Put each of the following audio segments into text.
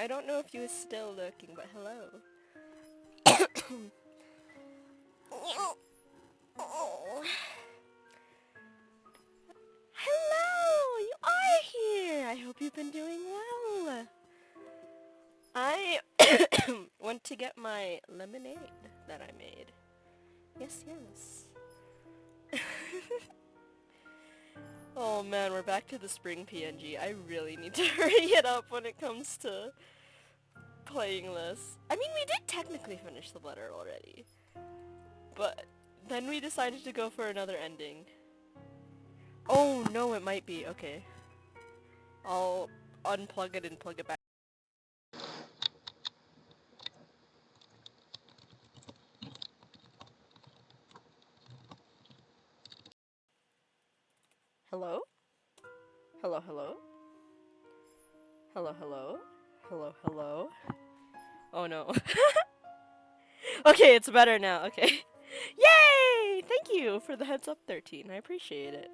I don't know if he was still looking, but hello. Oh. Hello! You are here! I hope you've been doing well. I went to get my lemonade that I made. Yes, yes. Oh man, we're back to the spring PNG. I really need to hurry it up when it comes to playing this. I mean, we did technically finish the letter already. But then we decided to go for another ending. Oh no, it might be. Okay. I'll unplug it and plug it back. Hello? Hello, hello? Hello, hello? Hello, hello? Oh no. Okay, it's better now. Okay. Yay! Thank you for the heads up, 13. I appreciate it.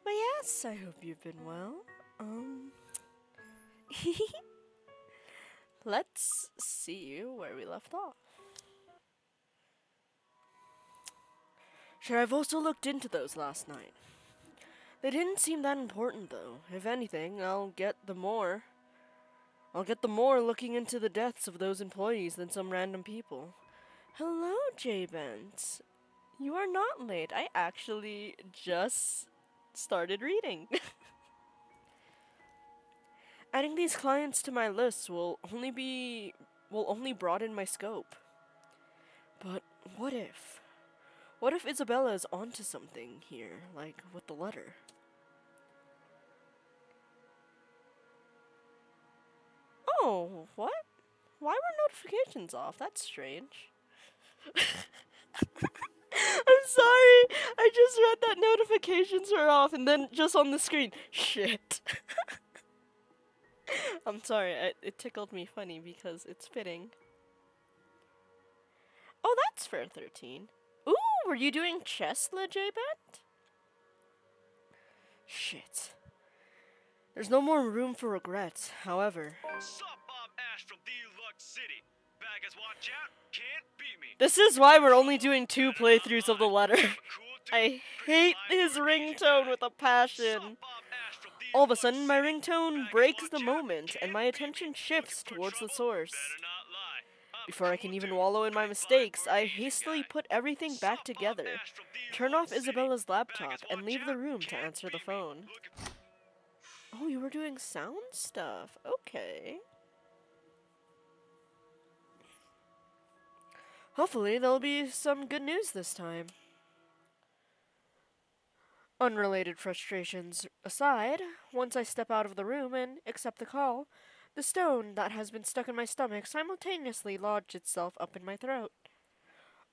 But yes, I hope you've been well. Let's see where we left off. Sure, I've also looked into those last night. They didn't seem that important, though. If anything, I'll get the more looking into the deaths of those employees than some random people. Hello, J-Bent. You are not late. I actually just started reading. Adding these clients to my list will only broaden my scope. But what if? What if Isabella is onto something here, like with the letter? Oh, what? Why were notifications off? That's strange. I'm sorry. I just read that notifications were off and then just on the screen. Shit. I'm sorry. It tickled me funny because it's fitting. Oh, that's fair, 13. Ooh, were you doing chess, J-Bent? Shit. There's no more room for regret, however. Sup, I'm Ash from Deluxe City. Baggers, watch out, can't beat me. This is why we're only doing 2 playthroughs of the letter. I hate his ringtone with a passion. All of a sudden, my ringtone breaks the moment, and my attention shifts towards the source. Before I can even wallow in my mistakes, I hastily put everything back together, turn off Isabella's laptop, and leave the room to answer the phone. Oh, you were doing sound stuff. Okay. Hopefully, there'll be some good news this time. Unrelated frustrations aside, once I step out of the room and accept the call, the stone that has been stuck in my stomach simultaneously lodged itself up in my throat.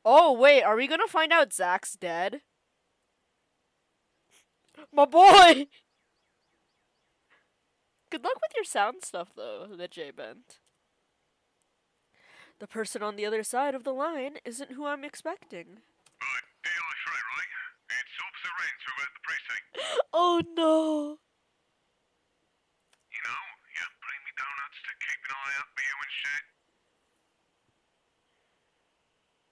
Oh, wait, are we gonna find out Zach's dead? My boy! Good luck with your sound stuff, though, the J-Bent. The person on the other side of the line isn't who I'm expecting. Right, Eli Shrey, right? It's Officer Renz over at the precinct. Oh, no. You know, you bring me donuts to keep an eye out for you and shit.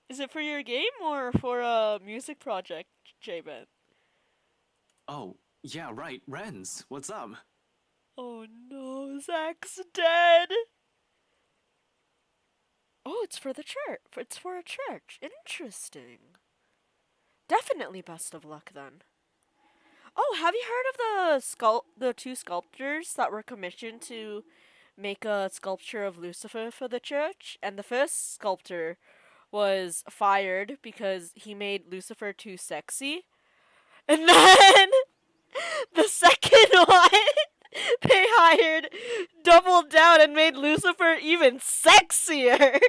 Is it for your game or for a music project, J-Bent? Oh, yeah, right. Renz, what's up? Oh no, Zach's dead! Oh, it's for the church. It's for a church. Interesting. Definitely best of luck then. Oh, have you heard of the 2 sculptors that were commissioned to make a sculpture of Lucifer for the church? And the first sculptor was fired because he made Lucifer too sexy. And then the second one, they hired, doubled down, and made Lucifer even sexier.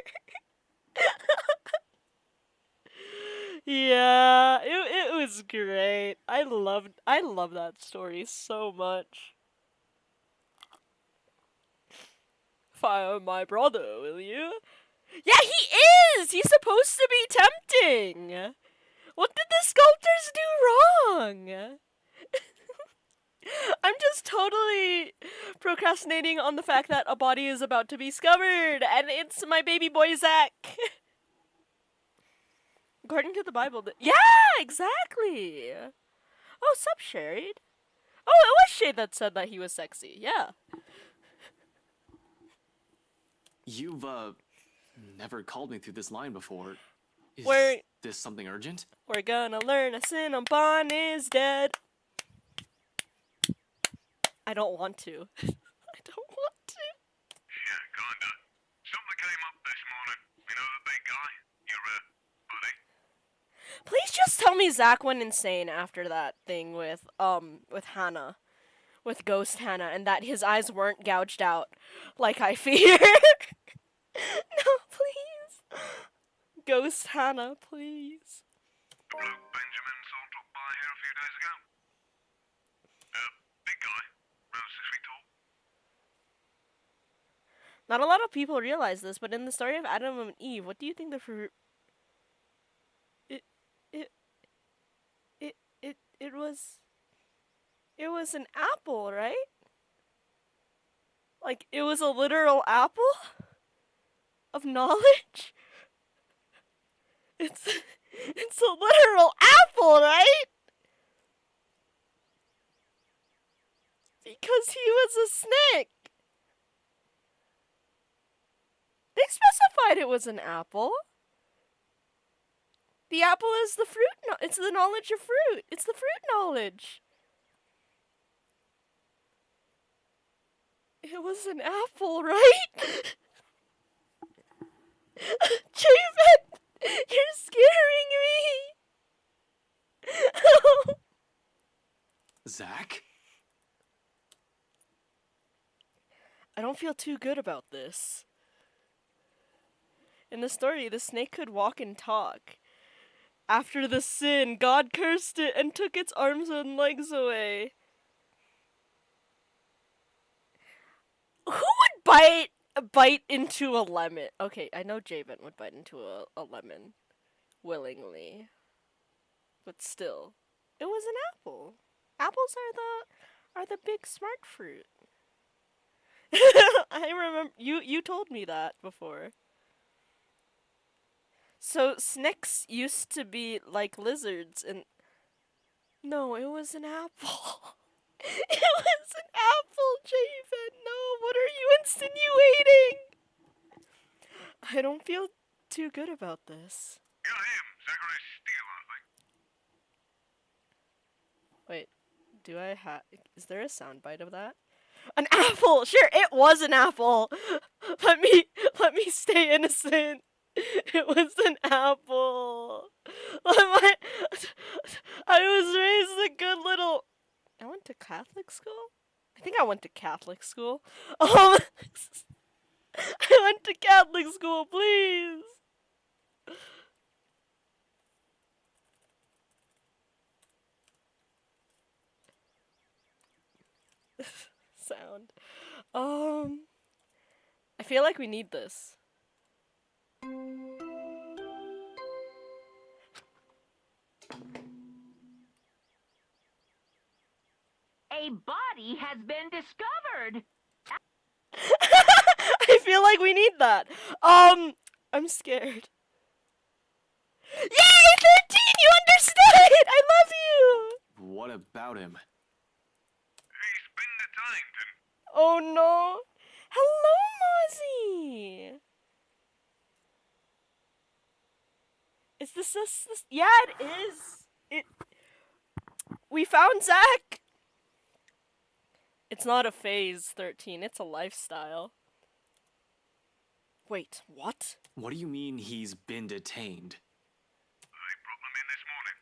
Yeah, it was great. I love that story so much. Fire my brother, will you? Yeah, he is! He's supposed to be tempting! What did the sculptors do wrong? I'm just totally procrastinating on the fact that a body is about to be discovered, and it's my baby boy Zach. According to the Bible, yeah, exactly. Oh, sup, Shade? Oh, it was Shade that said that he was sexy. Yeah. You've, never called me through this line before. Is We're- this something urgent? We're gonna learn a Cinnabon is dead. I don't want to. I don't want to. Yeah, kinda. Something came up this morning. You know the big guy? Your, buddy? Please just tell me Zach went insane after that thing with Hannah. With Ghost Hannah, and that his eyes weren't gouged out like I fear. No, please. Ghost Hannah, please. Luke Benjamin saw drop by here a few days ago. Big guy. Around 6 feet tall. Not a lot of people realize this, but in the story of Adam and Eve, what do you think the fruit? It was an apple, right? Like it was a literal apple of knowledge. It's a literal apple, right? Because he was a snake. They specified it was an apple. The apple is the fruit. It's the knowledge of fruit. It's the fruit knowledge. It was an apple, right? Javen, you're scaring me. Zach? I don't feel too good about this. In the story, the snake could walk and talk. After the sin, God cursed it and took its arms and legs away. Who would bite into a lemon? Okay, I know Javen would bite into a lemon willingly. But still, it was an apple. Apples are the big smart fruit. I remember you told me that before. So snakes used to be like lizards and no, it was an apple. It was an apple, Javen. No, what are you insinuating? I don't feel too good about this. You're him, Zachary Steele, I think. Wait, do I have? Is there a soundbite of that? An apple. Sure, it was an apple. Let me stay innocent. It was an apple. I was raised a good little. I went to Catholic school. I think I went to Catholic school. I went to Catholic school, please. Sound. I feel like we need this. A body has been discovered. I feel like we need that. I'm scared. Yay, 13! You understood! I love you! What about him? He's been detained and Oh no. Hello, Mozzie! Is this? Yeah, it is. We found Zach! It's not a phase, 13. It's a lifestyle. Wait, what? What do you mean he's been detained? they brought them in this morning.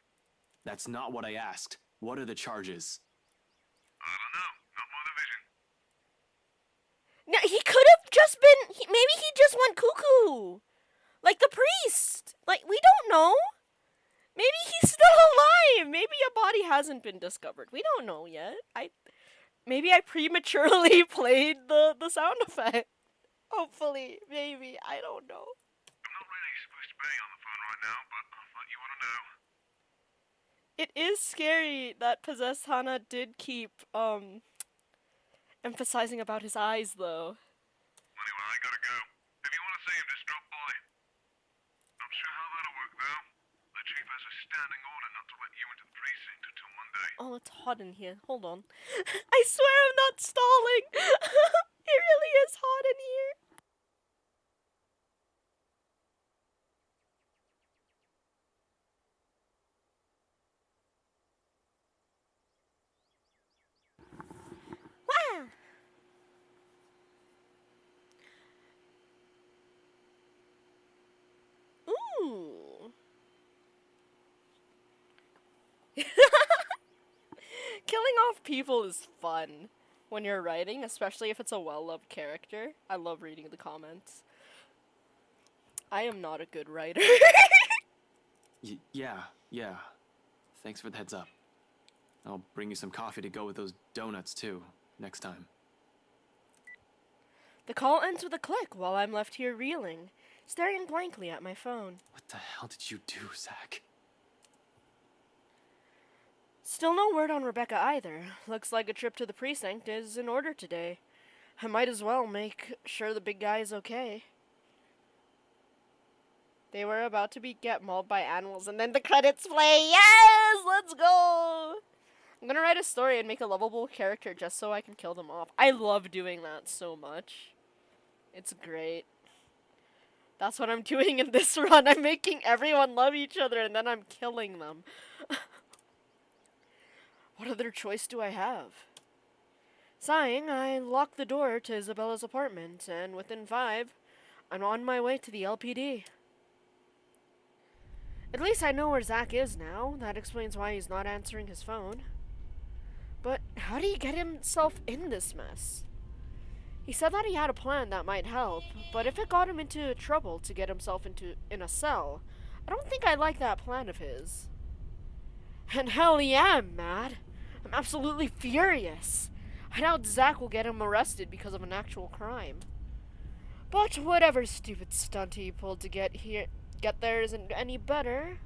That's not what I asked. What are the charges? I don't know. Not my division. No, he could have just been. Maybe he just went cuckoo. Like the priest. Like, we don't know. Maybe he's still alive. Maybe a body hasn't been discovered. We don't know yet. Maybe I prematurely played the sound effect. Hopefully. Maybe. I don't know. I'm not really supposed to be on the phone right now, but I thought you want to know. It is scary that Possessed Hana did keep, Emphasizing about his eyes, though. Anyway, I gotta go. If you want to see him, just drop by. Not sure how that'll work, though. The chief has a standing order not to let you into the precinct until Monday. Oh, it's hot in here. Hold on. I swear I'm not stalling. It really is hot in here. Wow. Ooh. Killing off people is fun when you're writing, especially if it's a well-loved character. I love reading the comments. I am not a good writer. Yeah. Thanks for the heads up. I'll bring you some coffee to go with those donuts, too, next time. The call ends with a click while I'm left here reeling, staring blankly at my phone. What the hell did you do, Zach? Still no word on Rebecca either. Looks like a trip to the precinct is in order today. I might as well make sure the big guy is okay. They were about to get mauled by animals, and then the credits play. Yes! Let's go! I'm gonna write a story and make a lovable character just so I can kill them off. I love doing that so much. It's great. That's what I'm doing in this run. I'm making everyone love each other, and then I'm killing them. What other choice do I have? Sighing, I lock the door to Isabella's apartment, and within 5, I'm on my way to the LPD. At least I know where Zach is now. That explains why he's not answering his phone. But how did he get himself in this mess? He said that he had a plan that might help, but if it got him into trouble to get himself in a cell, I don't think I like that plan of his. And hell yeah, I'm mad. I'm absolutely furious. I doubt Zach will get him arrested because of an actual crime. But whatever stupid stunt he pulled to get there isn't any better.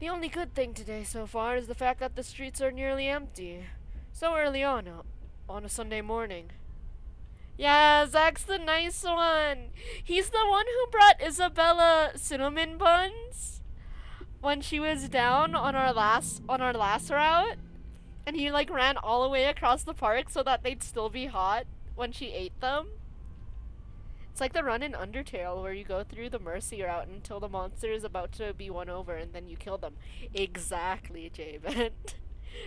The only good thing today so far is the fact that the streets are nearly empty. So early on a Sunday morning. Yeah, Zach's the nice one. He's the one who brought Isabella cinnamon buns when she was down on our last route, and he like ran all the way across the park so that they'd still be hot when she ate them. It's like the run in Undertale where you go through the mercy route until the monster is about to be won over and then you kill them. Exactly, Javen.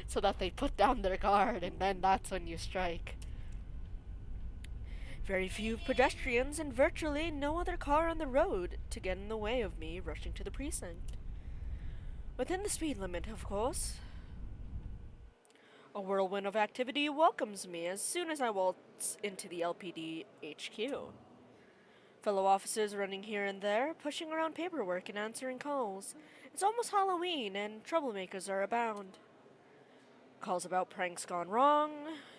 So that they put down their guard and then that's when you strike. Very few pedestrians and virtually no other car on the road to get in the way of me rushing to the precinct. Within the speed limit, of course. A whirlwind of activity welcomes me as soon as I waltz into the LPD HQ. Fellow officers running here and there, pushing around paperwork and answering calls. It's almost Halloween and troublemakers are abound. Calls about pranks gone wrong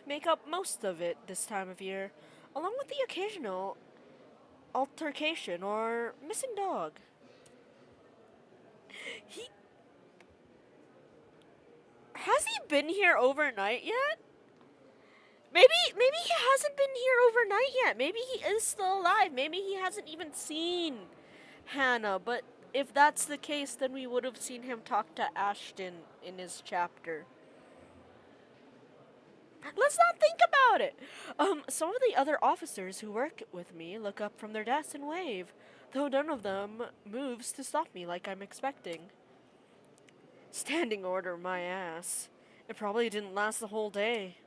make up most of it this time of year, along with the occasional altercation or missing dog. Has he been here overnight yet? Maybe he hasn't been here overnight yet. Maybe he is still alive. Maybe he hasn't even seen Hannah. But if that's the case, then we would have seen him talk to Ashton in his chapter. Let's not think about it. Some of the other officers who work with me look up from their desks and wave, though none of them moves to stop me like I'm expecting. Standing order, my ass. It probably didn't last the whole day.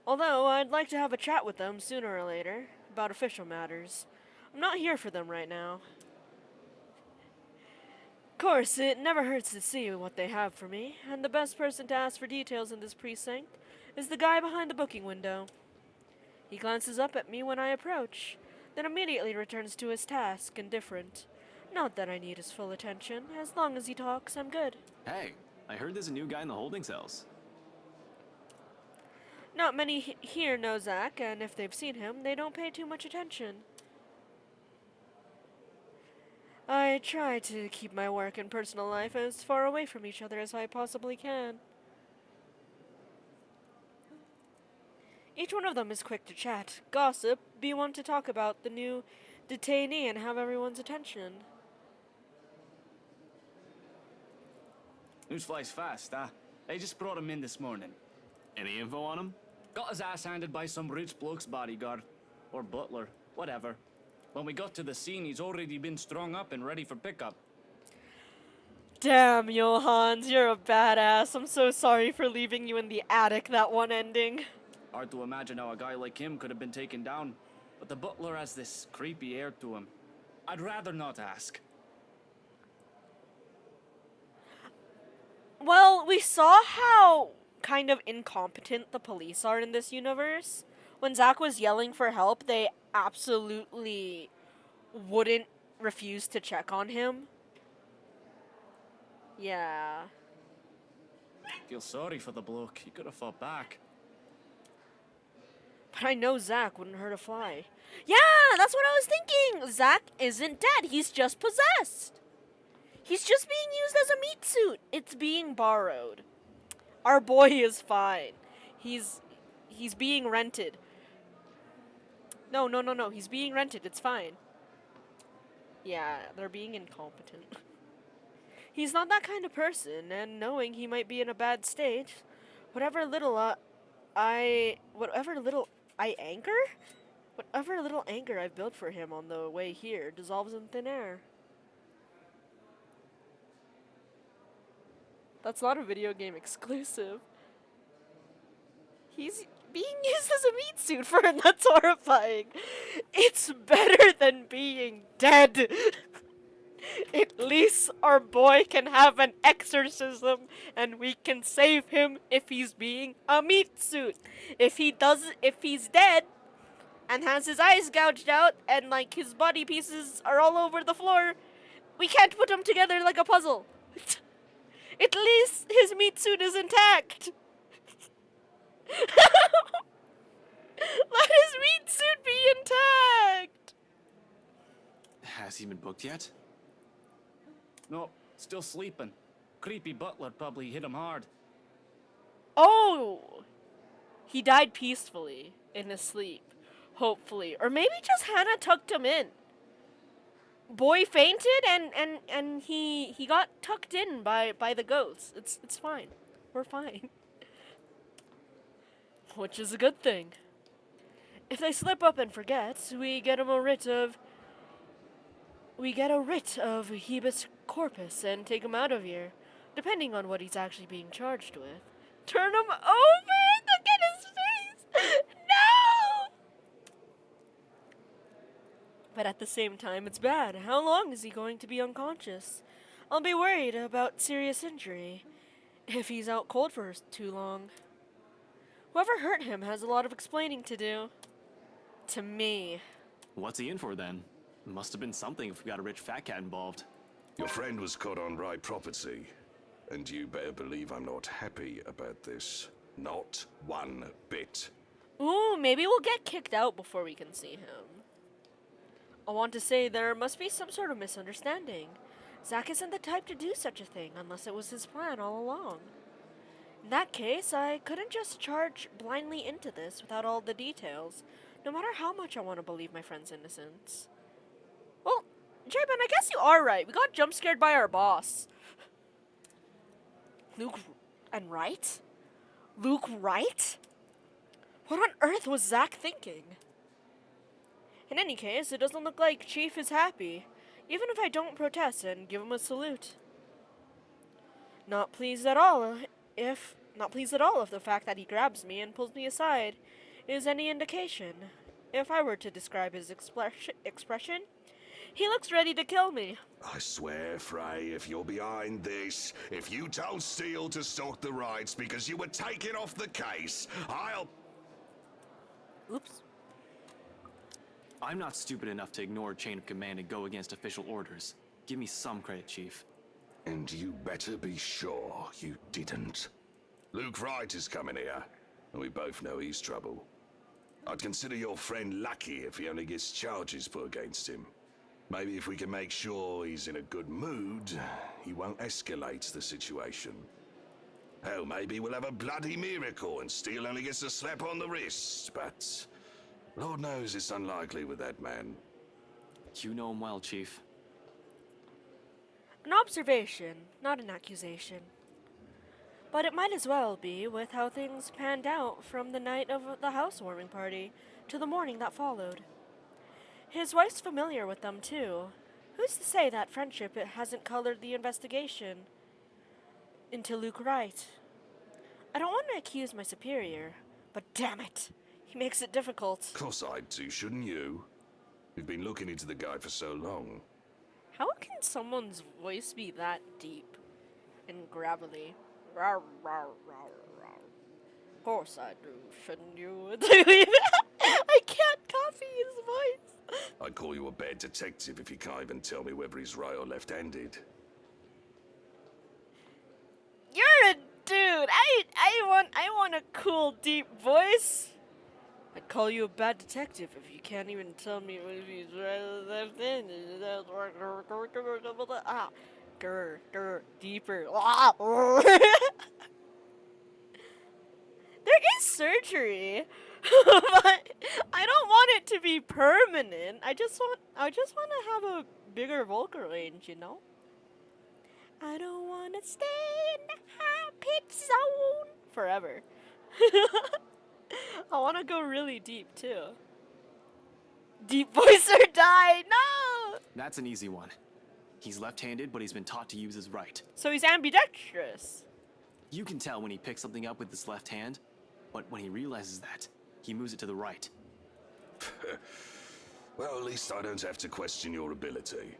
Although, I'd like to have a chat with them sooner or later, about official matters. I'm not here for them right now. Of course, it never hurts to see what they have for me, and the best person to ask for details in this precinct is the guy behind the booking window. He glances up at me when I approach, then immediately returns to his task, indifferent. Not that I need his full attention. As long as he talks, I'm good. Hey, I heard there's a new guy in the holding cells. Not many here know Zach, and if they've seen him, they don't pay too much attention. I try to keep my work and personal life as far away from each other as I possibly can. Each one of them is quick to chat, gossip, be one to talk about the new detainee and have everyone's attention. News flies fast, huh? They just brought him in this morning. Any info on him? Got his ass handed by some rich bloke's bodyguard. Or butler, whatever. When we got to the scene, he's already been strung up and ready for pickup. Damn, Johans, you're a badass. I'm so sorry for leaving you in the attic that one ending. Hard to imagine how a guy like him could have been taken down. But the butler has this creepy air to him. I'd rather not ask. Well, we saw how kind of incompetent the police are in this universe. When Zach was yelling for help, they absolutely wouldn't refuse to check on him. Yeah. Feel sorry for the bloke. He could have fought back. But I know Zach wouldn't hurt a fly. Yeah, that's what I was thinking. Zach isn't dead. He's just possessed. He's just being used as a meat suit. It's being borrowed. Our boy is fine. He's being rented. No. He's being rented. It's fine. Yeah, they're being incompetent. He's not that kind of person, and knowing he might be in a bad state, whatever little anger I've built for him on the way here dissolves in thin air. That's not a video game exclusive. He's being used as a meat suit for him. That's horrifying. It's better than being dead. At least our boy can have an exorcism and we can save him if he's being a meat suit. If he's dead and has his eyes gouged out and like his body pieces are all over the floor, we can't put them together like a puzzle. At least his meat suit is intact. Let his meat suit be intact. Has he been booked yet? No, still sleeping. Creepy butler probably hit him hard. Oh! He died peacefully in his sleep. Hopefully. Or maybe just Hannah tucked him in. Boy fainted and he got tucked in by the ghost. It's fine. We're fine. Which is a good thing. If they slip up and forget, we get a writ of habeas corpus and take him out of here, depending on what he's actually being charged with. Turn him over? Look at his face! No! But at the same time, it's bad. How long is he going to be unconscious? I'll be worried about serious injury if he's out cold for too long. Whoever hurt him has a lot of explaining to do. To me. What's he in for then? Must have been something if we got a rich fat cat involved. Your friend was caught on right property, and you better believe I'm not happy about this. Not one bit. Ooh, maybe we'll get kicked out before we can see him. I want to say there must be some sort of misunderstanding. Zach isn't the type to do such a thing unless it was his plan all along. In that case, I couldn't just charge blindly into this without all the details, no matter how much I want to believe my friend's innocence. Well, J-Man, I guess you are right. We got jump scared by our boss. Luke and Wright? Luke Wright? What on earth was Zach thinking? In any case, it doesn't look like Chief is happy, even if I don't protest and give him a salute. Not pleased at all if the fact that he grabs me and pulls me aside is any indication. If I were to describe his expression, he looks ready to kill me. I swear, Frey, if you're behind this, if you told Steele to stalk the rights because you were taken off the case, I'll... Oops. I'm not stupid enough to ignore chain of command and go against official orders. Give me some credit, Chief. And you better be sure you didn't. Luke Wright is coming here, and we both know he's trouble. I'd consider your friend lucky if he only gets charges put against him. Maybe if we can make sure he's in a good mood, he won't escalate the situation. Hell, maybe we'll have a bloody miracle and Steele only gets a slap on the wrist, but Lord knows it's unlikely with that man. You know him well, Chief. An observation, not an accusation. But it might as well be with how things panned out from the night of the housewarming party to the morning that followed. His wife's familiar with them, too. Who's to say that friendship hasn't colored the investigation into Luke Wright? I don't want to accuse my superior, but damn it, he makes it difficult. Of course I'd too, shouldn't you? You've been looking into the guy for so long. How can someone's voice be that deep and gravelly? Rawr, rawr, rawr, rawr. Of course I do, shouldn't you? I can't copy his voice. I'd call you a bad detective if you can't even tell me whether he's right or left-handed. You're a dude. I want a cool, deep voice. I'd call you a bad detective if you can't even tell me if he's right or left-handed. Ah, grr, deeper. There is surgery, but I don't want it to be permanent. I just want to have a bigger vocal range, you know. I don't want to stay in the high pitch zone forever. I want to go really deep too. Deep voice or die. No. That's an easy one. He's left-handed, but he's been taught to use his right. So he's ambidextrous. You can tell when he picks something up with his left hand, but when he realizes that, he moves it to the right. Well, at least I don't have to question your ability.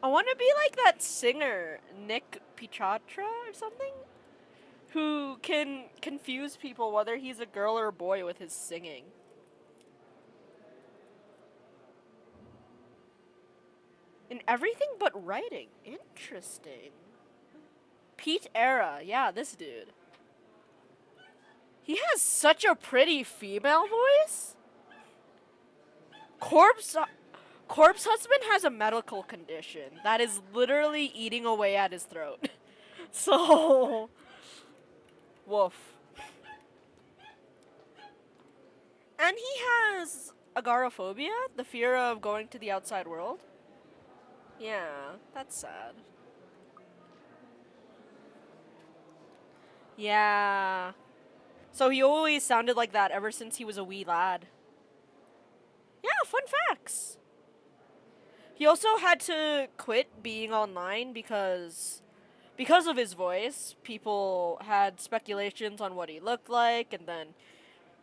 I want to be like that singer, Nick Pichatra or something, who can confuse people whether he's a girl or a boy with his singing. In everything but writing. Interesting. Pete Era. Yeah, this dude. He has such a pretty female voice. Corpse Husband has a medical condition that is literally eating away at his throat. So, woof. And he has agoraphobia, the fear of going to the outside world. Yeah, that's sad. Yeah. So he always sounded like that ever since he was a wee lad. Yeah, fun facts. He also had to quit being online because of his voice. People had speculations on what he looked like, and then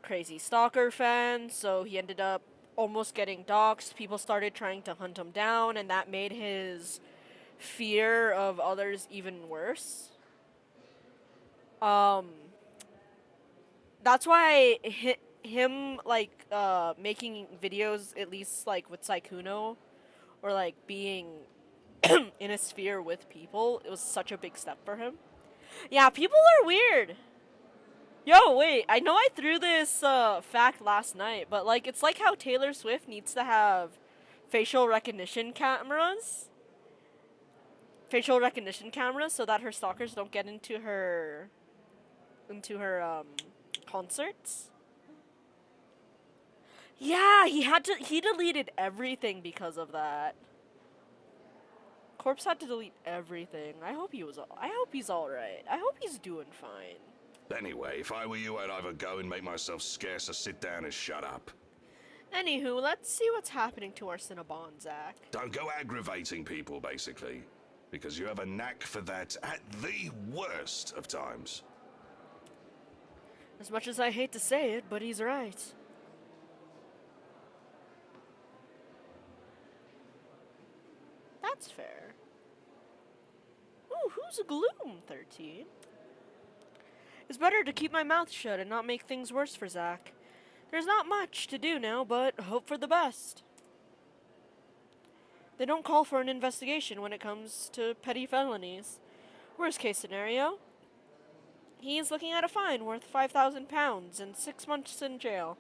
crazy stalker fans, so he ended up almost getting doxxed. People started trying to hunt him down, and that made his fear of others even worse. That's why him like making videos, at least like with Saikuno, or like being in a sphere with people, it was such a big step for him. Yeah, people are weird. Yo, wait, I know I threw this fact last night, but like it's like how Taylor Swift needs to have facial recognition cameras so that her stalkers don't get into her concerts. Yeah, he deleted everything because of that. Corpse had to delete everything. I hope he's all right. I hope he's doing fine. Anyway, if I were you, I'd either go and make myself scarce or sit down and shut up. Anywho, let's see what's happening to our Cinnabon, Zach. Don't go aggravating people, basically. Because you have a knack for that at the worst of times. As much as I hate to say it, but he's right. That's fair. Ooh, who's Gloom 13? It's better to keep my mouth shut and not make things worse for Zach. There's not much to do now, but hope for the best. They don't call for an investigation when it comes to petty felonies. Worst case scenario, he's looking at a fine worth £5,000 and 6 months in jail.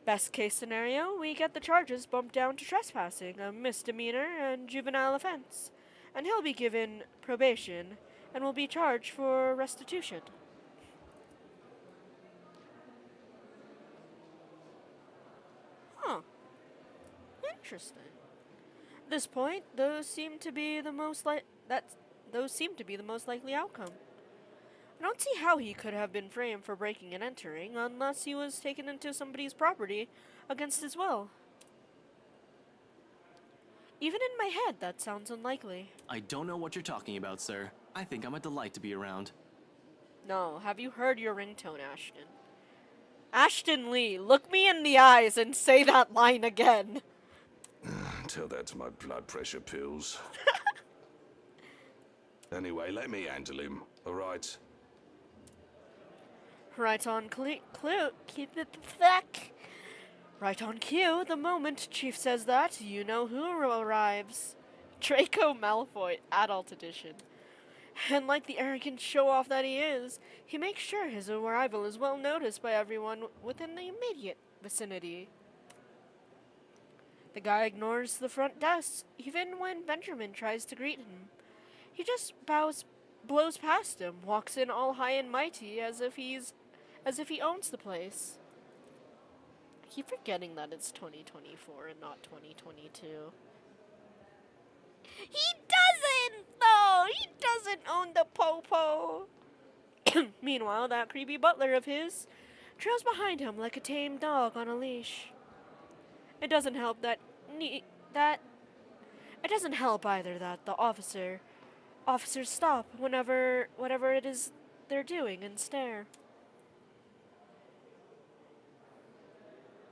Best case scenario, we get the charges bumped down to trespassing, a misdemeanor and juvenile offense, and he'll be given probation and will be charged for restitution. Huh. Interesting. At this point, those seem to be the most likely outcome. I don't see how he could have been framed for breaking and entering unless he was taken into somebody's property against his will. Even in my head, that sounds unlikely. I don't know what you're talking about, sir. I think I'm a delight to be around. No, have you heard your ringtone, Ashton? Ashton Lee, look me in the eyes and say that line again. Tell that to my blood pressure pills. Anyway, let me handle him, alright? Right on keep it back. Right on cue, the moment Chief says that, you know who arrives. Draco Malfoy, Adult Edition. And like the arrogant show-off that he is, he makes sure his arrival is well noticed by everyone within the immediate vicinity. The guy ignores the front desk, even when Benjamin tries to greet him. He just blows past him, walks in all high and mighty as if he owns the place. I keep forgetting that it's 2024 and not 2022. He doesn't, though! He doesn't own the Popo! Meanwhile, that creepy butler of his trails behind him like a tame dog on a leash. It doesn't help it doesn't help either that the officers stop whatever it is they're doing and stare.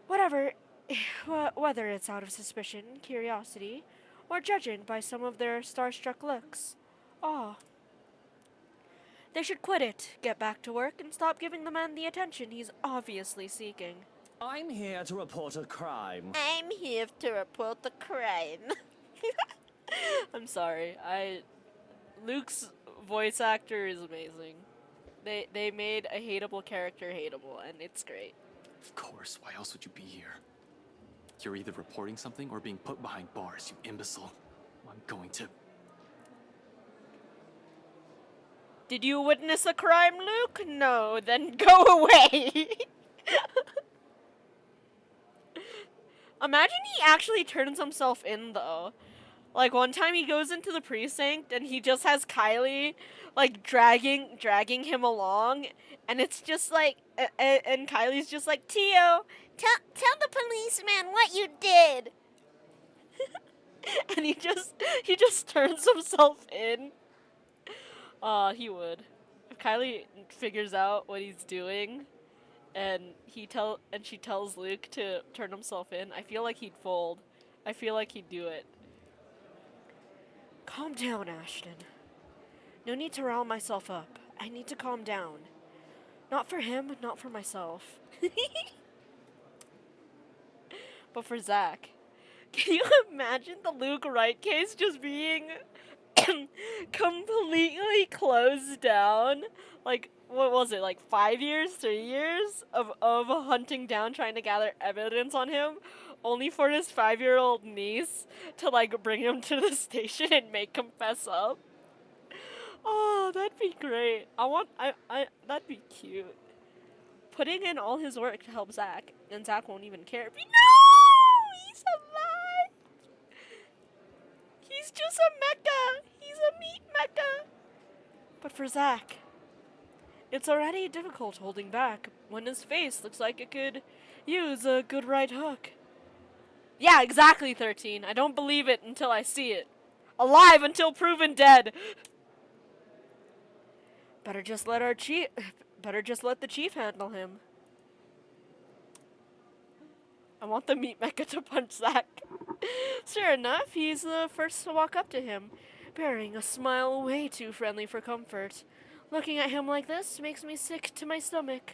Whether it's out of suspicion, curiosity, or judging by some of their starstruck looks. Awe. They should quit it, get back to work, and stop giving the man the attention he's obviously seeking. I'm here to report a crime. I'm here to report the crime. I'm sorry. Luke's voice actor is amazing. They made a hateable character hateable, and it's great. Of course, why else would you be here? You're either reporting something or being put behind bars, you imbecile. I'm going to... Did you witness a crime, Luke? No, then go away. Imagine he actually turns himself in, though. Like, one time he goes into the precinct and he just has Kylie, like, dragging him along, and it's just like, and Kylie's just like, Tio, tell the policeman what you did. And he just turns himself in. He would. If Kylie figures out what he's doing, and she tells Luke to turn himself in, I feel like he'd fold. I feel like he'd do it. Calm down, Ashton. No need to rile myself up. I need to calm down. Not for him, not for myself. But for Zach. Can you imagine the Luke Wright case just being completely closed down? Like, what was it, like 5 years, 3 years of hunting down, trying to gather evidence on him, only for his 5-year-old niece to, like, bring him to the station and make him fess up? Oh, that'd be great. That'd be cute. Putting in all his work to help Zach, and Zach won't even care. No! He's alive! He's just a mecha! He's a meat mecha! But for Zach, it's already difficult holding back when his face looks like it could use a good right hook. Yeah, exactly, 13. I don't believe it until I see it. Alive until proven dead! Better just let the chief handle him. I want the meat mecha to punch Zach. Sure enough, he's the first to walk up to him, bearing a smile way too friendly for comfort. Looking at him like this makes me sick to my stomach.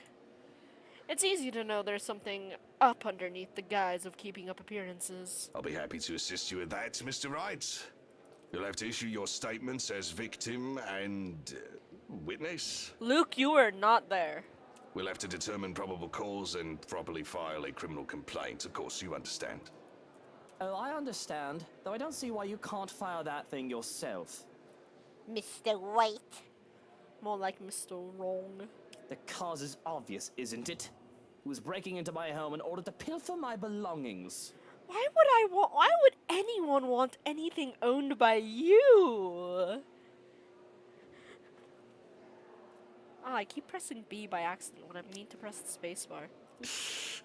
It's easy to know there's something up underneath the guise of keeping up appearances. I'll be happy to assist you with that, Mr. Wright. You'll have to issue your statements as victim and witness. Luke, you were not there. We'll have to determine probable cause and properly file a criminal complaint. Of course, you understand. Oh, I understand, though I don't see why you can't fire that thing yourself. Mr. White. More like Mr. Wrong. The cause is obvious, isn't it? He was breaking into my home in order to pilfer my belongings. Why would anyone want anything owned by you? Ah, I keep pressing B by accident when I mean to press the spacebar.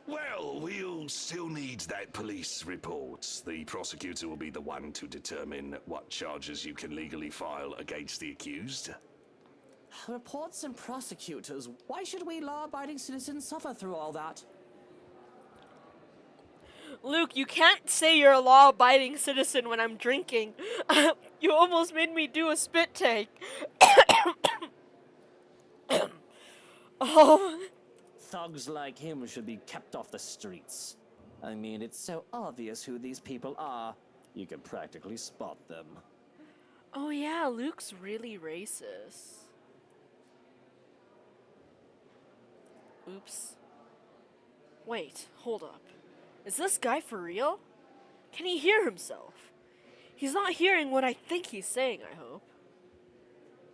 Well, we'll still need that police report. The prosecutor will be the one to determine what charges you can legally file against the accused. Reports and prosecutors. Why should we law-abiding citizens suffer through all that? Luke, you can't say you're a law-abiding citizen when I'm drinking. You almost made me do a spit take. Oh. Thugs like him should be kept off the streets. I mean, it's so obvious who these people are. You can practically spot them. Oh yeah, Luke's really racist. Oops. Wait, hold up. Is this guy for real? Can he hear himself? He's not hearing what I think he's saying, I hope.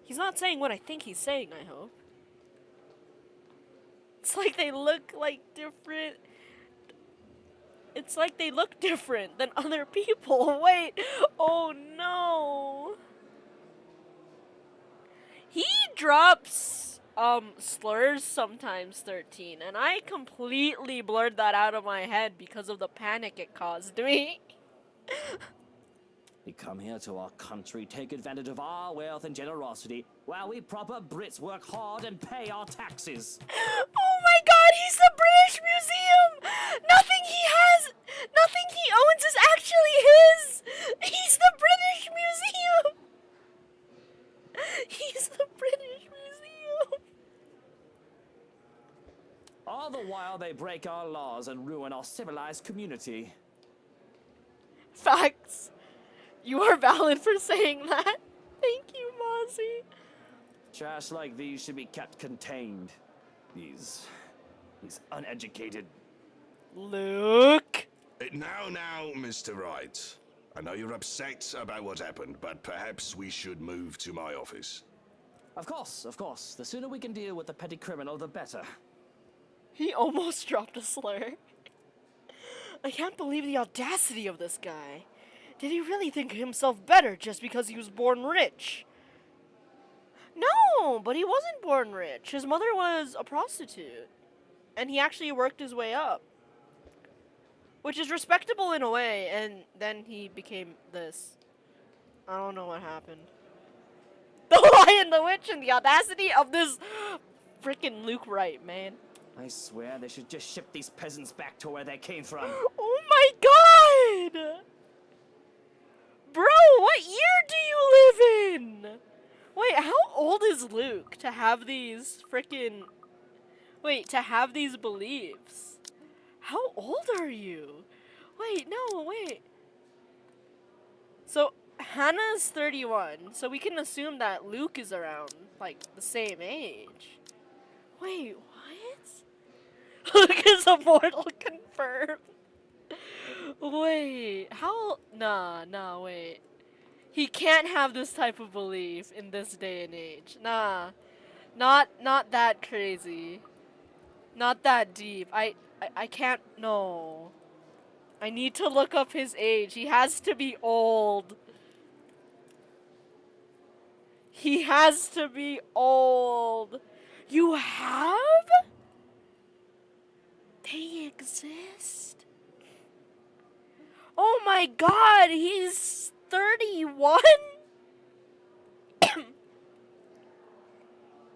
He's not saying what I think he's saying, I hope. It's like they look like different. It's like they look different than other people. Wait. Oh no. He drops slurs sometimes, 13, and I completely blurred that out of my head because of the panic it caused me. They come here to our country, take advantage of our wealth and generosity, while we proper Brits work hard and pay our taxes. Oh my god, he's the British Museum! Nothing he owns is actually his! He's the British Museum! He's the British Museum! All the while they break our laws and ruin our civilized community. Facts. You are valid for saying that. Thank you, Mozzie. Trash like these should be kept contained. These uneducated. Luke. Now, Mr. Wright. I know you're upset about what happened, but perhaps we should move to my office. Of course. The sooner we can deal with the petty criminal, the better. He almost dropped a slur. I can't believe the audacity of this guy. Did he really think himself better just because he was born rich? No, but he wasn't born rich. His mother was a prostitute. And he actually worked his way up. Which is respectable in a way, and then he became this. I don't know what happened. The Lion, the Witch, and the audacity of this freaking Luke Wright, man. I swear they should just ship these peasants back to where they came from. Oh my god! Bro, what year do you live in? Wait, how old is Luke to have these freaking... Wait, to have these beliefs? How old are you? Wait, no, wait. So, Hannah's 31, so we can assume that Luke is around, like, the same age. Wait, what? Luke is immortal, confirmed. Wait, how? Nah, wait. He can't have this type of belief in this day and age. Nah. Not that crazy. Not that deep. I can't, no. I need to look up his age. He has to be old. He has to be old. You have? They exist? Oh my god, he's 31?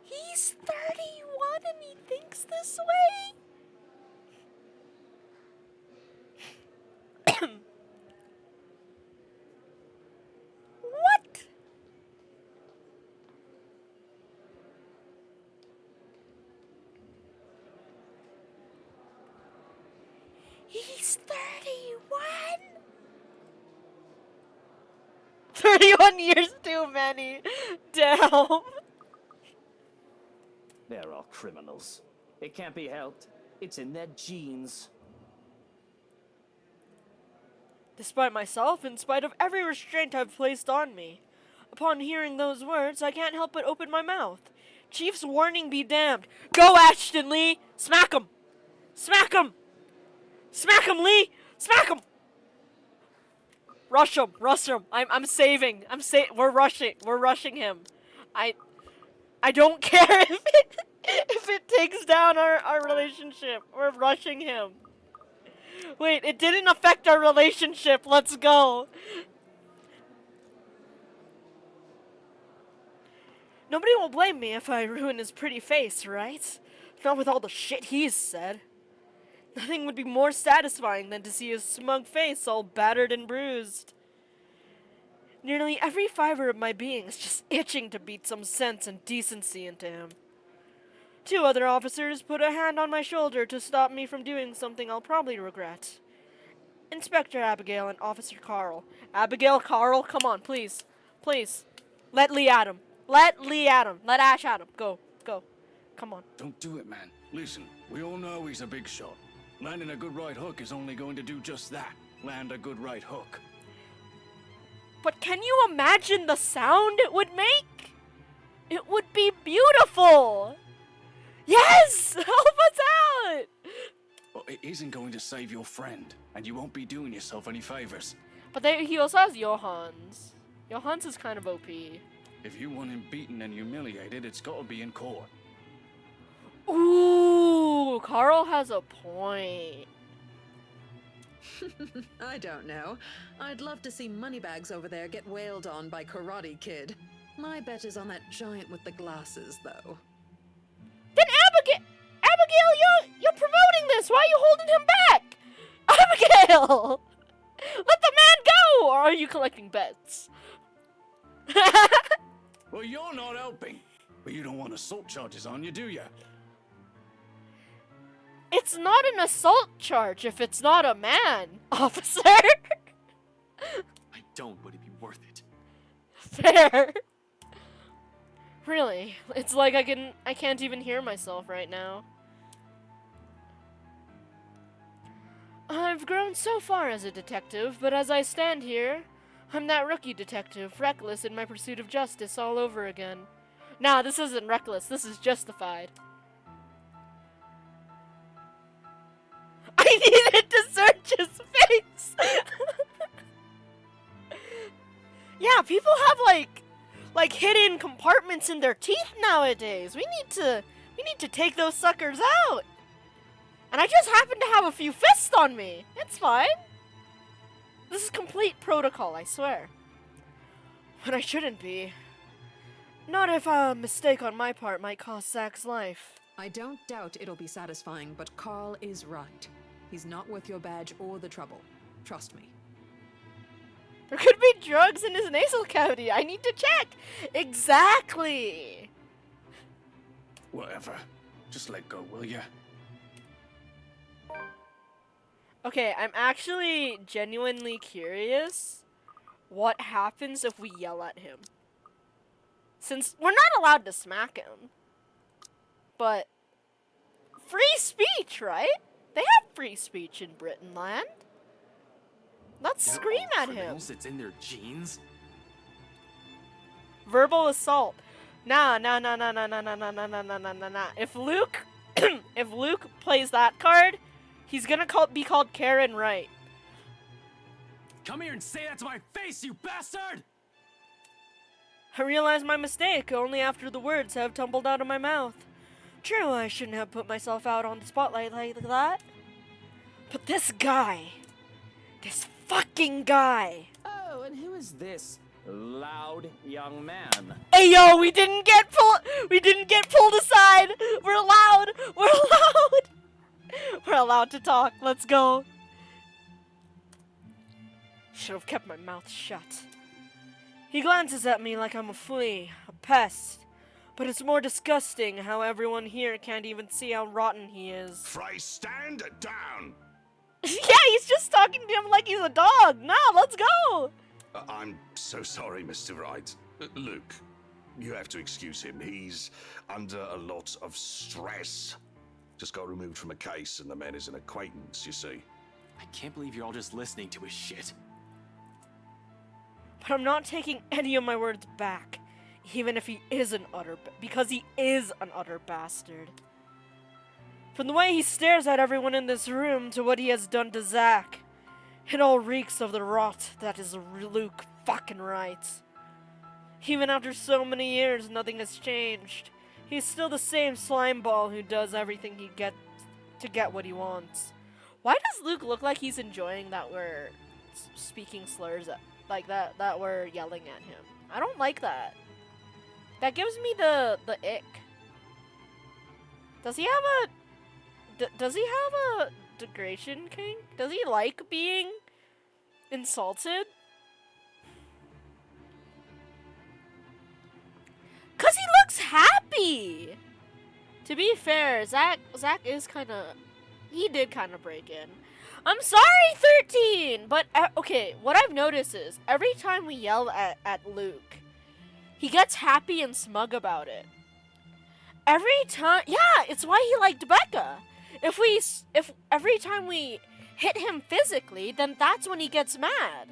He's 31 and he thinks this way? What? He's 31? 31 years too many. Damn. They're all criminals. It can't be helped. It's in their genes. Despite myself, in spite of every restraint I've placed on me. Upon hearing those words, I can't help but open my mouth. Chief's warning be damned. Go, Ashton Lee! Smack him! Smack him! Smack him, Lee! Smack him! Rush him! Rush him! I'm saving. We're rushing him. I don't care if it takes down our relationship. We're rushing him. Wait, it didn't affect our relationship. Let's go. Nobody will blame me if I ruin his pretty face, right? Not with all the shit he's said. Nothing would be more satisfying than to see his smug face all battered and bruised. Nearly every fiber of my being is just itching to beat some sense and decency into him. 2 other officers put a hand on my shoulder to stop me from doing something I'll probably regret. Inspector Abigail and Officer Carl. Abigail, Carl, come on, please. Please. Let Lee at him. Let Lee at him. Let Ash at him. Go. Go. Come on. Don't do it, man. Listen, we all know he's a big shot. Landing a good right hook is only going to do just that. Land a good right hook. But can you imagine the sound it would make? It would be beautiful. Yes! Help us out! But it isn't going to save your friend, and you won't be doing yourself any favors. But he also has Johans. Johans is kind of OP. If you want him beaten and humiliated, it's got to be in court. Ooh, Carl has a point. I don't know. I'd love to see Moneybags over there get wailed on by Karate Kid. My bet is on that giant with the glasses, though. Then Abigail, you're promoting this. Why are you holding him back? Abigail, let the man go. Or are you collecting bets? Well, you're not helping. But you don't want assault charges on you, do you? It's not an assault charge if it's not a man, officer. I don't, but it'd be worth it. Fair. Really, it's like I can't even hear myself right now. I've grown so far as a detective, but as I stand here, I'm that rookie detective, reckless in my pursuit of justice all over again. Nah, this isn't reckless, this is justified. I needed to search his face! Yeah, people have like hidden compartments in their teeth nowadays. We need to take those suckers out. And I just happen to have a few fists on me. It's fine. This is complete protocol, I swear. But I shouldn't be. Not if a mistake on my part might cost Zach's life. I don't doubt it'll be satisfying, but Carl is right. He's not worth your badge or the trouble. Trust me. There could be drugs in his nasal cavity. I need to check. Exactly. Whatever. Just let go, will ya? Okay, I'm actually genuinely curious what happens if we yell at him. Since we're not allowed to smack him. But free speech, right? They have free speech in Britain land. Let's They're scream all at him. criminals, it's in their genes. Verbal assault. Nah. If Luke if Luke plays that card, he's gonna be called Karen Wright. Come here and say that to my face, you bastard! I realized my mistake only after the words have tumbled out of my mouth. True, I shouldn't have put myself out on the spotlight like that. But this guy, this fucking guy. Oh, and who is this loud young man? Hey yo, we didn't get pulled aside. We're allowed. We're allowed to talk. Let's go. Should have kept my mouth shut. He glances at me like I'm a flea, a pest. But it's more disgusting how everyone here can't even see how rotten he is. Frey, stand down! Yeah, he's just talking to him like he's a dog. Nah, let's go. I'm so sorry, Mr. Wright. Luke, you have to excuse him. He's under a lot of stress. Just got removed from a case and the man is an acquaintance, you see. I can't believe you're all just listening to his shit. But I'm not taking any of my words back, even if he is because he is an utter bastard. From the way he stares at everyone in this room to what he has done to Zack, it all reeks of the rot that is Luke fucking Wright. Even after so many years, nothing has changed. He's still the same slimeball who does everything he gets to get what he wants. Why does Luke look like he's enjoying that we're speaking slurs like that we're yelling at him? I don't like that. That gives me the ick. Does he have a degradation king? Does he like being insulted? Cause he looks happy. To be fair, Zack is he did kind of break in. I'm sorry, 13, but okay. What I've noticed is every time we yell at Luke, he gets happy and smug about it. Every time, yeah, it's why he liked Becca. If every time we hit him physically, then that's when he gets mad.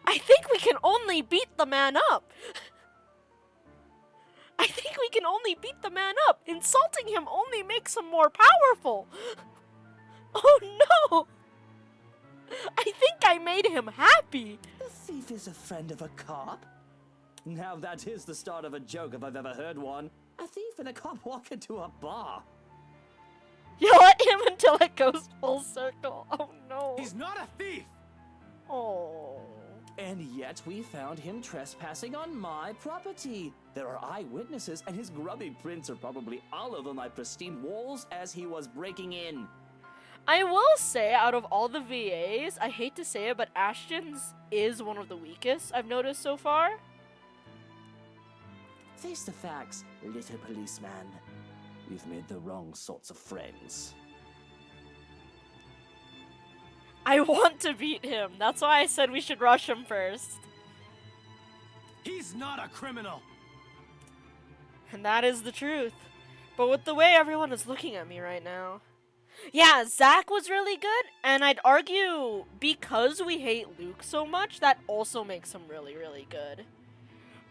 I think we can only beat the man up. I think we can only beat the man up. Insulting him only makes him more powerful. Oh no! I think I made him happy. The thief is a friend of a cop? Now that is the start of a joke if I've ever heard one. A thief and a cop walk into a bar. You let him until it goes full circle. Oh no. He's not a thief! Oh. And yet we found him trespassing on my property. There are eyewitnesses, and his grubby prints are probably all over my pristine walls as he was breaking in. I will say, out of all the VAs, I hate to say it, but Ashton's is one of the weakest I've noticed so far. Face the facts, little policeman. You've made the wrong sorts of friends. I want to beat him. That's why I said we should rush him first. He's not a criminal! And that is the truth. But with the way everyone is looking at me right now. Yeah, Zack was really good, and I'd argue because we hate Luke so much, that also makes him really, really good.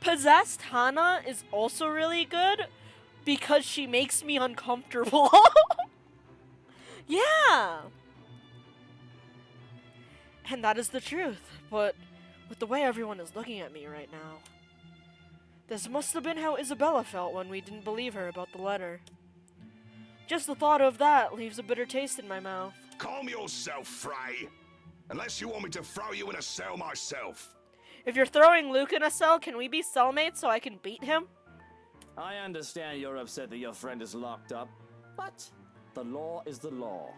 Possessed Hana is also really good because she makes me uncomfortable. Yeah. And that is the truth, but with the way everyone is looking at me right now. This must have been how Isabella felt when we didn't believe her about the letter. Just the thought of that leaves a bitter taste in my mouth. Calm yourself, Frey. Unless you want me to throw you in a cell myself. If you're throwing Luke in a cell, can we be cellmates so I can beat him? I understand you're upset that your friend is locked up, but the law is the law.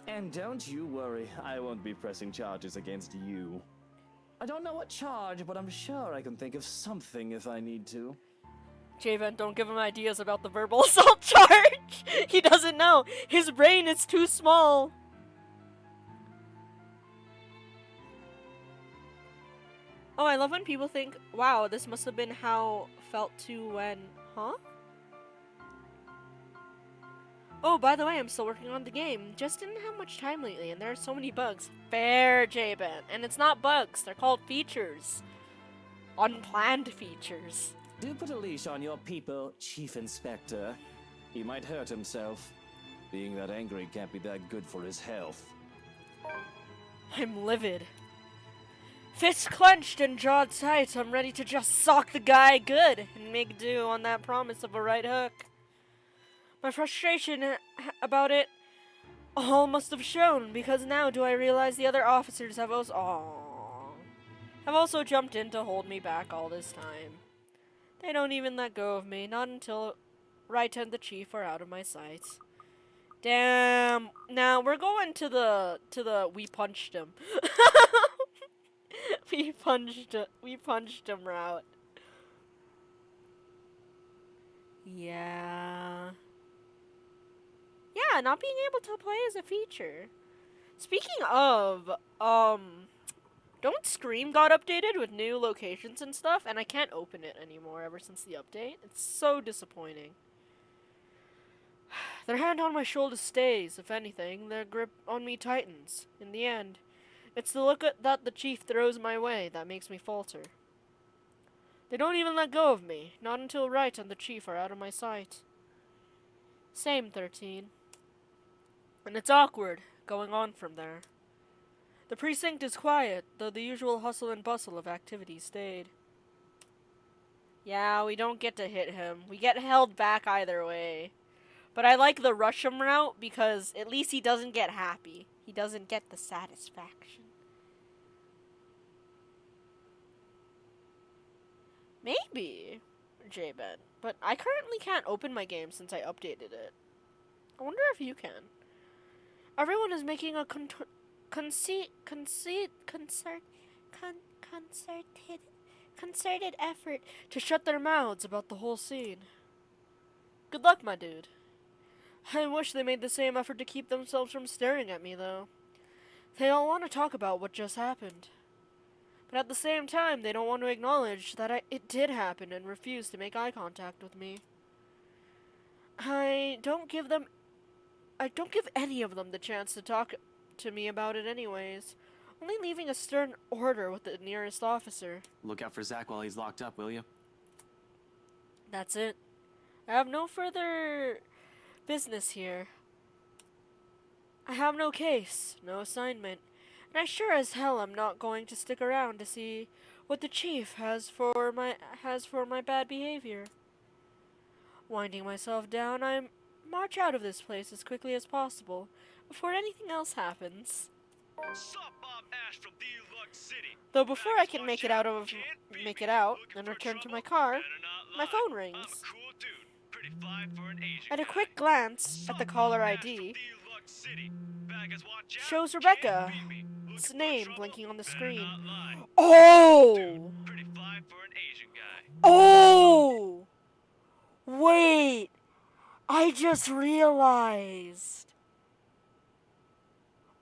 And don't you worry, I won't be pressing charges against you. I don't know what charge, but I'm sure I can think of something if I need to. Javen, don't give him ideas about the verbal assault charge! He doesn't know! His brain is too small! Oh, I love when people think, wow, this must have been how felt to when... Huh? Oh, by the way, I'm still working on the game. Just didn't have much time lately, and there are so many bugs. Fair, Javen. And it's not bugs, they're called features. Unplanned features. Do put a leash on your people, Chief Inspector. He might hurt himself. Being that angry can't be that good for his health. I'm livid. Fists clenched and jaw tight, I'm ready to just sock the guy good and make do on that promise of a right hook. My frustration about it all must have shown, because now do I realize the other officers have also jumped in to hold me back all this time. They don't even let go of me, not until Wright and the Chief are out of my sight. Damn. Now we're going to the we punched him. we punched him route. Yeah. Yeah, not being able to play is a feature. Speaking of, Don't Scream got updated with new locations and stuff, and I can't open it anymore ever since the update. It's so disappointing. Their hand on my shoulder stays, if anything, their grip on me tightens. In the end, It's the look that the chief throws my way that makes me falter. They don't even let go of me, not until Wright and the chief are out of my sight. Same, 13. And it's awkward, going on from there. The precinct is quiet, though the usual hustle and bustle of activity stayed. Yeah, we don't get to hit him. We get held back either way. But I like the rush him route because at least he doesn't get happy. He doesn't get the satisfaction. Maybe, J-Ben. But I currently can't open my game since I updated it. I wonder if you can. Everyone is making a concerted effort to shut their mouths about the whole scene. Good luck, my dude. I wish they made the same effort to keep themselves from staring at me, though. They all want to talk about what just happened. But at the same time, they don't want to acknowledge that it did happen and refuse to make eye contact with me. I don't give any of them the chance to talk to me about it anyways, only leaving a stern order with the nearest officer. Look out for Zach while he's locked up, will you? That's it. I have no further business here. I have no case, no assignment, and I sure as hell am not going to stick around to see what the chief has for my bad behavior. Winding myself down, I march out of this place as quickly as possible before anything else happens. Though before I can make it out and return to my car, my phone rings. At a quick glance at the caller ID, shows Rebecca's name blinking on the screen. Oh! Oh! Wait! I just realized.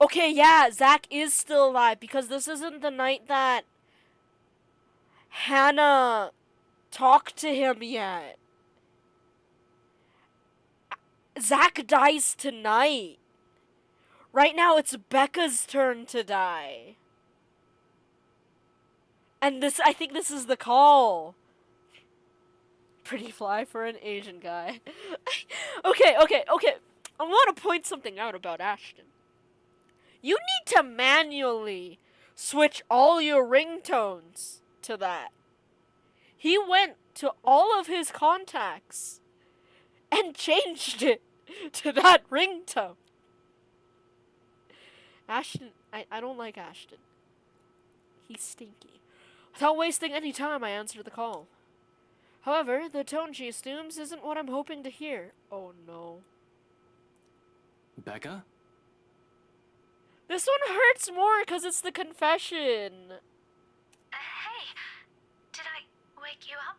Okay, yeah, Zach is still alive because this isn't the night that Hannah talked to him yet. Zach dies tonight. Right now, it's Becca's turn to die. And I think this is the call. Pretty fly for an Asian guy. Okay. I want to point something out about Ashton. You need to manually switch all your ringtones to that. He went to all of his contacts and changed it to that ringtone. Ashton, I don't like Ashton. He's stinky. Without wasting any time, I answer the call. However, the tone she assumes isn't what I'm hoping to hear. Oh no. Becca? This one hurts more because it's the confession. Hey, did I wake you up?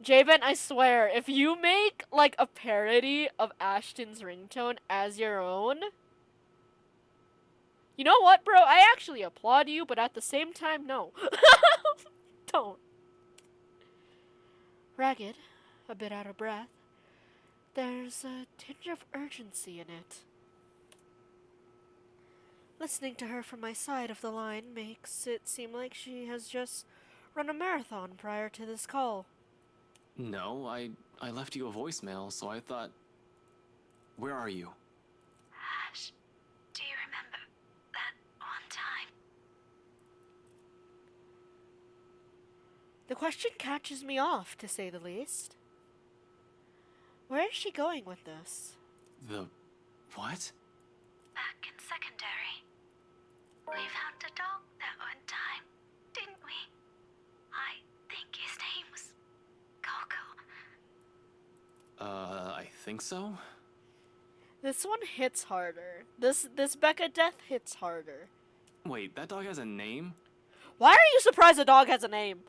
J-Ben, I swear, if you make, like, a parody of Ashton's ringtone as your own, you know what, bro? I actually applaud you, but at the same time, no. Don't. Ragged, a bit out of breath, there's a tinge of urgency in it. Listening to her from my side of the line makes it seem like she has just run a marathon prior to this call. No, I left you a voicemail, so I thought... Where are you? Ash, do you remember that one time? The question catches me off, to say the least. Where is she going with this? The... what? Back in secondary. We found a dog that one time, didn't we? I think his name was Coco. I think so? This one hits harder. This Becca death hits harder. Wait, that dog has a name? Why are you surprised a dog has a name?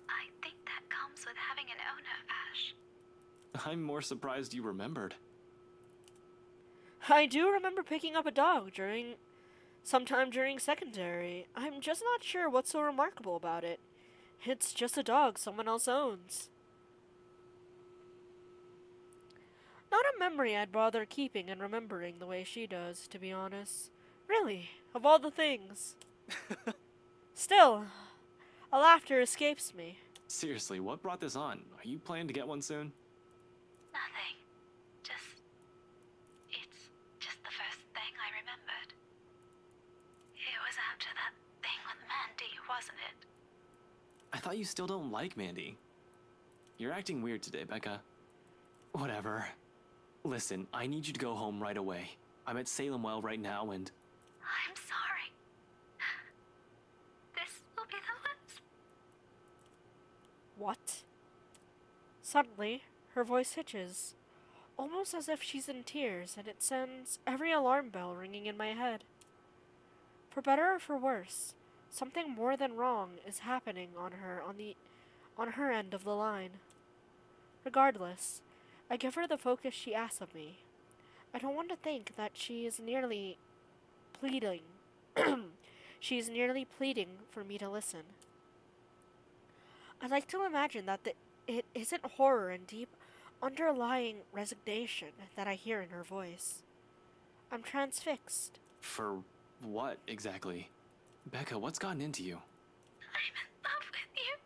I think that comes with having an owner, Ash. I'm more surprised you remembered. I do remember picking up a dog sometime during secondary. I'm just not sure what's so remarkable about it. It's just a dog someone else owns. Not a memory I'd bother keeping and remembering the way she does, to be honest. Really, of all the things. Still, a laughter escapes me. Seriously, what brought this on? Are you planning to get one soon? Nothing. It's just the first thing I remembered. It was after that thing with Mandy, wasn't it? I thought you still don't like Mandy. You're acting weird today, Becca. Whatever. Listen, I need you to go home right away. I'm at Salem Well right now and... I'm sorry. This will be the last. What? Suddenly, her voice hitches, almost as if she's in tears, and it sends every alarm bell ringing in my head. For better or for worse, something more than wrong is happening on her end of the line. Regardless, I give her the focus she asks of me. I don't want to think that she is nearly pleading. She is nearly pleading for me to listen. I'd like to imagine that it isn't horror and deep underlying resignation that I hear in her voice. I'm transfixed. For what, exactly? Becca, what's gotten into you? I'm in love with you.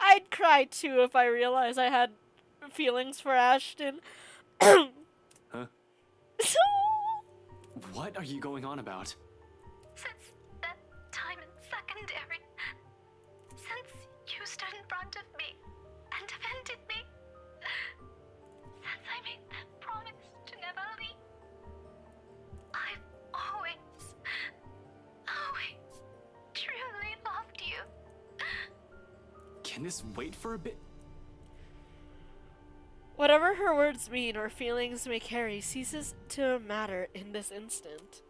I'd cry too if I realized I had feelings for Ashton. Huh? What are you going on about? Since that time in secondary. Since you stood in front of me and defended me. Since I made that promise to never leave. I've always truly loved you. Can this wait for a bit? Whatever her words mean or feelings may carry ceases to matter in this instant.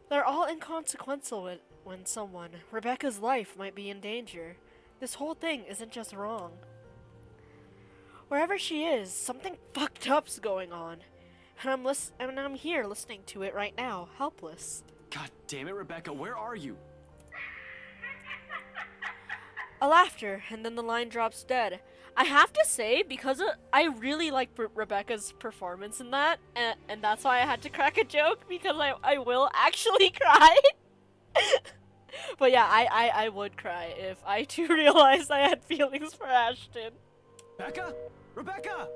They're all inconsequential when someone, Rebecca's life, might be in danger. This whole thing isn't just wrong. Wherever she is, something fucked up's going on. And I'm here listening to it right now, helpless. God damn it, Rebecca, where are you? A laughter, and then the line drops dead. I have to say, because I really like Rebecca's performance in that, and that's why I had to crack a joke, because I will actually cry. But yeah, I would cry if I too realized I had feelings for Ashton. Becca? Rebecca!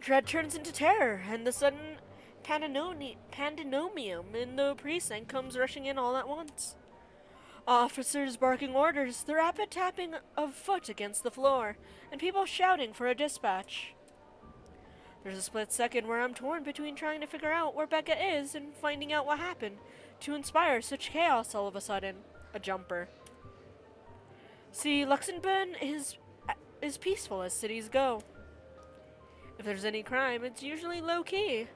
Dread turns into terror, and the sudden pandemonium in the precinct comes rushing in all at once. Officers barking orders, the rapid tapping of foot against the floor, and people shouting for a dispatch. There's a split second where I'm torn between trying to figure out where Becca is and finding out what happened to inspire such chaos all of a sudden. A jumper. See, Luxembourg is peaceful as cities go. If there's any crime, it's usually low-key,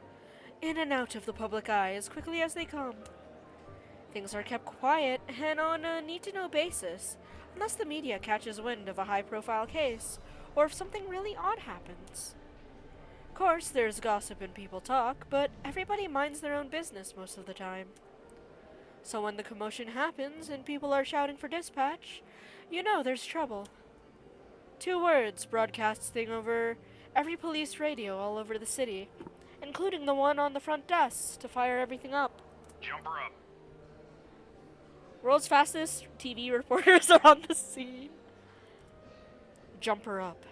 in and out of the public eye as quickly as they come. Things are kept quiet and on a need-to-know basis, unless the media catches wind of a high-profile case, or if something really odd happens. Of course, there's gossip and people talk, but everybody minds their own business most of the time. So when the commotion happens and people are shouting for dispatch, you know there's trouble. 2 words broadcasting over every police radio all over the city, including the one on the front desk to fire everything up. Jump her up. World's fastest TV reporters are on the scene. Jumper up.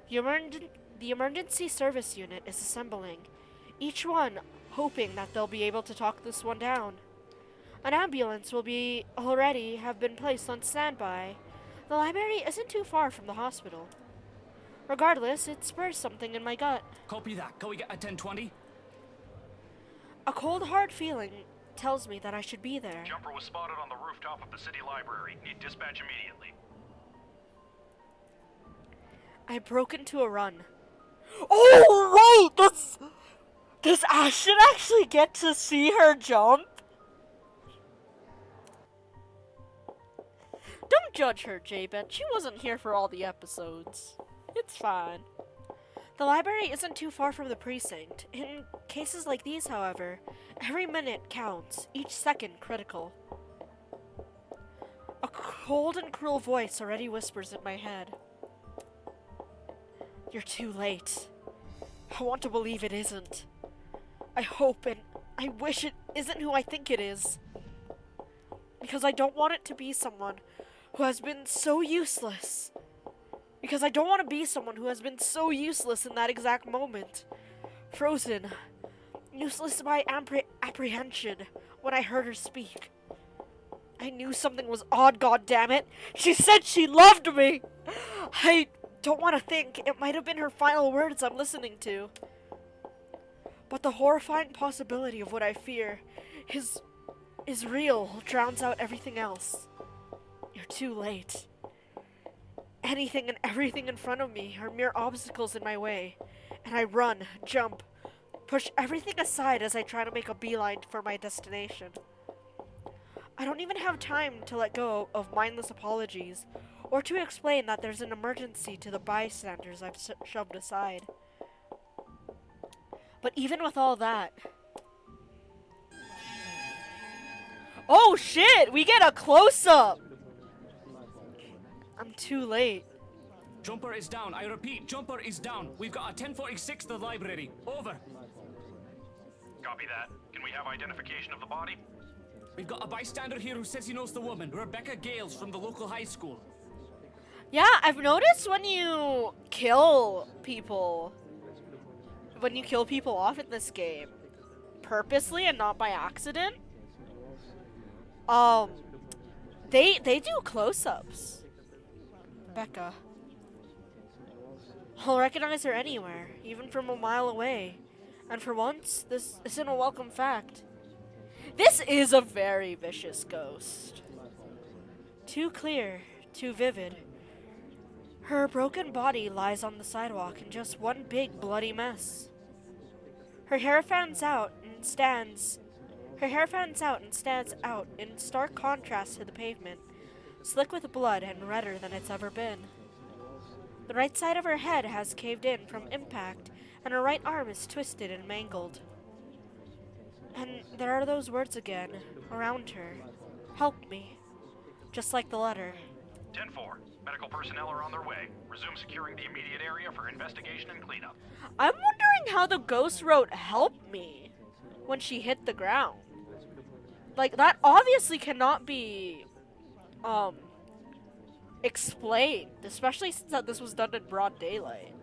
The emergency service unit is assembling, each one hoping that they'll be able to talk this one down. An ambulance will already have been placed on standby. The library isn't too far from the hospital. Regardless, it spurs something in my gut. Copy that. Can we get a 1020? A cold, hard feeling tells me that I should be there. Jumper was spotted on the rooftop of the city library. Need dispatch immediately. I broke into a run. Oh, wait! Does Ashton actually get to see her jump? Don't judge her, J-Ben. She wasn't here for all the episodes. It's fine. The library isn't too far from the precinct. In cases like these, however, every minute counts, each second critical. A cold and cruel voice already whispers in my head. You're too late. I want to believe it isn't. I hope and I wish it isn't who I think it is. Because I don't want it to be someone who has been so useless. Because I don't want to be someone who has been so useless in that exact moment. Frozen. Useless by apprehension when I heard her speak. I knew something was odd, goddammit. She said she loved me! I don't want to think it might have been her final words I'm listening to. But the horrifying possibility of what I fear is real, drowns out everything else. You're too late. Anything and everything in front of me are mere obstacles in my way, and I run, jump, push everything aside as I try to make a beeline for my destination. I don't even have time to let go of mindless apologies, or to explain that there's an emergency to the bystanders I've shoved aside. But even with all that... Oh shit! We get a close-up! I'm too late. Jumper is down. I repeat, Jumper is down. We've got a 1046 to the library. Over. Copy that. Can we have identification of the body? We've got a bystander here who says he knows the woman, Rebecca Gales from the local high school. Yeah, I've noticed when you kill people off in this game, purposely and not by accident, they do close-ups. Becca. I'll recognize her anywhere, even from a mile away. And for once, this isn't a welcome fact. This is a very vicious ghost. Too clear, too vivid. Her broken body lies on the sidewalk in just one big bloody mess. Her hair fans out and stands out in stark contrast to the pavement, slick with blood and redder than it's ever been. The right side of her head has caved in from impact, and her right arm is twisted and mangled. And there are those words again, around her. Help me. Just like the letter. 10-4. Medical personnel are on their way. Resume securing the immediate area for investigation and cleanup. I'm wondering how the ghost wrote help me when she hit the ground. Like, that obviously cannot be, explained. Especially since that this was done in broad daylight.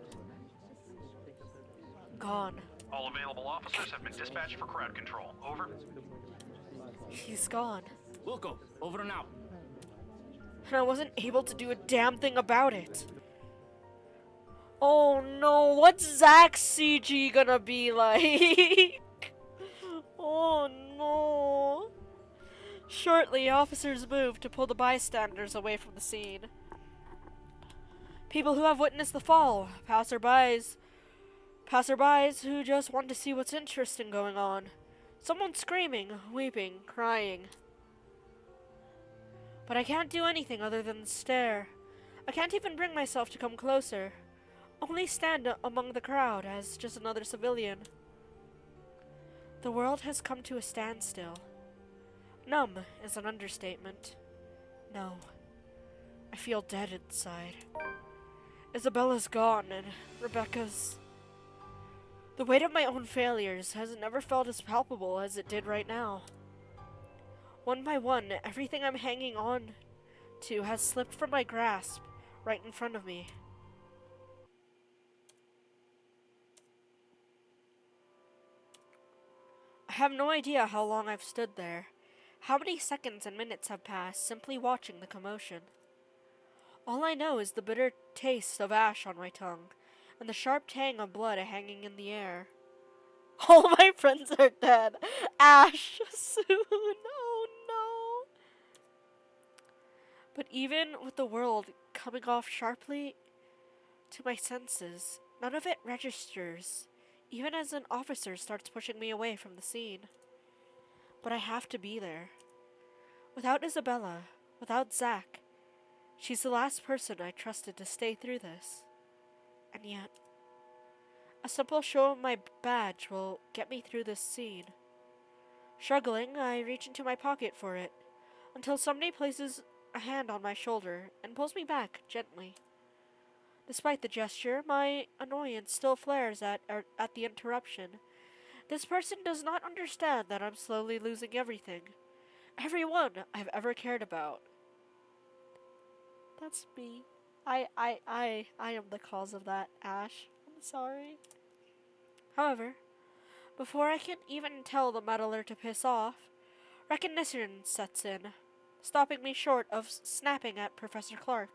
Gone. All available officers have been dispatched for crowd control. Over. He's gone. Wilco, over and out. And I wasn't able to do a damn thing about it. Oh no, what's Zach's CG gonna be like? Oh no. Shortly, officers moved to pull the bystanders away from the scene. People who have witnessed the fall, passerbys who just want to see what's interesting going on. Someone screaming, weeping, crying. But I can't do anything other than stare. I can't even bring myself to come closer. Only stand among the crowd as just another civilian. The world has come to a standstill. Numb is an understatement. No. I feel dead inside. Isabella's gone and Rebecca's... The weight of my own failures has never felt as palpable as it did right now. One by one, everything I'm hanging on to has slipped from my grasp right in front of me. I have no idea how long I've stood there, how many seconds and minutes have passed simply watching the commotion. All I know is the bitter taste of ash on my tongue, and the sharp tang of blood hanging in the air. All my friends are dead. Ash, soon. Oh no. But even with the world coming off sharply to my senses, none of it registers, even as an officer starts pushing me away from the scene. But I have to be there. Without Isabella, without Zach, she's the last person I trusted to stay through this. And yet, a simple show of my badge will get me through this scene. Struggling, I reach into my pocket for it, until somebody places a hand on my shoulder and pulls me back gently. Despite the gesture, my annoyance still flares at the interruption. This person does not understand that I'm slowly losing everything. Everyone I've ever cared about. That's me. I am the cause of that, Ash. I'm sorry. However, before I can even tell the meddler to piss off, recognition sets in, stopping me short of snapping at Professor Clark.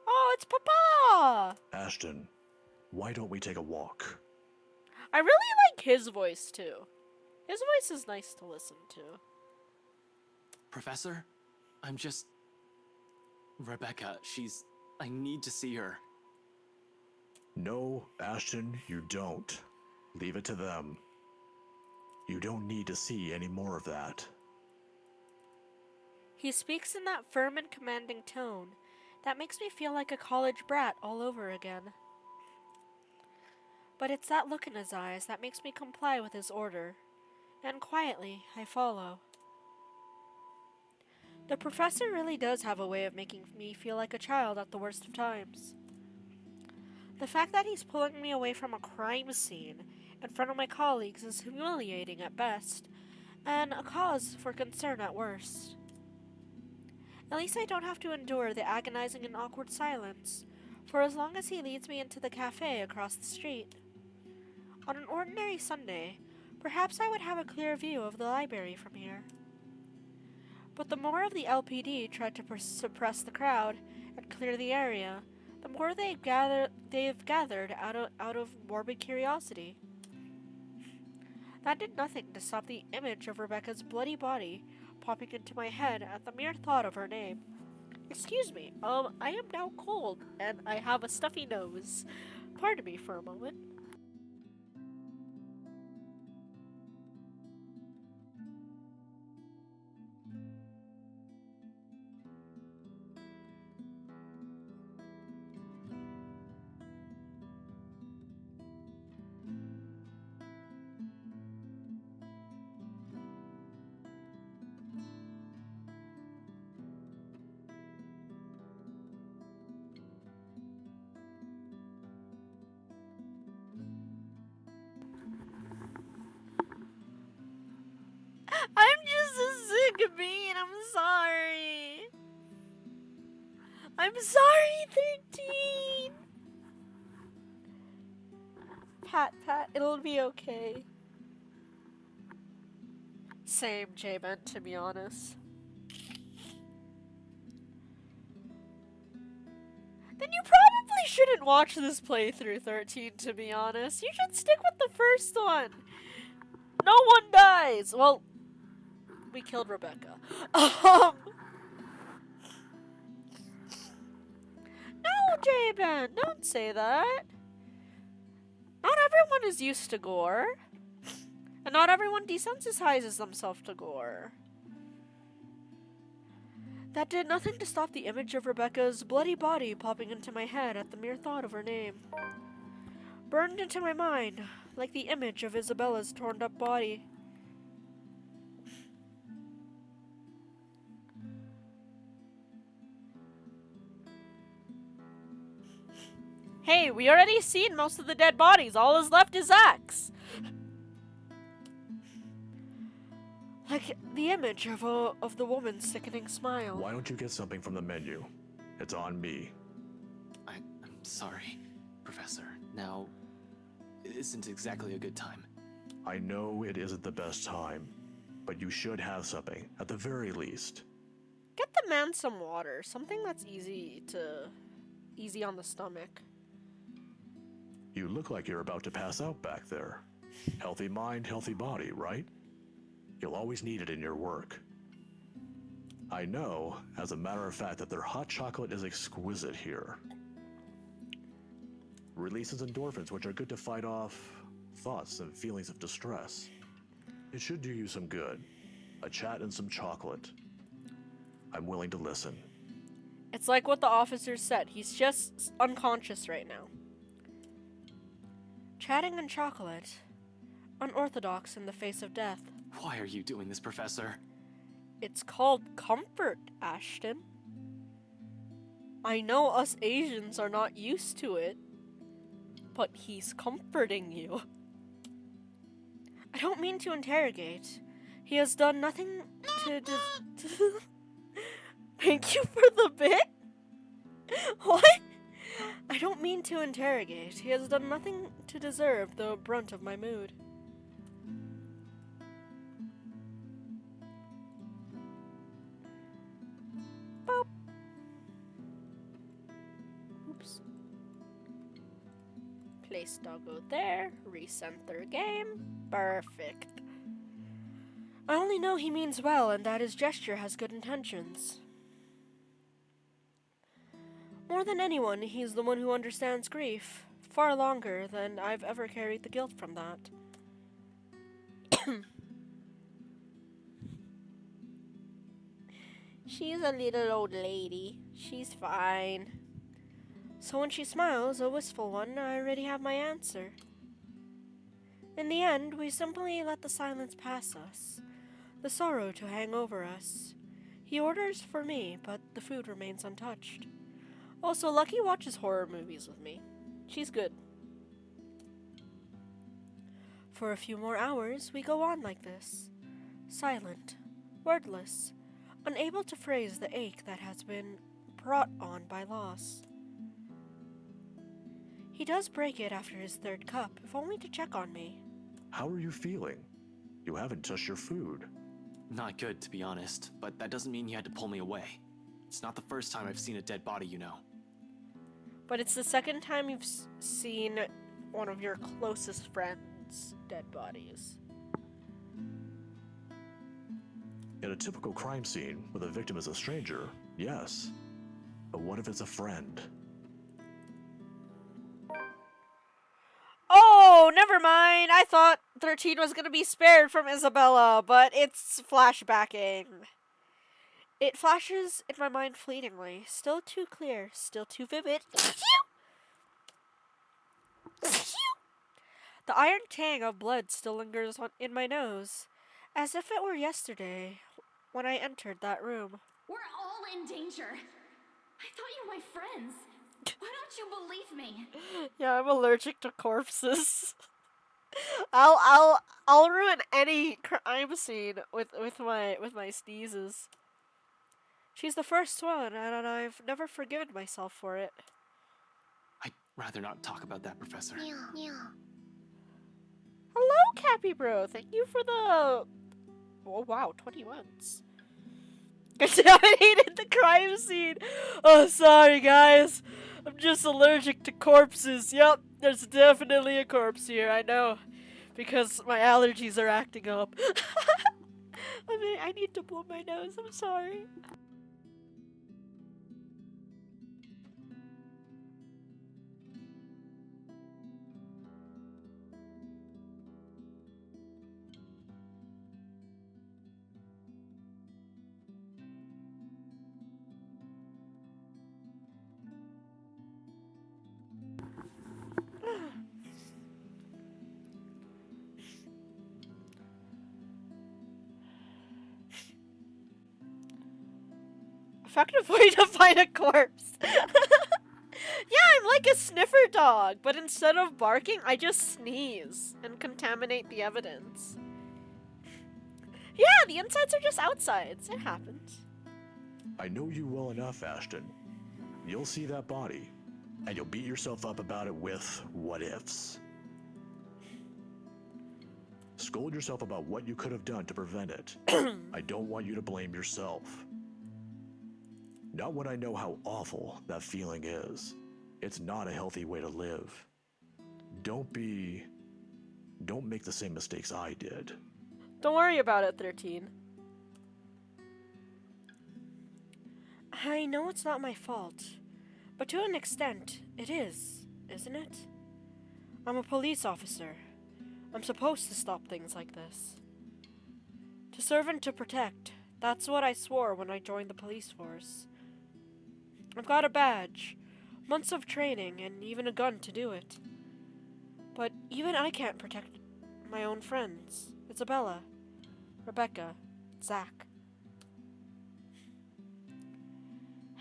Oh, it's Papa! Ashton, why don't we take a walk? I really like his voice, too. His voice is nice to listen to. Professor? Rebecca, I need to see her. No, Ashton, you don't. Leave it to them. You don't need to see any more of that. He speaks in that firm and commanding tone that makes me feel like a college brat all over again. But it's that look in his eyes that makes me comply with his order, and quietly I follow. The professor really does have a way of making me feel like a child at the worst of times. The fact that he's pulling me away from a crime scene in front of my colleagues is humiliating at best, and a cause for concern at worst. At least I don't have to endure the agonizing and awkward silence, for as long as he leads me into the cafe across the street. On an ordinary Sunday, perhaps I would have a clear view of the library from here. But the more of the LPD tried to suppress the crowd and clear the area, the more they've gathered out of morbid curiosity. That did nothing to stop the image of Rebecca's bloody body popping into my head at the mere thought of her name. Excuse me, I am now cold, and I have a stuffy nose. Pardon me for a moment. I'm just a sick bean. I'm sorry. I'm sorry, 13. Pat, it'll be okay. Same, J-Ben, to be honest. Then you probably shouldn't watch this playthrough, 13, to be honest. You should stick with the first one. No one dies. Well, we killed Rebecca. No, J-Ben, don't say that. Not everyone is used to gore. And not everyone desensitizes themselves to gore. That did nothing to stop the image of Rebecca's bloody body popping into my head at the mere thought of her name. Burned into my mind, like the image of Isabella's torn up body. Hey, we already seen most of the dead bodies. All is left is Axe. Like the image of the woman's sickening smile. Why don't you get something from the menu? It's on me. I'm sorry, Professor. Now, it isn't exactly a good time. I know it isn't the best time, but you should have something, at the very least. Get the man some water. Something that's easy on the stomach. You look like you're about to pass out back there. Healthy mind, healthy body, right? You'll always need it in your work. I know, as a matter of fact, that their hot chocolate is exquisite here. Releases endorphins, which are good to fight off thoughts and feelings of distress. It should do you some good. A chat and some chocolate. I'm willing to listen. It's like what the officer said. He's just unconscious right now. Chatting and chocolate. Unorthodox in the face of death. Why are you doing this, Professor? It's called comfort, Ashton. I know us Asians are not used to it, but he's comforting you. I don't mean to interrogate. He has done nothing to Thank you for the bit? What? I don't mean to interrogate. He has done nothing to deserve the brunt of my mood. Boop. Oops. Place doggo there. Recenter game. Perfect. I only know he means well and that his gesture has good intentions. More than anyone, he's the one who understands grief, far longer than I've ever carried the guilt from that. She's a little old lady. She's fine. So when she smiles, a wistful one, I already have my answer. In the end, we simply let the silence pass us, the sorrow to hang over us. He orders for me, but the food remains untouched. Also, Lucky watches horror movies with me. She's good. For a few more hours, we go on like this. Silent, wordless, unable to phrase the ache that has been brought on by loss. He does break it after his third cup, if only to check on me. How are you feeling? You haven't touched your food. Not good, to be honest, but that doesn't mean you had to pull me away. It's not the first time I've seen a dead body, you know. But it's the second time you've seen one of your closest friends' dead bodies. In a typical crime scene where the victim is a stranger, yes. But what if it's a friend? Oh, never mind. I thought 13 was going to be spared from Isabella, but it's flashbacking. It flashes in my mind fleetingly, still too clear, still too vivid. The iron tang of blood still lingers in my nose, as if it were yesterday when I entered that room. We're all in danger. I thought you were my friends. Why don't you believe me? Yeah, I'm allergic to corpses. I'll ruin any crime scene with my sneezes. She's the first one, and I've never forgiven myself for it. I'd rather not talk about that, Professor. Hello, Cappy Bro. Thank you for the... Oh, wow, 20 months. Contaminated the crime scene. Oh, sorry, guys. I'm just allergic to corpses. Yep, there's definitely a corpse here, I know. Because my allergies are acting up. I need to blow my nose. I'm sorry. Effective way to find a corpse. Yeah, I'm like a sniffer dog, but instead of barking, I just sneeze and contaminate the evidence. Yeah, the insides are just outsides. It happens. I know you well enough, Ashton. You'll see that body, and you'll beat yourself up about it with what-ifs. Scold yourself about what you could have done to prevent it. I don't want you to blame yourself. Not when I know how awful that feeling is. It's not a healthy way to live. Don't make the same mistakes I did. Don't worry about it, 13. I know it's not my fault, but to an extent, it is, isn't it? I'm a police officer. I'm supposed to stop things like this. To serve and to protect. That's what I swore when I joined the police force. I've got a badge, months of training, and even a gun to do it. But even I can't protect my own friends. Isabella, Rebecca, Zach.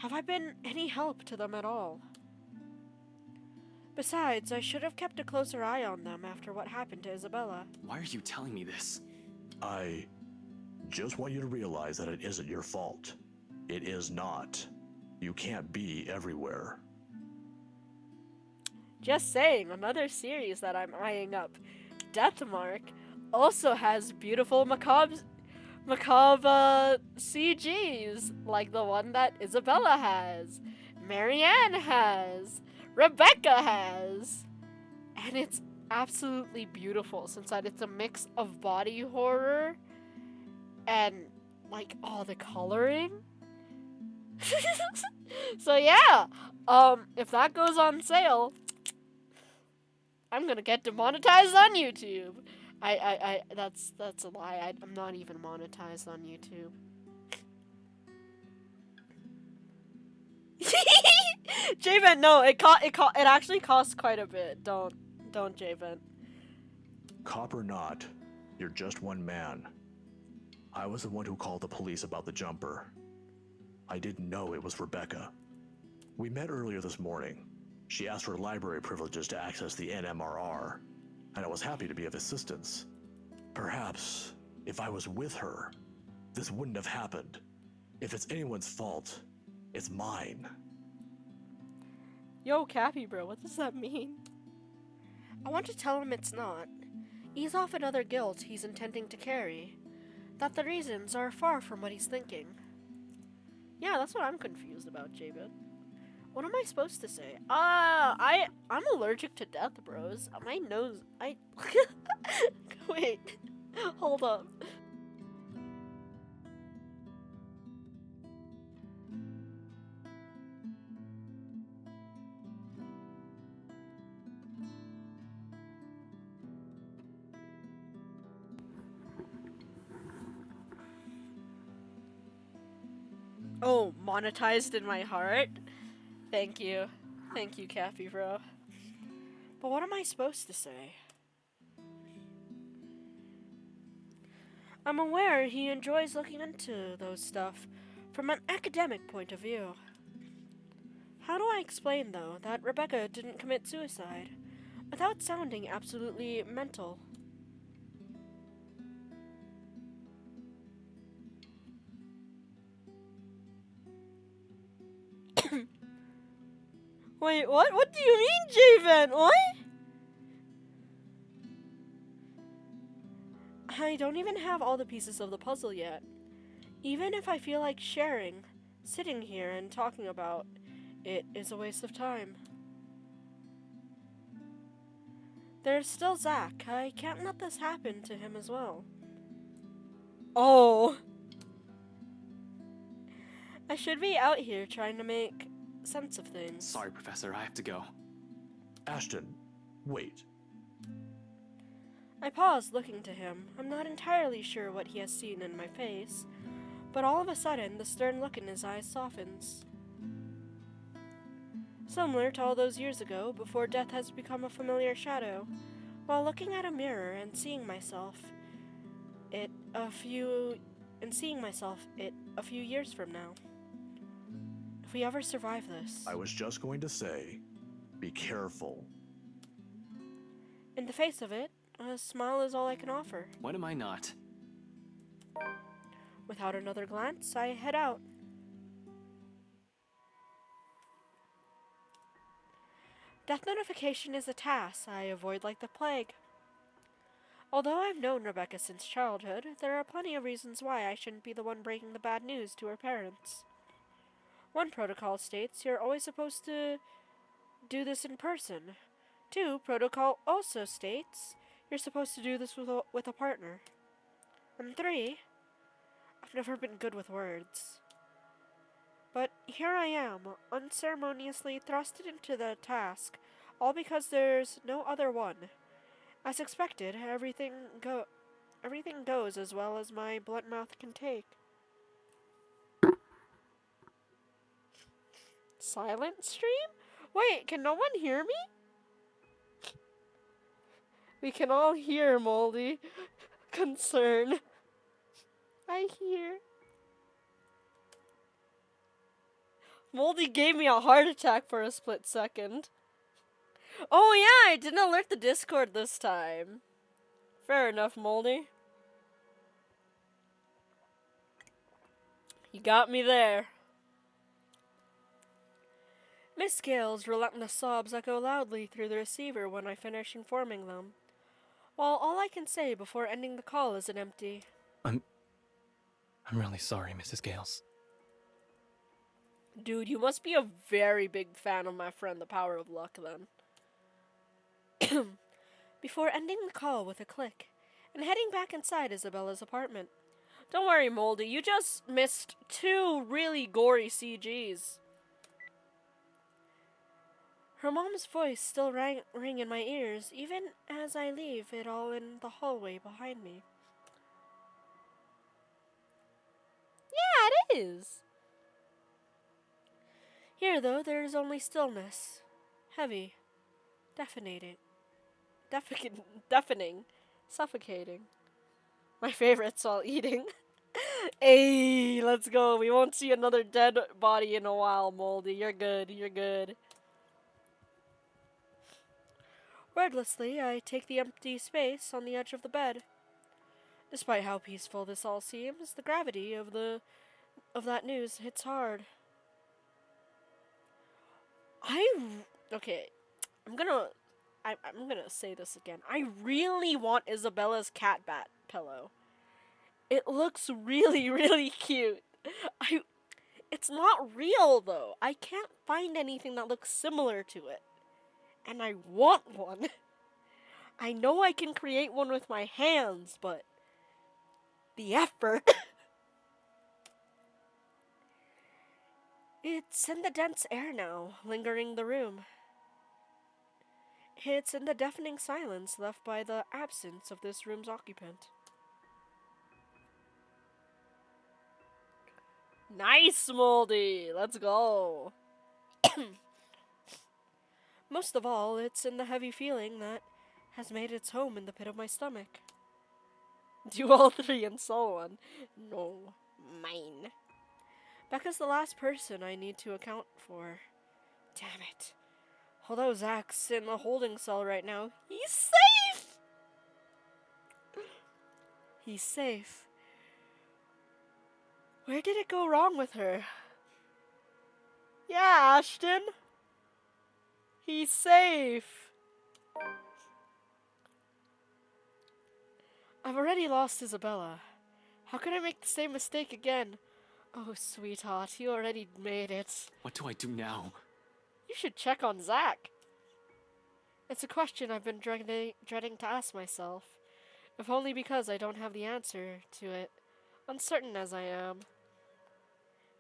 Have I been any help to them at all? Besides, I should have kept a closer eye on them after what happened to Isabella. Why are you telling me this? I just want you to realize that it isn't your fault. It is not. You can't be everywhere. Just saying, another series that I'm eyeing up, Deathmark, also has beautiful macabre CGs, like the one that Isabella has, Marianne has, Rebecca has. And it's absolutely beautiful since that it's a mix of body horror and like all the coloring. So yeah, if that goes on sale, I'm gonna get demonetized on YouTube. That's a lie. I'm not even monetized on YouTube. Javen, no, it actually costs quite a bit. Don't Javen. Cop or not, you're just one man. I was the one who called the police about the jumper. I didn't know it was Rebecca. We met earlier this morning. She asked for library privileges to access the NMRR, and I was happy to be of assistance. Perhaps, if I was with her, this wouldn't have happened. If it's anyone's fault, it's mine. Yo, Cappy bro, what does that mean? I want to tell him it's not. Ease off another guilt he's intending to carry. That the reasons are far from what he's thinking. Yeah, that's what I'm confused about, Javen. What am I supposed to say? I'm allergic to death, bros. My nose, wait, hold up. Oh, monetized in my heart? Thank you. Thank you, Cappy bro. But what am I supposed to say? I'm aware he enjoys looking into those stuff from an academic point of view. How do I explain, though, that Rebecca didn't commit suicide without sounding absolutely mental? Wait, what? What do you mean, Javen? What? I don't even have all the pieces of the puzzle yet. Even if I feel like sharing, sitting here and talking about it is a waste of time. There's still Zach. I can't let this happen to him as well. Oh. I should be out here trying to make sense of things. Sorry, Professor, I have to go. Ashton, wait. I paused, looking to him. I'm not entirely sure what he has seen in my face, but all of a sudden, the stern look in his eyes softens. Similar to all those years ago, before death has become a familiar shadow, while looking at a mirror and seeing myself a few years from now. If we ever survive this. I was just going to say, be careful. In the face of it, a smile is all I can offer. When am I not? Without another glance, I head out. Death notification is a task I avoid like the plague. Although I've known Rebecca since childhood, there are plenty of reasons why I shouldn't be the one breaking the bad news to her parents. One protocol states you're always supposed to do this in person. 2, protocol also states you're supposed to do this with a partner. And 3, I've never been good with words. But here I am, unceremoniously thrusted into the task, all because there's no other one. As expected, everything goes as well as my blunt mouth can take. Silent stream? Wait, can no one hear me? We can all hear Moldy. Concern. I hear. Moldy gave me a heart attack for a split second. Oh yeah, I didn't alert the Discord this time. Fair enough, Moldy. You got me there. Miss Gale's relentless sobs echo loudly through the receiver when I finish informing them, while all I can say before ending the call is an empty. I'm really sorry, Mrs. Gales. Dude, you must be a very big fan of my friend The Power of Luck, then. Before ending the call with a click, and heading back inside Isabella's apartment. Don't worry, Moldy, you just missed 2 really gory CGs. Her mom's voice still ring in my ears, even as I leave it all in the hallway behind me. Yeah, it is. Here, though, there is only stillness. Heavy. Deafening. Suffocating. My favorites while eating. Hey, let's go. We won't see another dead body in a while, Moldy. You're good. You're good. Wordlessly, I take the empty space on the edge of the bed. Despite how peaceful this all seems, the gravity of that news hits hard. Okay, I'm gonna say this again. I really want Isabella's cat bat pillow. It looks really, really cute. It's not real though. I can't find anything that looks similar to it. And I want one. I know I can create one with my hands, but the effort. It's in the dense air now, lingering the room. It's in the deafening silence left by the absence of this room's occupant. Nice, Moldy! Let's go! Most of all, it's in the heavy feeling that has made its home in the pit of my stomach. Do all 3 and so on. No, mine. Becca's the last person I need to account for. Damn it. Although Zach's in the holding cell right now, he's safe! He's safe. Where did it go wrong with her? Yeah, Ashton. He's safe. I've already lost Isabella. How could I make the same mistake again? Oh, sweetheart, you already made it. What do I do now? You should check on Zach. It's a question I've been dreading to ask myself, if only because I don't have the answer to it, uncertain as I am.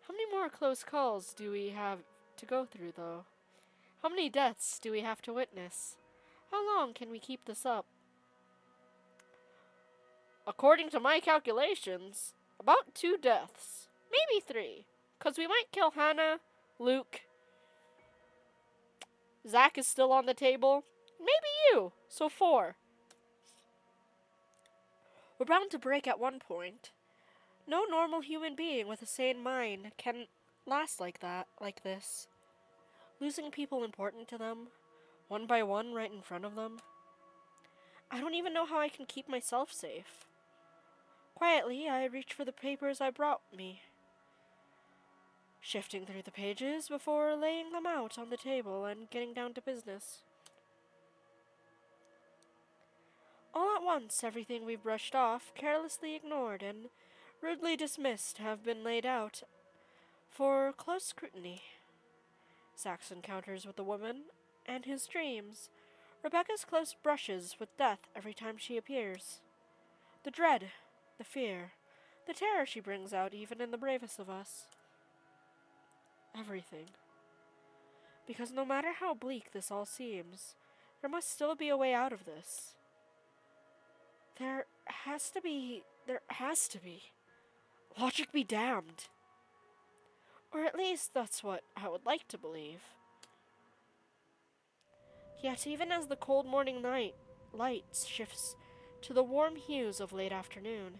How many more close calls do we have to go through, though? How many deaths do we have to witness? How long can we keep this up? According to my calculations, about 2 deaths. Maybe 3. Because we might kill Hannah, Luke. Zach is still on the table. Maybe you. So 4. We're bound to break at one point. No normal human being with a sane mind can last like this. Losing people important to them, one by one right in front of them. I don't even know how I can keep myself safe. Quietly, I reach for the papers I brought me, shifting through the pages before laying them out on the table and getting down to business. All at once, everything we brushed off, carelessly ignored, and rudely dismissed have been laid out for close scrutiny. Zach's encounters with the woman and his dreams, Rebecca's close brushes with death every time she appears, the dread, the fear, the terror she brings out even in the bravest of us. Everything. Because no matter how bleak this all seems, there must still be a way out of this. There has to be. Logic be damned. Or at least that's what I would like to believe. Yet even as the cold morning light shifts to the warm hues of late afternoon,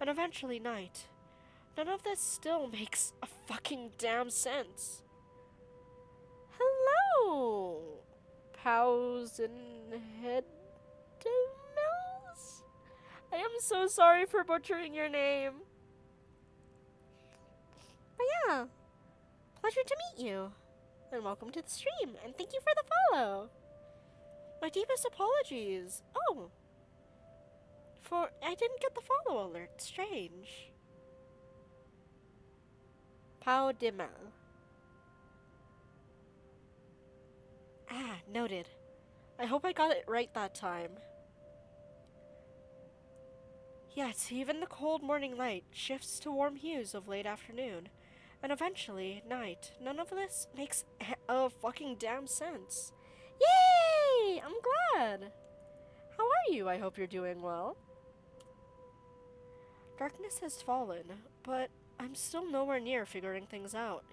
and eventually night, none of this still makes a fucking damn sense. Oh, Pals and Head Mills? I am so sorry for butchering your name. But yeah, pleasure to meet you. And welcome to the stream, and thank you for the follow. My deepest apologies. Oh, I didn't get the follow alert. Strange. Pau de Mal. Ah, noted. I hope I got it right that time. Yes, even the cold morning light shifts to warm hues of late afternoon, and eventually night. None of this makes a fucking damn sense. Yay! I'm glad. How are you? I hope you're doing well. Darkness has fallen, but I'm still nowhere near figuring things out.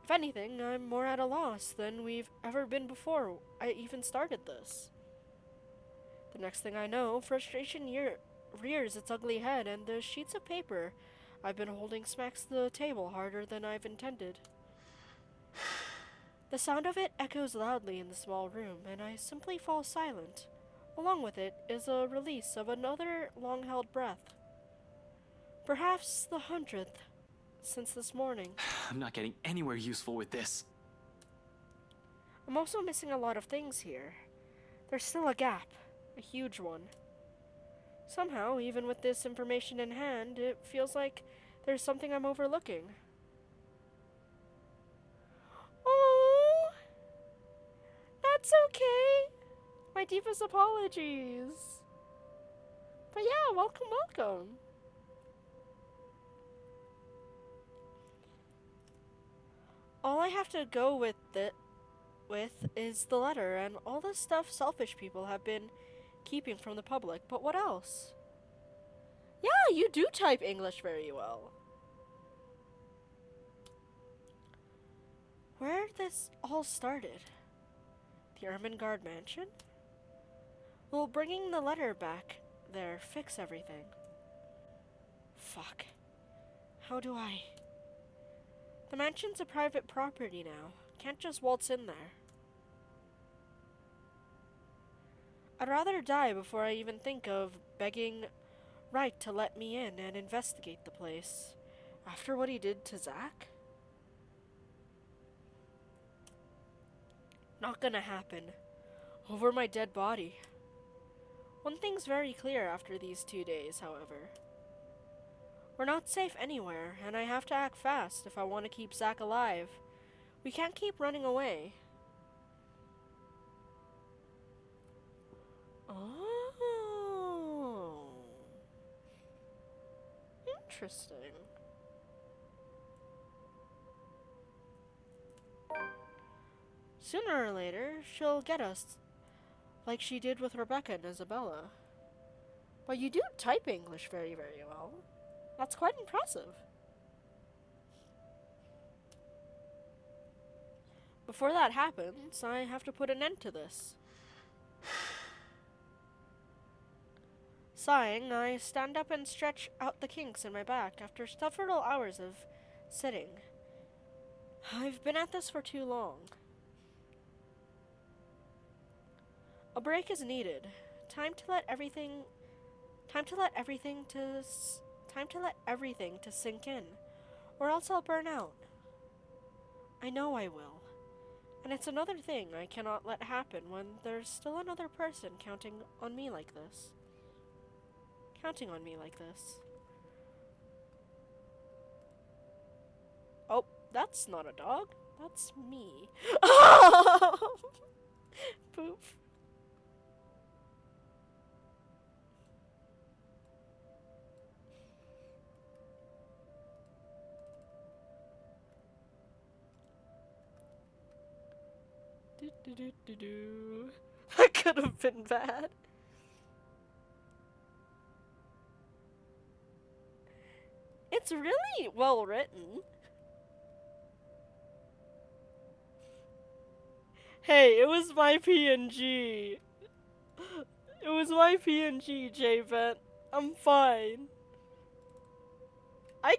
If anything, I'm more at a loss than we've ever been before I even started this. The next thing I know, frustration rears its ugly head, and the sheets of paper I've been holding smacks the table harder than I've intended. The sound of it echoes loudly in the small room, and I simply fall silent. Along with it is a release of another long-held breath. Perhaps the 100th since this morning. I'm not getting anywhere useful with this. I'm also missing a lot of things here. There's still a gap, a huge one. Somehow, even with this information in hand, it feels like there's something I'm overlooking. Oh, that's okay. My deepest apologies. But yeah, welcome. All I have to go with is the letter and all the stuff selfish people have been keeping from the public. But what else? Yeah, you do type English very well. Where this all started? The Ermengarde mansion? Will bringing the letter back there fix everything? Fuck. How do I... The mansion's a private property now. Can't just waltz in there. I'd rather die before I even think of begging Wright to let me in and investigate the place. After what he did to Zack? Not gonna happen. Over my dead body. One thing's very clear after these 2 days, however. We're not safe anywhere, and I have to act fast if I want to keep Zack alive. We can't keep running away. Oh. Interesting. Sooner or later, she'll get us, like she did with Rebecca and Isabella. But you do type English very, very well. That's quite impressive. Before that happens, I have to put an end to this. Sighing, I stand up and stretch out the kinks in my back after several hours of sitting. I've been at this for too long. A break is needed. Time to let everything to sink in, or else I'll burn out. I know I will. And it's another thing I cannot let happen when there's still another person counting on me like this. Oh, that's not a dog. That's me. Poof. That could have been bad. It's really well written. Hey, it was my PNG. It was my PNG, J-Vent. I'm fine. I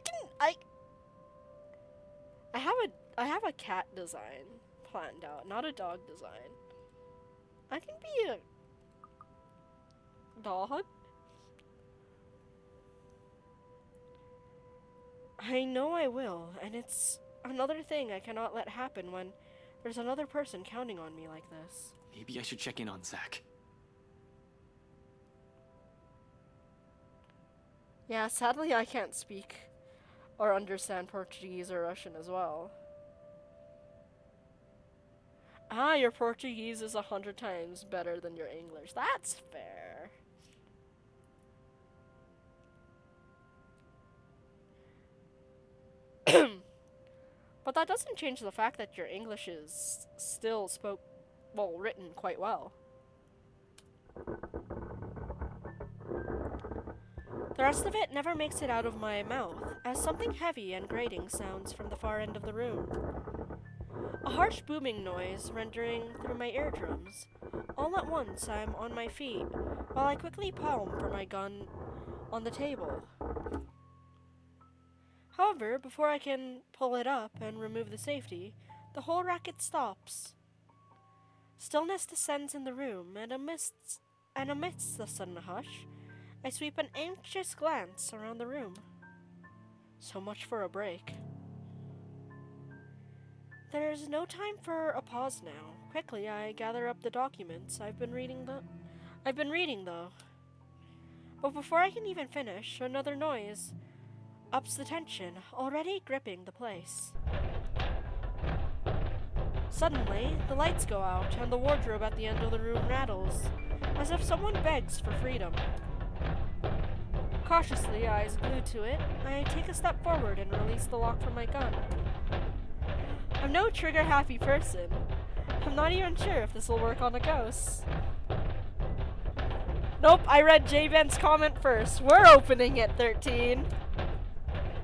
have a cat design planned out, not a dog design. I can be a dog. I know I will, and it's another thing I cannot let happen when there's another person counting on me like this. Maybe I should check in on Zach. Yeah, sadly I can't speak or understand Portuguese or Russian as well. Ah, your Portuguese is 100 times better than your English. That's fair. But that doesn't change the fact that your English is still written quite well. The rest of it never makes it out of my mouth, as something heavy and grating sounds from the far end of the room. A harsh booming noise rendering through my eardrums. All at once, I'm on my feet, while I quickly palm for my gun on the table. However, before I can pull it up and remove the safety, the whole racket stops. Stillness descends in the room, and amidst the sudden hush, I sweep an anxious glance around the room. So much for a break. There's no time for a pause now. Quickly, I gather up the documents I've been reading though. But before I can even finish, another noise ups the tension, already gripping the place. Suddenly, the lights go out, and the wardrobe at the end of the room rattles, as if someone begs for freedom. Cautiously, eyes glued to it, I take a step forward and release the lock from my gun. I'm no trigger-happy person. I'm not even sure if this will work on a ghost. Nope, I read J-Ben's comment first. We're opening it, 13.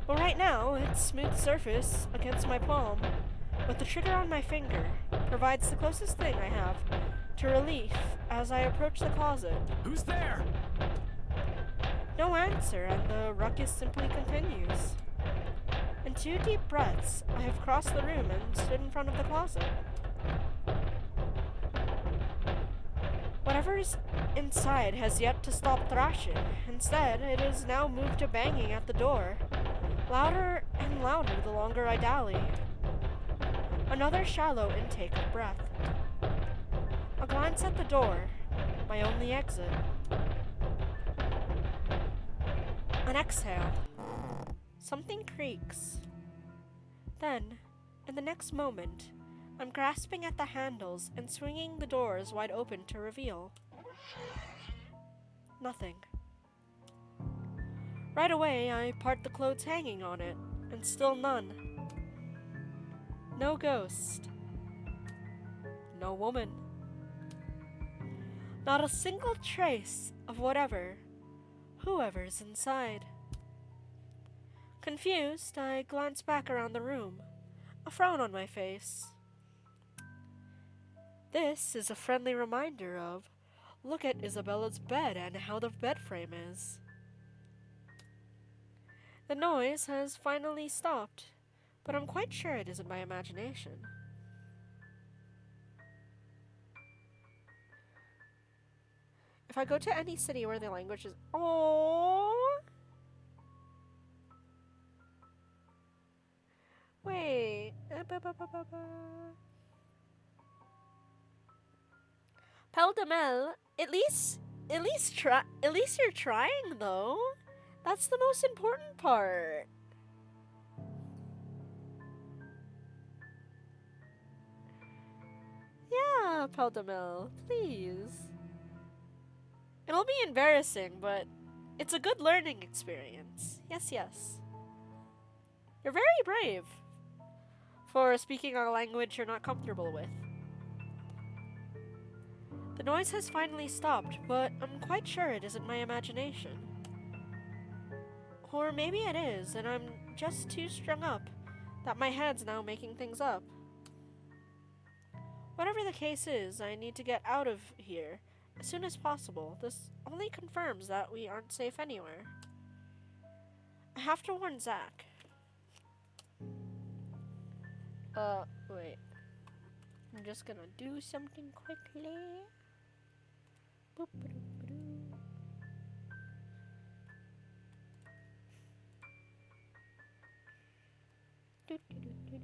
But right now, its smooth surface against my palm, with the trigger on my finger, provides the closest thing I have to relief as I approach the closet. Who's there? No answer, and the ruckus simply continues. In 2 deep breaths, I have crossed the room and stood in front of the closet. Whatever's inside has yet to stop thrashing. Instead, it is now moved to banging at the door, louder and louder the longer I dally. Another shallow intake of breath. A glance at the door, my only exit. An exhale. Something creaks. Then, in the next moment, I'm grasping at the handles and swinging the doors wide open to reveal nothing. Right away, I part the clothes hanging on it, and still none. No ghost. No woman. Not a single trace of whoever's inside. Confused, I glance back around the room, a frown on my face. This is a friendly reminder of, look at Isabella's bed and how the bed frame is. The noise has finally stopped, but I'm quite sure it isn't my imagination. If I go to any city where the language is... Oh. Wait. Peldamel, at least you're trying though. That's the most important part. Yeah, Peldamel, please. It'll be embarrassing, but it's a good learning experience. Yes, yes. You're very brave for speaking a language you're not comfortable with. The noise has finally stopped, but I'm quite sure it isn't my imagination. Or maybe it is, and I'm just too strung up that my head's now making things up. Whatever the case is, I need to get out of here as soon as possible. This only confirms that we aren't safe anywhere. I have to warn Zach. Wait. I'm just gonna do something quickly. Boop, ba-doop, ba-doo. Do-do-do-do-do.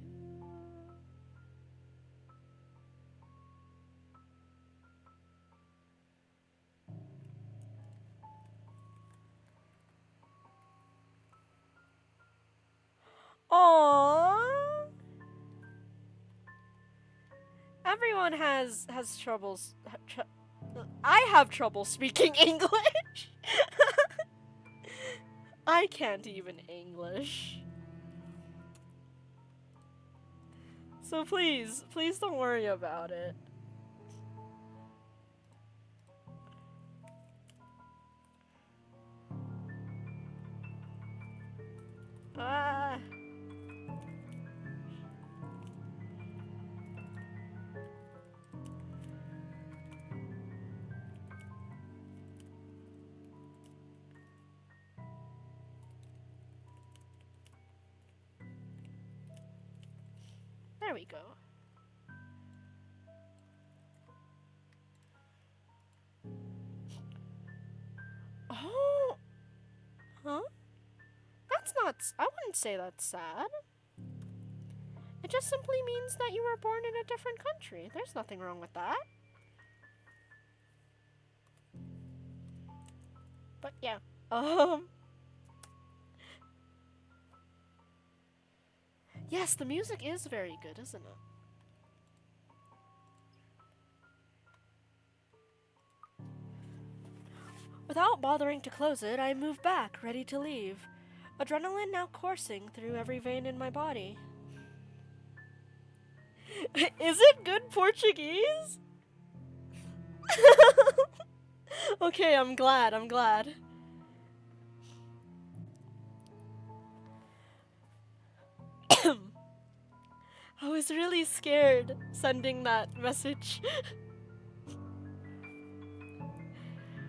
Aww. Everyone has troubles. I have trouble speaking English. I can't even English. So please don't worry about it. Ah. There we go. Oh. Huh? That's not. I wouldn't say that's sad. It just simply means that you were born in a different country. There's nothing wrong with that. But yeah. Yes, the music is very good, isn't it? Without bothering to close it, I move back, ready to leave. Adrenaline now coursing through every vein in my body. Is it good Portuguese? Okay, I'm glad. I was really scared sending that message.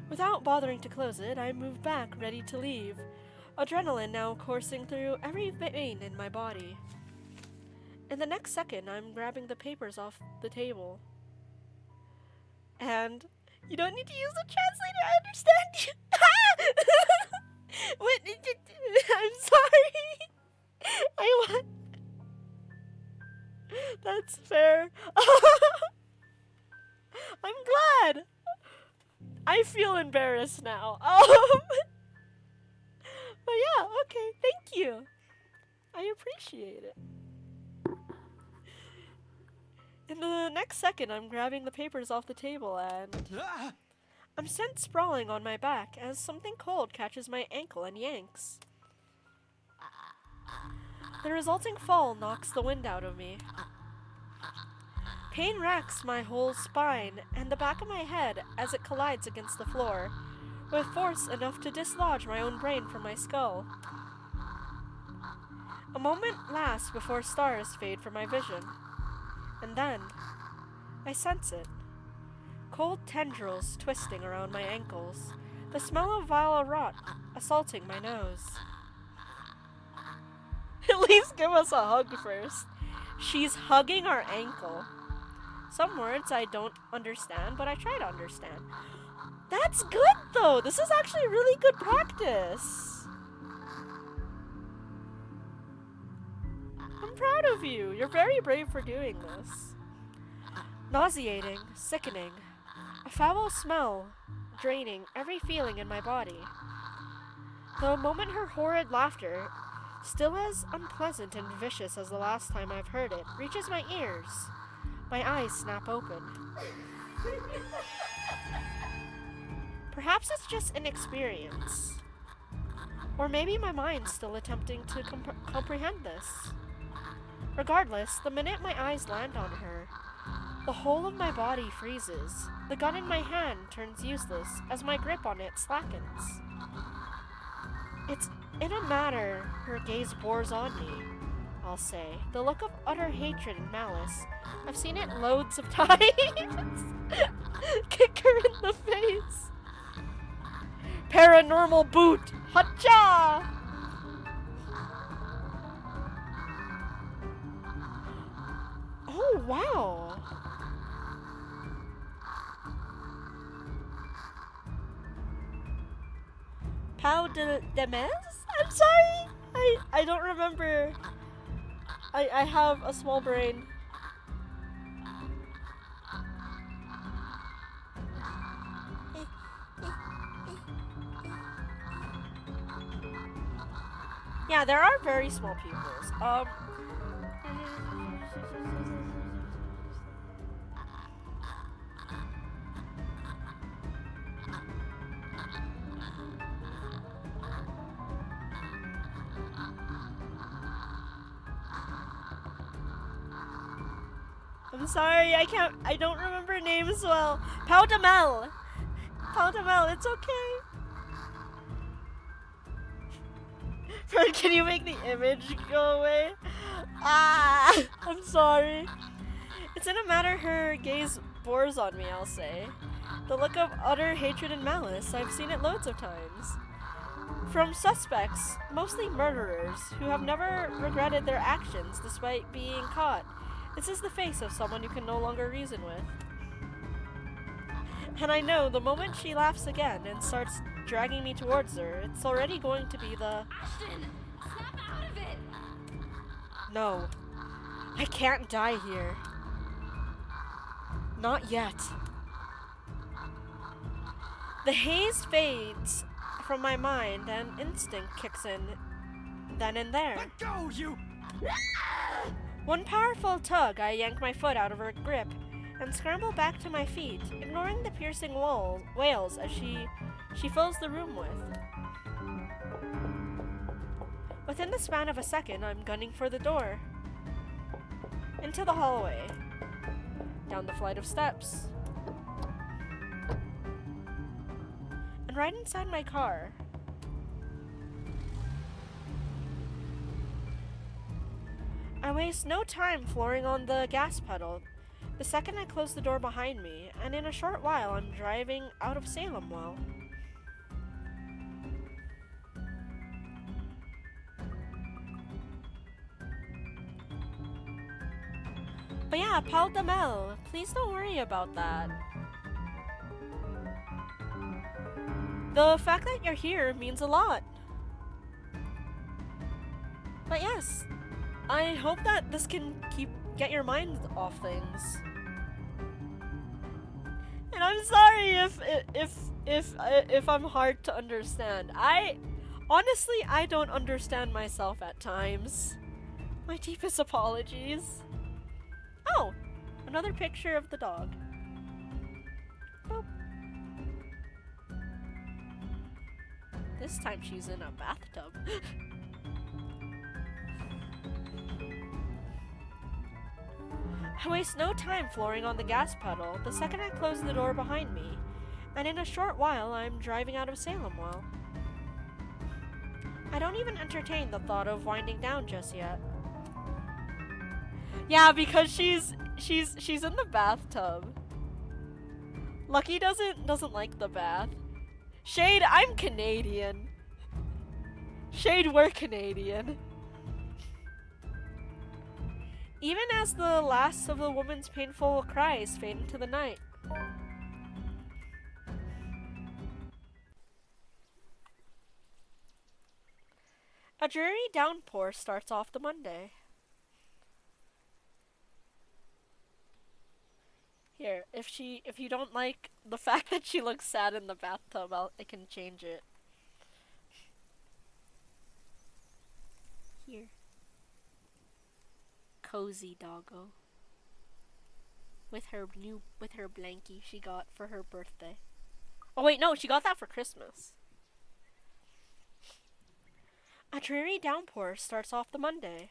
Without bothering to close it, I move back, ready to leave. Adrenaline now coursing through every vein in my body. In the next second, I'm grabbing the papers off the table. And you don't need to use the translator, I understand you. What? I'm sorry. I want... That's fair. I'm glad. I feel embarrassed now. But yeah, okay, thank you. I appreciate it. In the next second, I'm grabbing the papers off the table and I'm sent sprawling on my back as something cold catches my ankle and yanks. The resulting fall knocks the wind out of me. Pain racks my whole spine and the back of my head as it collides against the floor, with force enough to dislodge my own brain from my skull. A moment lasts before stars fade from my vision, and then I sense it. Cold tendrils twisting around my ankles, the smell of vile rot assaulting my nose. At least give us a hug first. She's hugging our ankle. Some words I don't understand, but I try to understand. That's good, though. This is actually really good practice. I'm proud of you. You're very brave for doing this. Nauseating, sickening, a foul smell draining every feeling in my body. The moment her horrid laughter, still as unpleasant and vicious as the last time I've heard it, reaches my ears, my eyes snap open. Perhaps it's just inexperience. Or maybe my mind's still attempting to comprehend this. Regardless, the minute my eyes land on her, the whole of my body freezes. The gun in my hand turns useless as my grip on it slackens. It's in a manner her gaze bores on me, I'll say. The look of utter hatred and malice. I've seen it loads of times. Kick her in the face. Paranormal boot. Hacha! Oh, wow. Pau de Demes? I'm sorry. I don't remember. I have a small brain. Yeah, there are very small pupils. I'm sorry, I don't remember names well. Pau de Mel. Pau de Mel, it's okay. Fred, can you make the image go away? Ah, I'm sorry. It's in a matter her gaze bores on me, I'll say. The look of utter hatred and malice, I've seen it loads of times. From suspects, mostly murderers, who have never regretted their actions despite being caught. This is the face of someone you can no longer reason with. And I know the moment she laughs again and starts dragging me towards her, it's already going to be the... Ashton, snap out of it! No. I can't die here. Not yet. The haze fades from my mind and instinct kicks in then and there. Let go, you! One powerful tug, I yank my foot out of her grip and scramble back to my feet, ignoring the piercing wails as she fills the room with. Within the span of a second, I'm gunning for the door. Into the hallway. Down the flight of steps. And right inside my car. I waste no time flooring on the gas pedal. The second I close the door behind me, and in a short while I'm driving out of Salem Well. But yeah, Paul Damel, please don't worry about that. The fact that you're here means a lot. But yes, I hope that this can get your mind off things. And I'm sorry if I'm hard to understand. Honestly, I don't understand myself at times. My deepest apologies. Oh, another picture of the dog. Boop. This time she's in a bathtub. I waste no time flooring on the gas pedal the second I close the door behind me, and in a short while I'm driving out of Salem Well. I don't even entertain the thought of winding down just yet. Yeah, because she's in the bathtub. Lucky doesn't like the bath. Shade, I'm Canadian. Shade, we're Canadian. Even as the last of the woman's painful cries fade into the night. A dreary downpour starts off the Monday. Here, if you don't like the fact that she looks sad in the bathtub, I can change it. Here. Cozy doggo. With her blankie she got for her birthday. Oh wait, no, she got that for Christmas. A dreary downpour starts off the Monday.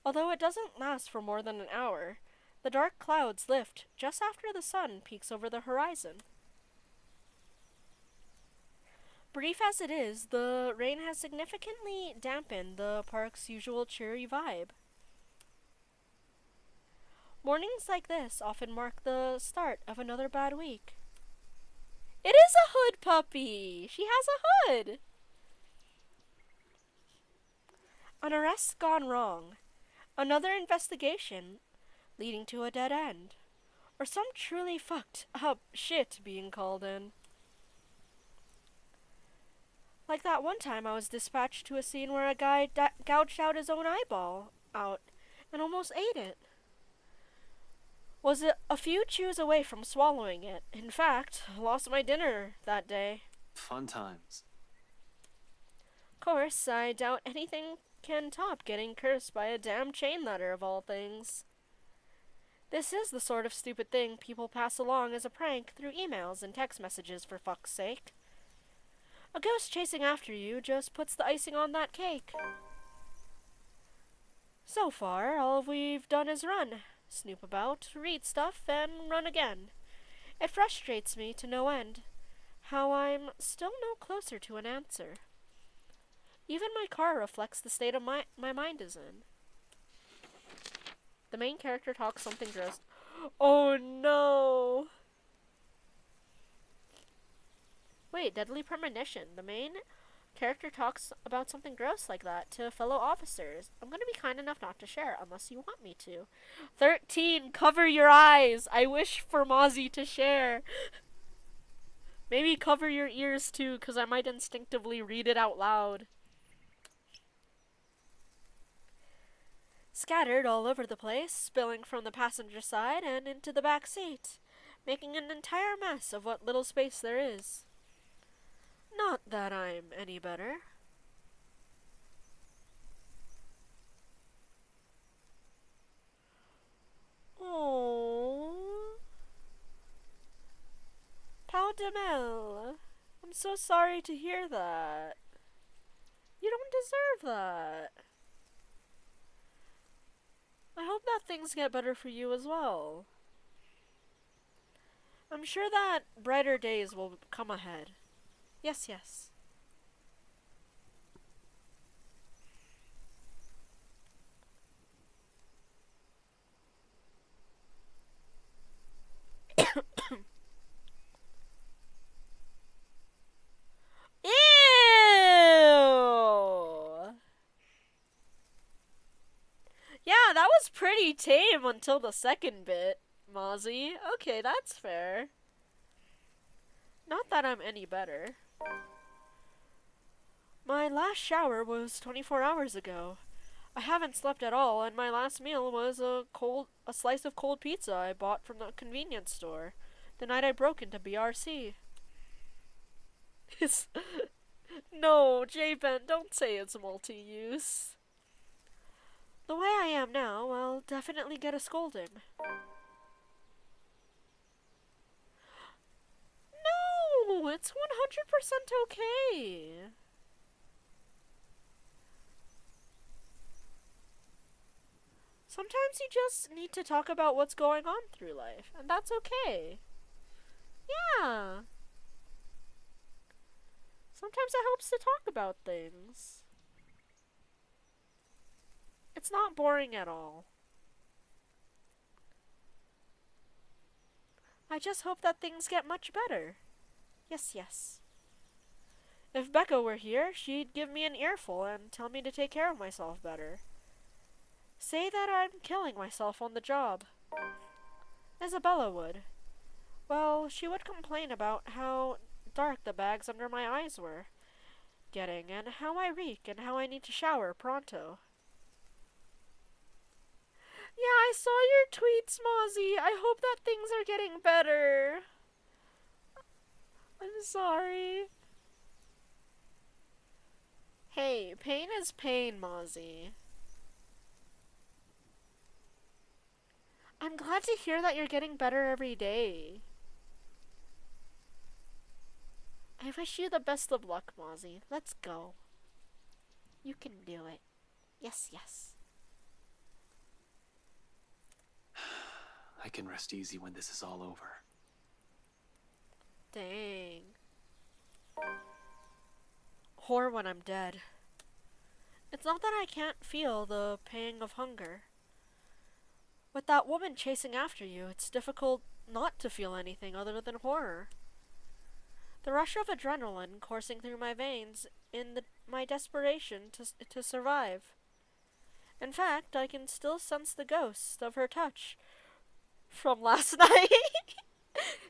Although it doesn't last for more than an hour, the dark clouds lift just after the sun peeks over the horizon. Brief as it is, the rain has significantly dampened the park's usual cheery vibe. Mornings like this often mark the start of another bad week. It is a hood puppy! She has a hood! An arrest gone wrong. Another investigation leading to a dead end. Or some truly fucked up shit being called in. Like that one time I was dispatched to a scene where a guy gouged out his own eyeball out and almost ate it. Was a few chews away from swallowing it. In fact, I lost my dinner that day. Fun times. Of course, I doubt anything can top getting cursed by a damn chain letter of all things. This is the sort of stupid thing people pass along as a prank through emails and text messages, for fuck's sake. A ghost chasing after you just puts the icing on that cake. So far, all we've done is run, snoop about, read stuff, and run again. It frustrates me to no end how I'm still no closer to an answer. Even my car reflects the state of my mind is in. The main character talks something gross. Oh no! Wait, deadly premonition. The main character talks about something gross like that to fellow officers. I'm gonna be kind enough not to share, unless you want me to. 13, cover your eyes! I wish for Mozzie to share. Maybe cover your ears too, because I might instinctively read it out loud. Scattered all over the place, spilling from the passenger side and into the back seat, making an entire mess of what little space there is. Not that I'm any better. Oh, Pau Demel, I'm so sorry to hear that. You don't deserve that. I hope that things get better for you as well. I'm sure that brighter days will come ahead. Yes, yes. Ew! Yeah, that was pretty tame until the second bit, Mozzie. Okay, that's fair. Not that I'm any better. My last shower was 24 hours ago. I haven't slept at all, and my last meal was a slice of cold pizza I bought from the convenience store the night I broke into BRC. No, J-Ben, don't say it's multi-use. The way I am now, I'll definitely get a scolding. No, it's 100% okay. Sometimes you just need to talk about what's going on through life, and that's okay. Yeah. Sometimes it helps to talk about things. It's not boring at all. I just hope that things get much better. Yes, yes. If Becca were here, she'd give me an earful and tell me to take care of myself better. Say that I'm killing myself on the job. Isabella would. Well, she would complain about how dark the bags under my eyes were getting, and how I reek, and how I need to shower pronto. Yeah, I saw your tweets, Mozzie. I hope that things are getting better. I'm sorry. Hey, pain is pain, Mozzie. I'm glad to hear that you're getting better every day. I wish you the best of luck, Mozzie. Let's go. You can do it. Yes, yes. I can rest easy when this is all over. Dang. Or when I'm dead. It's not that I can't feel the pang of hunger. With that woman chasing after you, it's difficult not to feel anything other than horror. The rush of adrenaline coursing through my veins in my desperation to survive. In fact, I can still sense the ghost of her touch from last night.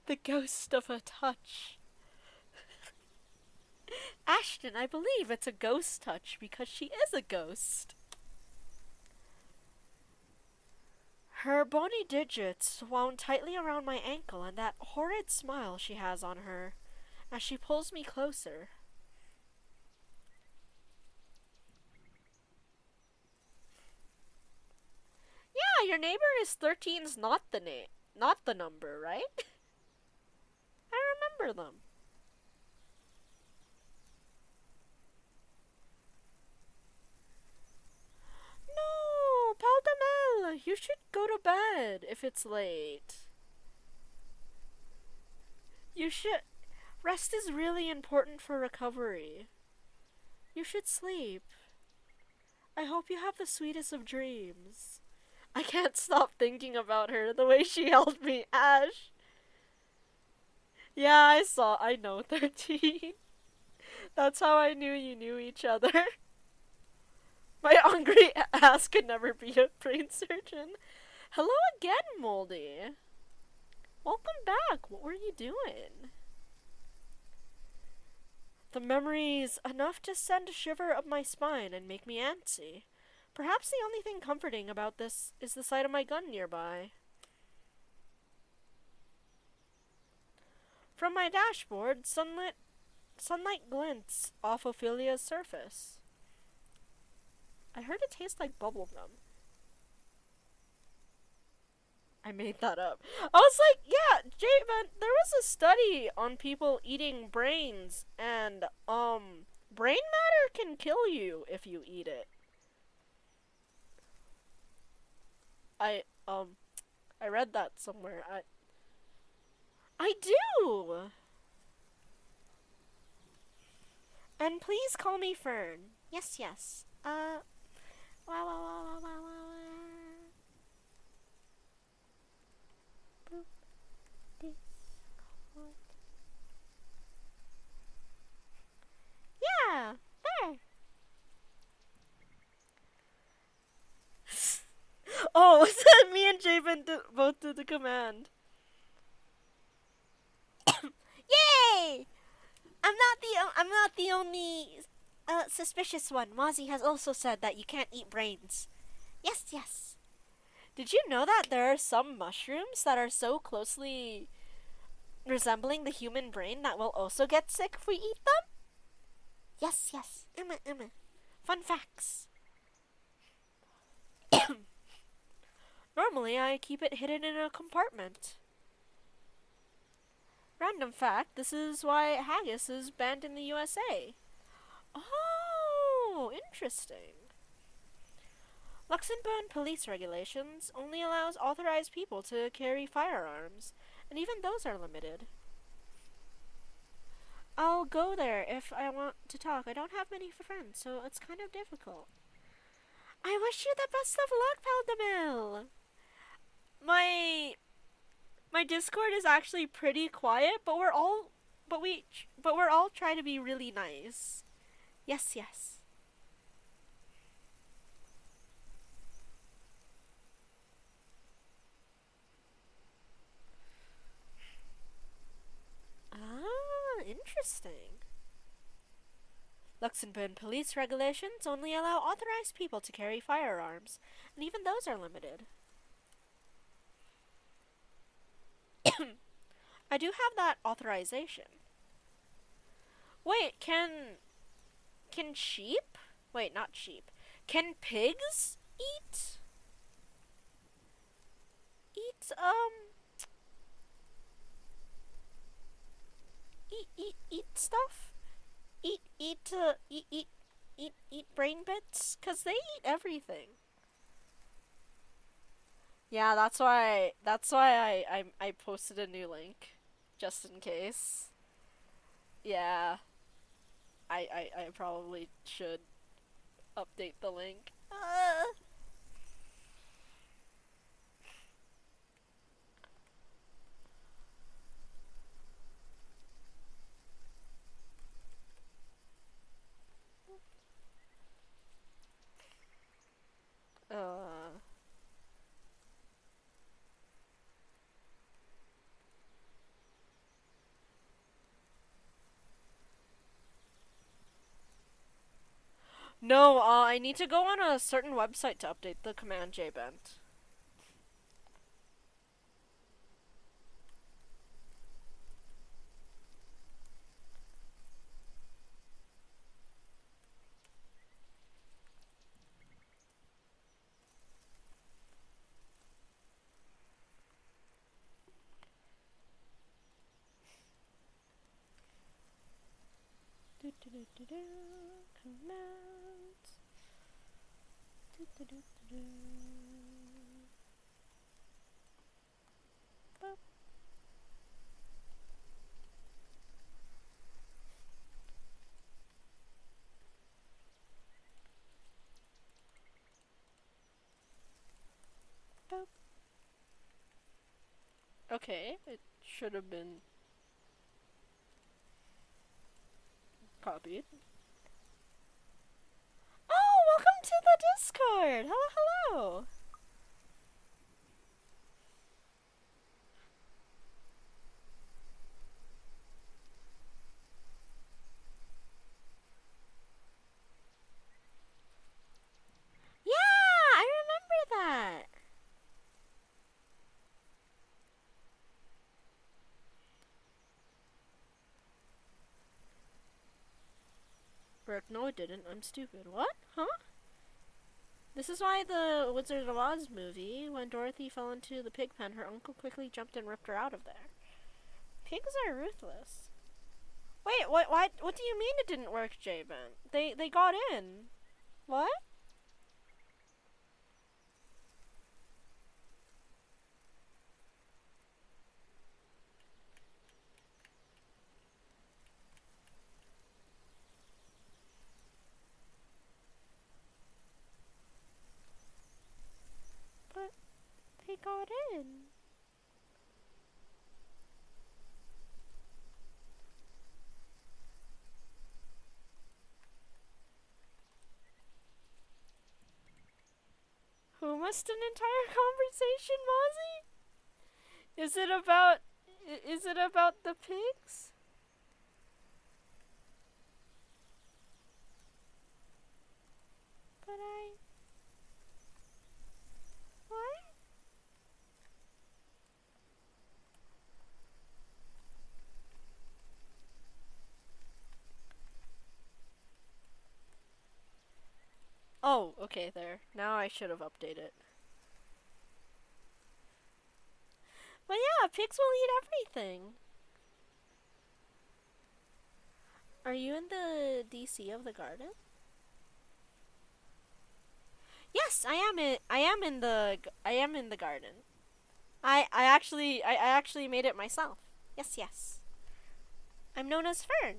The ghost of her touch. Ashton, I believe it's a ghost touch because she is a ghost. Her bony digits wound tightly around my ankle and that horrid smile she has on her as she pulls me closer. Yeah, your neighbor is 13's not the number, right? I remember them. No, Paldemel, you should go to bed if it's late. You should. Rest is really important for recovery. You should sleep. I hope you have the sweetest of dreams. I can't stop thinking about her, the way she held me, Ash. Yeah, I know 13. That's how I knew you knew each other. My hungry ass could never be a brain surgeon. Hello again, Moldy. Welcome back. What were you doing? The memories enough to send a shiver up my spine and make me antsy. Perhaps the only thing comforting about this is the sight of my gun nearby. From my dashboard, sunlight glints off Ophelia's surface. I heard it tastes like bubblegum. I made that up. I was like, yeah, Javen, there was a study on people eating brains, and, brain matter can kill you if you eat it. I read that somewhere. I do! And please call me Fern. Yes, yes. Yeah, there. Oh, me and Javen both did the command. Yay! I'm not the only suspicious one. Mozzie has also said that you can't eat brains. Yes, yes. Did you know that there are some mushrooms that are so closely resembling the human brain that we'll also get sick if we eat them? Yes, yes. Emma. Fun facts. Normally, I keep it hidden in a compartment. Random fact, this is why haggis is banned in the USA. Oh, interesting. Luxembourg police regulations only allows authorized people to carry firearms, and even those are limited. I'll go there if I want to talk. I don't have many friends, so it's kind of difficult. I wish you the best of luck, Paldemil! My Discord is actually pretty quiet, but we're all trying to be really nice. Yes, yes. Ah, interesting. Luxembourg police regulations only allow authorized people to carry firearms, and even those are limited. I do have that authorization. Wait, can sheep? Wait, not sheep. Can pigs eat? Eat stuff? Eat brain bits? 'Cause they eat everything. Yeah, that's why I posted a new link. Just in case. Yeah. I probably should update the link. No, I need to go on a certain website to update the command JBent. Commands. Boop. Boop. Okay, it should have been copied. Oh, welcome to the Discord! Hello, hello! Yeah, I remember that! Brooke, no it didn't. I'm stupid. What? Huh? This is why the Wizard of Oz movie, when Dorothy fell into the pig pen, her uncle quickly jumped and ripped her out of there. Pigs are ruthless. Wait, what do you mean it didn't work, J-Ben? They got in. What? But they got in. Who missed an entire conversation, Mozzie? Is it about the pigs? But what? Oh, okay, there. Now I should have updated. But yeah, pigs will eat everything. Are you in the DC of the garden? Yes, I am in the garden. I actually made it myself. Yes, yes. I'm known as Fern.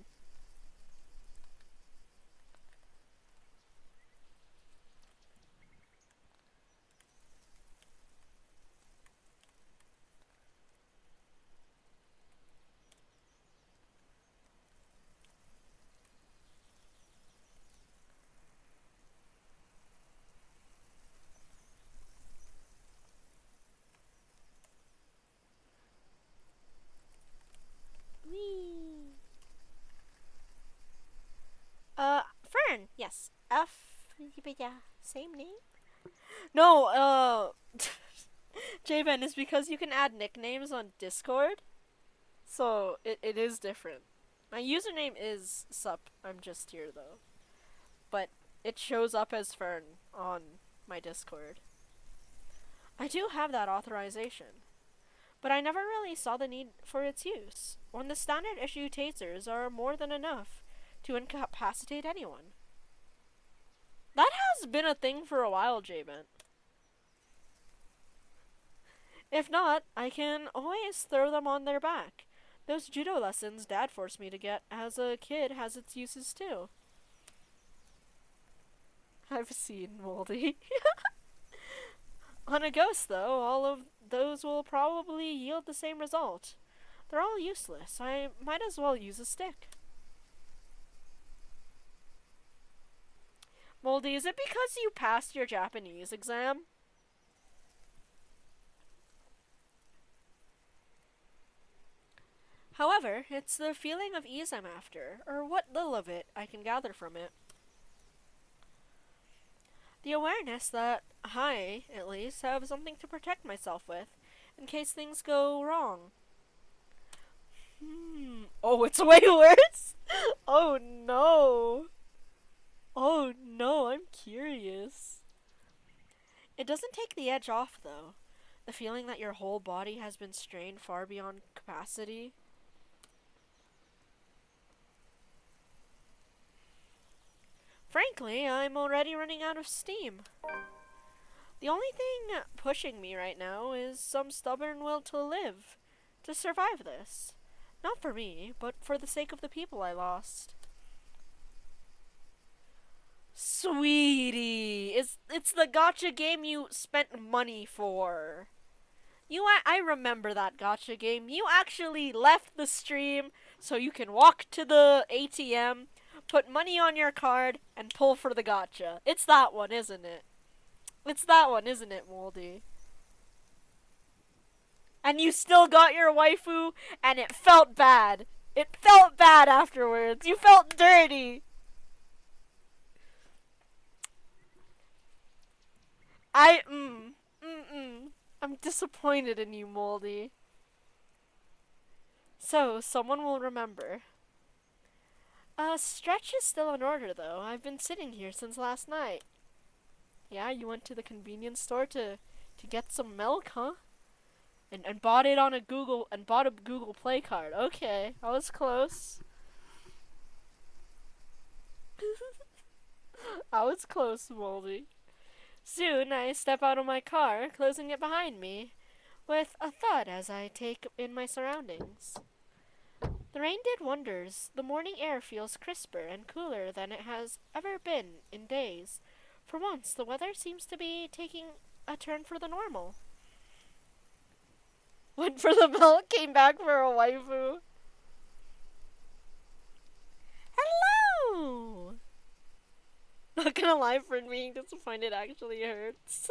Whee. Fern, yes. Yeah, same name. No, Jven is because you can add nicknames on Discord. So it is different. My username is sup. I'm just here though. But it shows up as Fern on my Discord. I do have that authorization. But I never really saw the need for its use, when the standard issue tasers are more than enough to incapacitate anyone. That has been a thing for a while, J-Bent. If not, I can always throw them on their back. Those judo lessons Dad forced me to get as a kid has its uses too. I've seen Moldy. On a ghost, though, all of those will probably yield the same result. They're all useless. I might as well use a stick. Moldy, is it because you passed your Japanese exam? However, it's the feeling of ease I'm after, or what little of it I can gather from it. The awareness that I, at least, have something to protect myself with, in case things go wrong. Oh, it's way worse? Oh no. Oh no, I'm curious. It doesn't take the edge off, though. The feeling that your whole body has been strained far beyond capacity. Frankly, I'm already running out of steam. The only thing pushing me right now is some stubborn will to live, to survive this. Not for me, but for the sake of the people I lost. Sweetie, it's the gacha game you spent money for. I remember that gacha game. You actually left the stream so you can walk to the ATM, put money on your card, and pull for the gacha. It's that one, isn't it? It's that one, isn't it, Moldy? And you still got your waifu, and it felt bad. It felt bad afterwards. You felt dirty. I'm disappointed in you, Moldy. So, someone will remember. Stretch is still in order, though. I've been sitting here since last night. Yeah, you went to the convenience store to get some milk, huh? And bought it on a Google Play card. Okay, I was close. I was close, Moldy. Soon I step out of my car, closing it behind me, with a thud as I take in my surroundings. The rain did wonders. The morning air feels crisper and cooler than it has ever been in days. For once, the weather seems to be taking a turn for the normal. Went for the milk, came back for a waifu. Hello! Not gonna lie, for being disappointed actually hurts.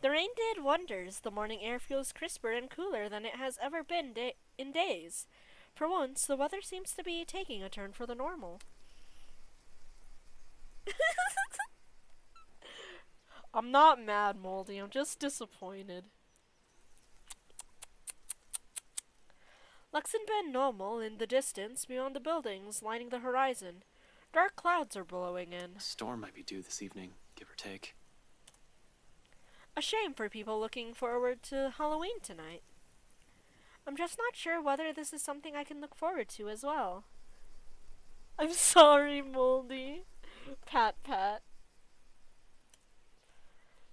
The rain did wonders. The morning air feels crisper and cooler than it has ever been in days. For once, the weather seems to be taking a turn for the normal. I'm not mad, Moldy. I'm just disappointed. Luxembourg normal in the distance beyond the buildings lining the horizon. Dark clouds are blowing in. A storm might be due this evening, give or take. A shame for people looking forward to Halloween tonight. I'm just not sure whether this is something I can look forward to as well. I'm sorry, Moldy. Pat pat.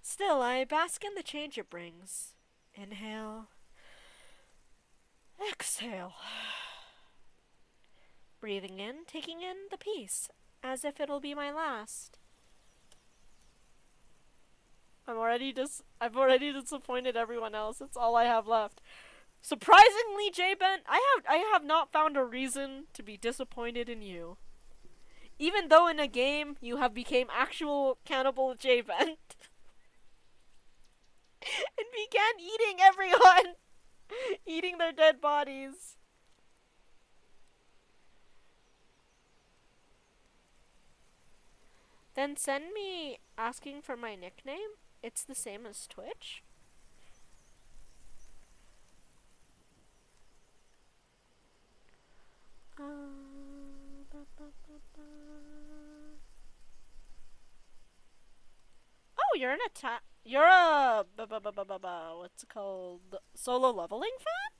Still, I bask in the change it brings. Inhale. Exhale. Breathing in, taking in the peace, as if it'll be my last. I've already disappointed everyone else. It's all I have left. Surprisingly, J-Bent, I have not found a reason to be disappointed in you. Even though in a game you have became actual cannibal J-Bent. And began eating everyone. Eating their dead bodies. Then send me asking for my nickname. It's the same as Twitch. Oh, you're an you're a what's it called? Solo leveling fan?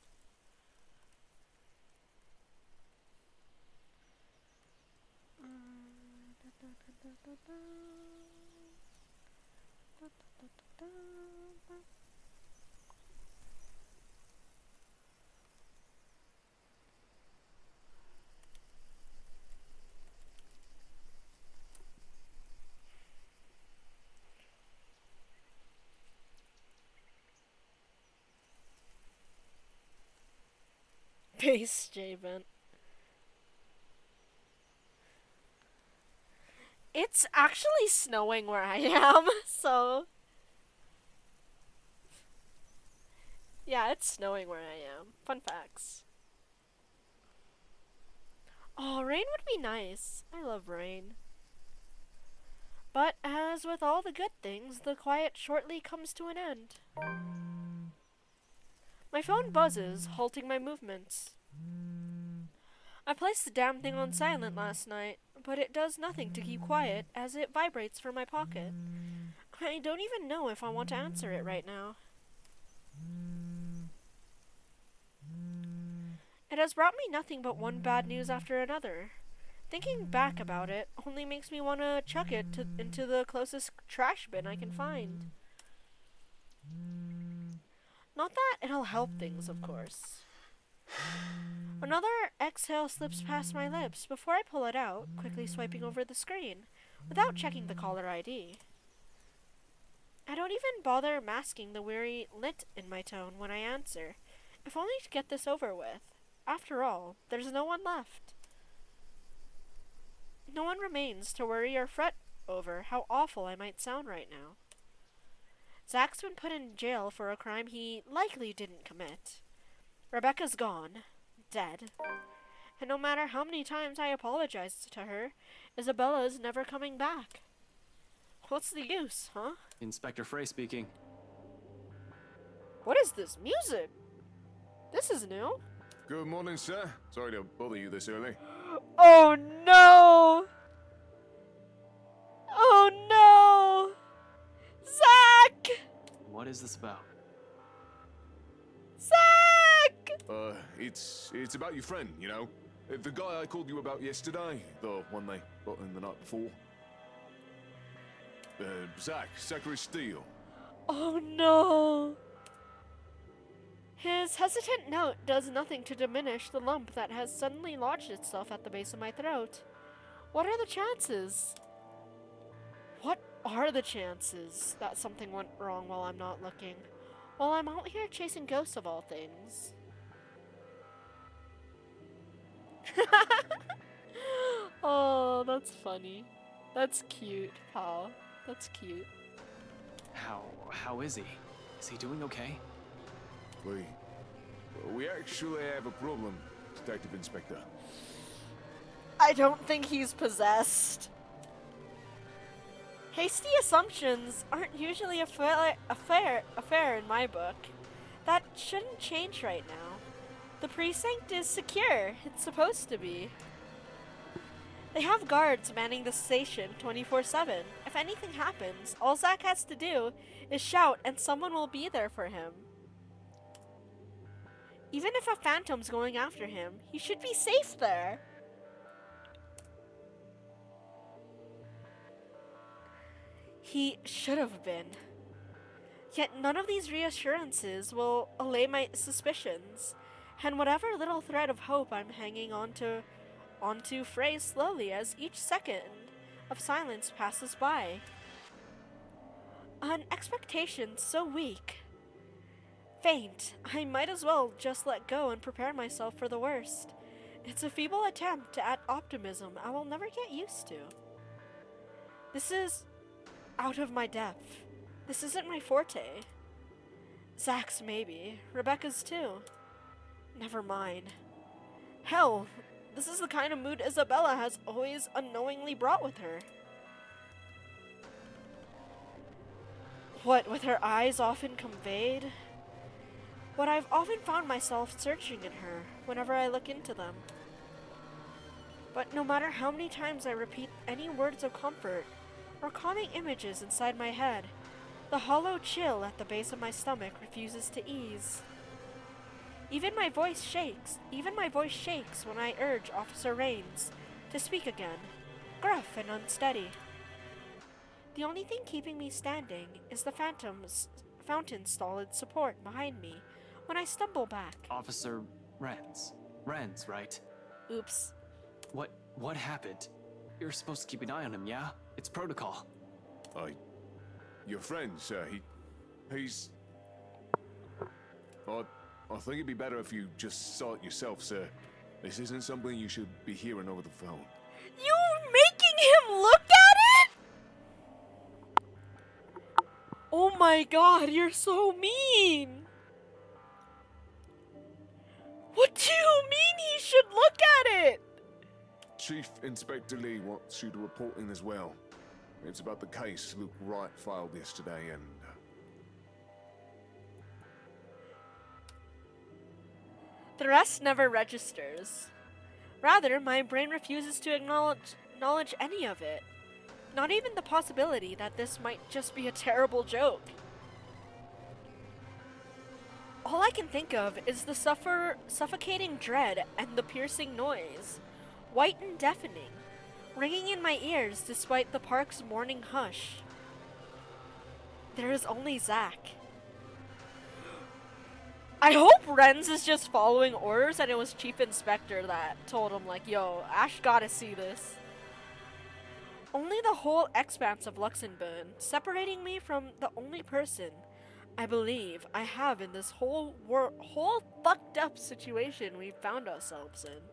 Base J-Bent. It's actually snowing where I am, so Yeah, it's snowing where I am. Fun facts. Oh, rain would be nice. I love rain. But as with all the good things, the quiet shortly comes to an end. My phone buzzes, halting my movements. I placed the damn thing on silent last night, but it does nothing to keep quiet as it vibrates from my pocket. I don't even know if I want to answer it right now. It has brought me nothing but one bad news after another. Thinking back about it only makes me want to chuck it into the closest trash bin I can find. Not that it'll help things, of course. Another exhale slips past my lips before I pull it out, quickly swiping over the screen, without checking the caller ID. I don't even bother masking the weary lit in my tone when I answer, if only to get this over with. After all, there's no one left. No one remains to worry or fret over how awful I might sound right now. Zach's been put in jail for a crime he likely didn't commit. Rebecca's gone. Dead. And no matter how many times I apologized to her, Isabella's never coming back. What's the use, huh? Inspector Frey speaking. What is this music? This is new. Good morning, sir. Sorry to bother you this early. Oh no! Oh no! Zach! What is this about? Zach! It's about your friend, you know? The guy I called you about yesterday, the one they got in the night before. Zachary Steele. Oh no! His hesitant note does nothing to diminish the lump that has suddenly lodged itself at the base of my throat. What are the chances? What are the chances that something went wrong while I'm not looking? While I'm out here chasing ghosts of all things. Oh, that's funny. That's cute, pal. That's cute. How is he? Is he doing okay? We actually have a problem, Detective Inspector. I don't think he's possessed. Hasty assumptions aren't usually a fair in my book. That shouldn't change right now. The precinct is secure. It's supposed to be. They have guards manning the station 24/7. If anything happens, all Zach has to do is shout and someone will be there for him. Even if a phantom's going after him, he should be safe there. He should have been. Yet none of these reassurances will allay my suspicions, and whatever little thread of hope I'm hanging onto frays slowly as each second of silence passes by. An expectation so weak, faint, I might as well just let go and prepare myself for the worst. It's a feeble attempt at optimism I will never get used to. This is out of my depth. This isn't my forte. Zach's maybe. Rebecca's too. Never mind. Hell, this is the kind of mood Isabella has always unknowingly brought with her. What with her eyes often conveyed? What I've often found myself searching in her whenever I look into them. But no matter how many times I repeat any words of comfort or calming images inside my head, the hollow chill at the base of my stomach refuses to ease. Even my voice shakes when I urge Officer Raines to speak again, gruff and unsteady. The only thing keeping me standing is the fountain's solid support behind me when I stumble back. Officer Renz. Renz, right? Oops. What happened? You're supposed to keep an eye on him, yeah? It's protocol. Your friend, sir, he's... I think it'd be better if you just saw it yourself, sir. This isn't something you should be hearing over the phone. You making him look at it? Oh my god, you're so mean! Chief Inspector Lee wants you to report in as well. It's about the case Luke Wright filed yesterday and... The rest never registers. Rather, my brain refuses to acknowledge any of it. Not even the possibility that this might just be a terrible joke. All I can think of is the suffocating dread and the piercing noise, white and deafening, ringing in my ears despite the park's morning hush. There is only Zack. I hope Renz is just following orders and it was Chief Inspector that told him, like, yo, Ash gotta see this. Only the whole expanse of Luxembourg, separating me from the only person I believe I have in this whole fucked up situation we've found ourselves in.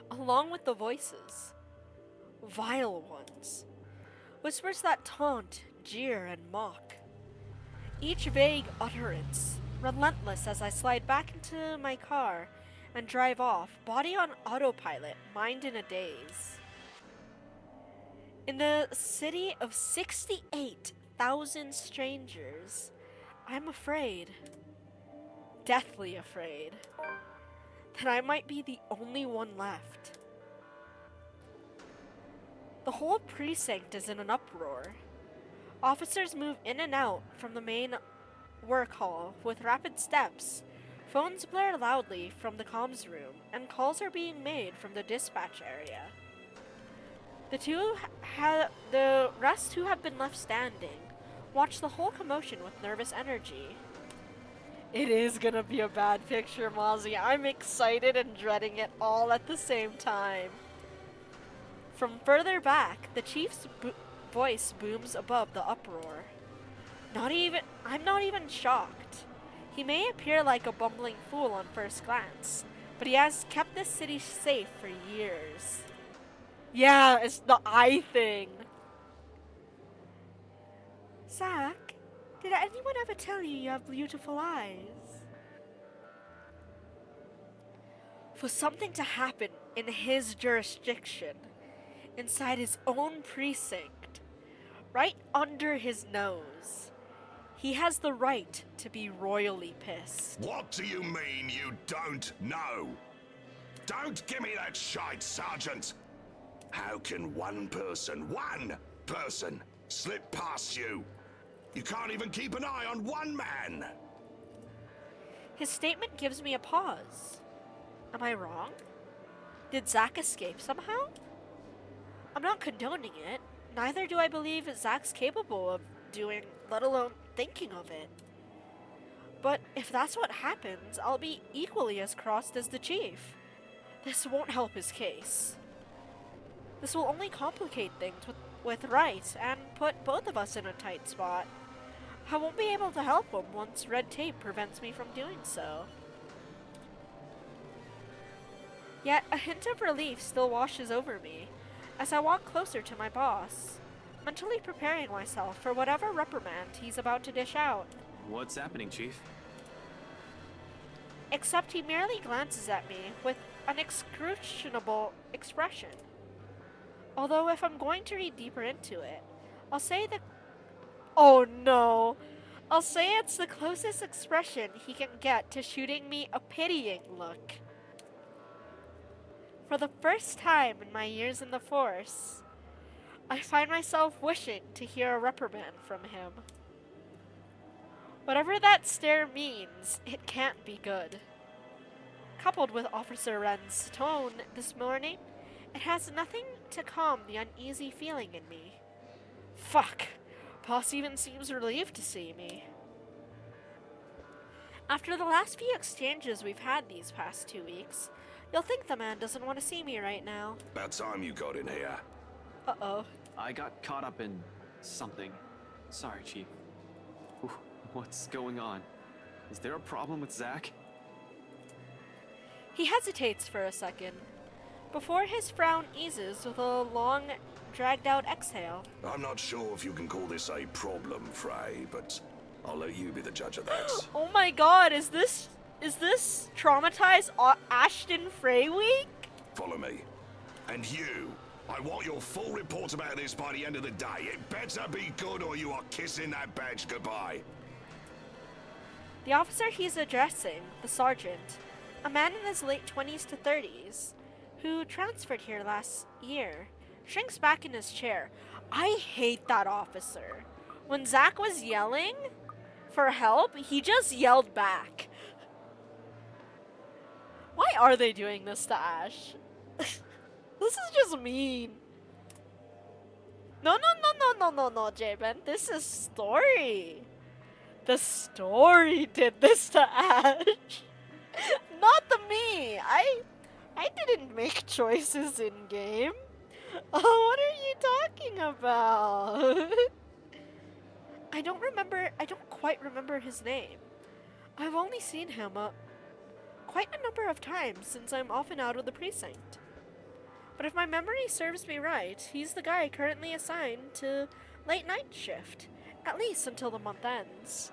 Along with the voices, vile ones, whispers that taunt, jeer, and mock. Each vague utterance, relentless as I slide back into my car and drive off, body on autopilot, mind in a daze. In the city of 68,000 strangers, I'm afraid, deathly afraid, that I might be the only one left. The whole precinct is in an uproar. Officers move in and out from the main work hall with rapid steps. Phones blare loudly from the comms room, and calls are being made from the dispatch area. The rest who have been left standing watch the whole commotion with nervous energy. It is gonna be a bad picture, Mozzie. I'm excited and dreading it all at the same time. From further back, the chief's voice booms above the uproar. I'm not even shocked. He may appear like a bumbling fool on first glance, but he has kept this city safe for years. Yeah, it's the eye thing. Zack, did anyone ever tell you you have beautiful eyes? For something to happen in his jurisdiction, inside his own precinct, right under his nose, he has the right to be royally pissed. What do you mean you don't know? Don't give me that shite, Sergeant! How can one person, slip past you? You can't even keep an eye on one man! His statement gives me a pause. Am I wrong? Did Zack escape somehow? I'm not condoning it. Neither do I believe Zack's capable of doing, let alone thinking of it. But if that's what happens, I'll be equally as crossed as the chief. This won't help his case. This will only complicate things with Wright and put both of us in a tight spot. I won't be able to help him once red tape prevents me from doing so. Yet a hint of relief still washes over me as I walk closer to my boss, mentally preparing myself for whatever reprimand he's about to dish out. What's happening, Chief? Except he merely glances at me with an inscrutable expression. Although if I'm going to read deeper into it, I'll say it's the closest expression he can get to shooting me a pitying look. For the first time in my years in the Force, I find myself wishing to hear a reprimand from him. Whatever that stare means, it can't be good. Coupled with Officer Wren's tone this morning, it has nothing to calm the uneasy feeling in me. Fuck. Boss even seems relieved to see me. After the last few exchanges we've had these past 2 weeks, you'll think the man doesn't want to see me right now. About time you got in here. Uh-oh. I got caught up in something. Sorry, Chief. What's going on? Is there a problem with Zack? He hesitates for a second, before his frown eases with a long, dragged-out exhale. I'm not sure if you can call this a problem, Frey, but I'll let you be the judge of that. Oh my god, is this traumatized Ashton Frey week? Follow me. And you, I want your full report about this by the end of the day. It better be good or you are kissing that badge goodbye. The officer he's addressing, the sergeant, a man in his late 20s to 30s, who transferred here last year, shrinks back in his chair. I hate that officer. When Zach was yelling for help, he just yelled back. Why are they doing this to Ash? This is just mean. No, Jabin. This is story. The story did this to Ash. Not the me. I didn't make choices in game. Oh, what are you talking about? I don't quite remember his name. I've only seen him quite a number of times since I'm often out of the precinct. But if my memory serves me right, he's the guy currently assigned to late night shift, at least until the month ends.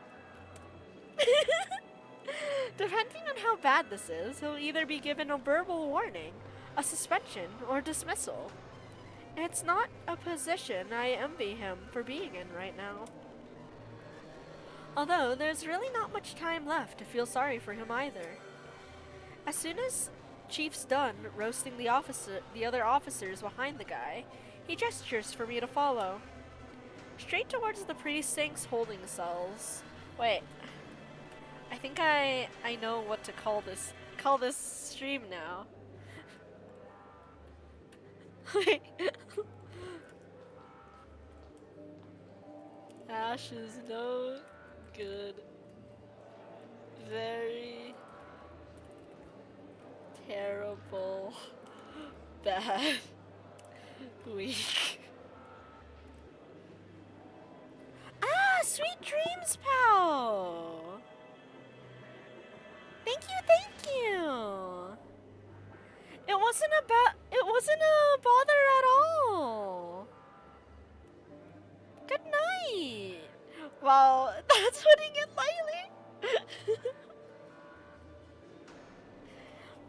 Depending on how bad this is, he'll either be given a verbal warning, a suspension, or dismissal. It's not a position I envy him for being in right now. Although, there's really not much time left to feel sorry for him either. As soon as Chief's done roasting the other officers behind the guy, he gestures for me to follow. Straight towards the precinct's holding cells. Wait. I think I know what to call this stream now. Wait. Ash is no good. Very terrible. Bad. Weak. Ah, sweet dreams, pal! Thank you! It wasn't a bother at all! Good night! Wow, that's putting it lightly!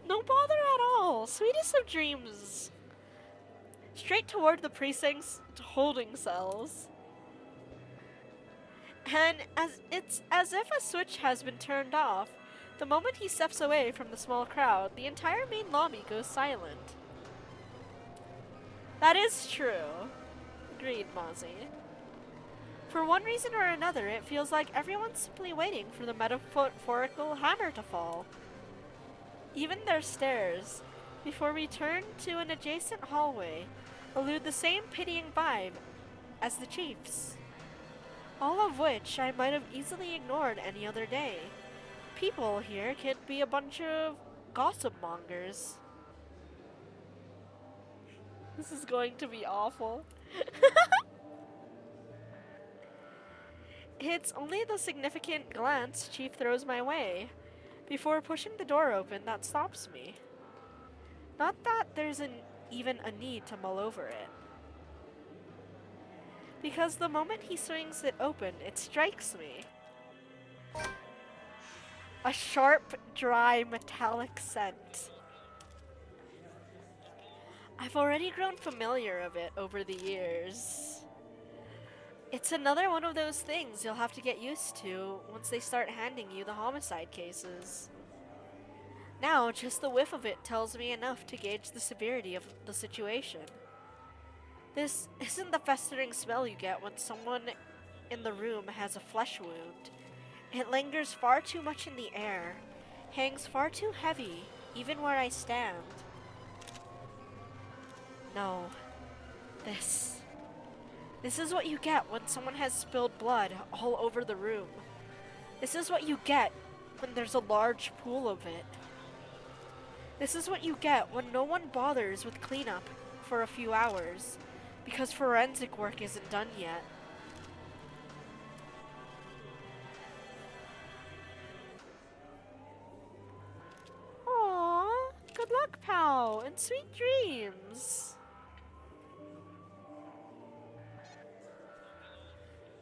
No bother at all. Sweetest of dreams. Straight toward the precinct's holding cells. And it's as if a switch has been turned off. The moment he steps away from the small crowd, the entire main lobby goes silent. That is true. Agreed, Mozzie. For one reason or another, it feels like everyone's simply waiting for the metaphorical hammer to fall. Even their stairs, before we turn to an adjacent hallway, elude the same pitying vibe as the Chief's. All of which I might have easily ignored any other day. People here could be a bunch of gossip mongers. This is going to be awful. It's only the significant glance Chief throws my way before pushing the door open that stops me. Not that there's even a need to mull over it. Because the moment he swings it open, it strikes me. A sharp, dry, metallic scent. I've already grown familiar of it over the years. It's another one of those things you'll have to get used to once they start handing you the homicide cases. Now, just the whiff of it tells me enough to gauge the severity of the situation. This isn't the festering smell you get when someone in the room has a flesh wound. It lingers far too much in the air, hangs far too heavy, even where I stand. No. This is what you get when someone has spilled blood all over the room. This is what you get when there's a large pool of it. This is what you get when no one bothers with cleanup for a few hours, because forensic work isn't done yet. Aww, good luck, pal, and sweet dreams.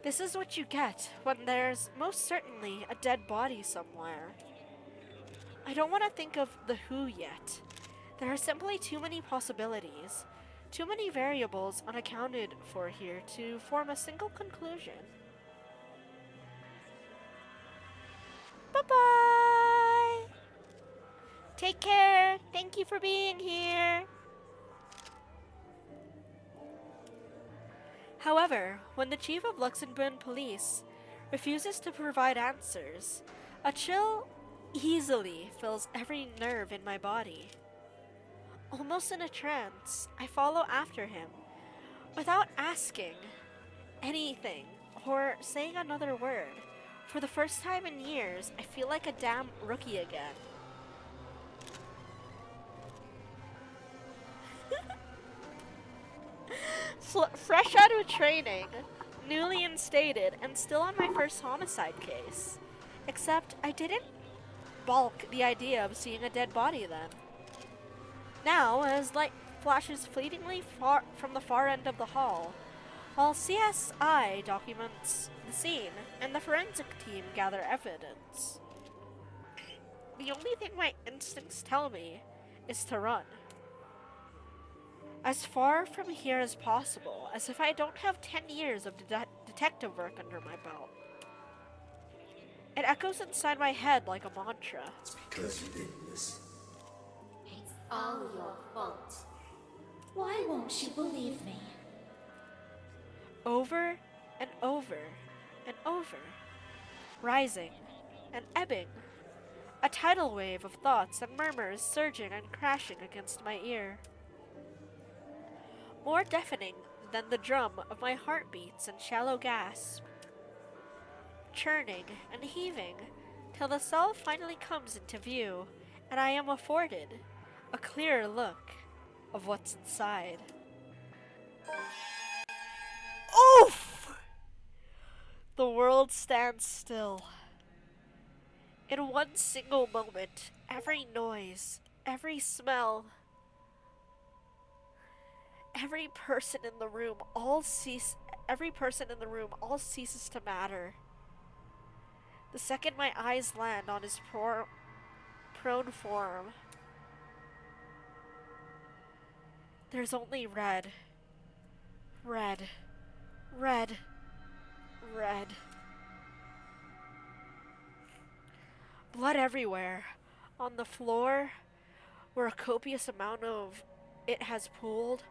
This is what you get when there's most certainly a dead body somewhere. I don't want to think of the who yet. There are simply too many possibilities, too many variables unaccounted for here to form a single conclusion. Bye-bye! Take care! Thank you for being here! However, when the chief of Luxembourg police refuses to provide answers, a chill easily fills every nerve in my body. Almost in a trance, I follow after him, without asking anything or saying another word. For the first time in years, I feel like a damn rookie again. Fresh out of training, newly instated, and still on my first homicide case. Except I didn't balk the idea of seeing a dead body then. Now, as light flashes fleetingly far from the far end of the hall, while CSI documents the scene and the forensic team gather evidence, the only thing my instincts tell me is to run. As far from here as possible, as if I don't have 10 years of detective work under my belt. It echoes inside my head like a mantra. It's because you didn't listen. It's all your fault. Why won't you believe me? Over and over and over. Rising and ebbing. A tidal wave of thoughts and murmurs surging and crashing against my ear. More deafening than the drum of my heartbeats and shallow gasp. Churning and heaving till the cell finally comes into view and I am afforded a clearer look of what's inside. Oof! The world stands still. In one single moment, every noise, every smell, every person in the room all ceases to matter. The second my eyes land on his prone form, there's only red. Red. Red. Red. Blood everywhere. On the floor, where a copious amount of it has pooled.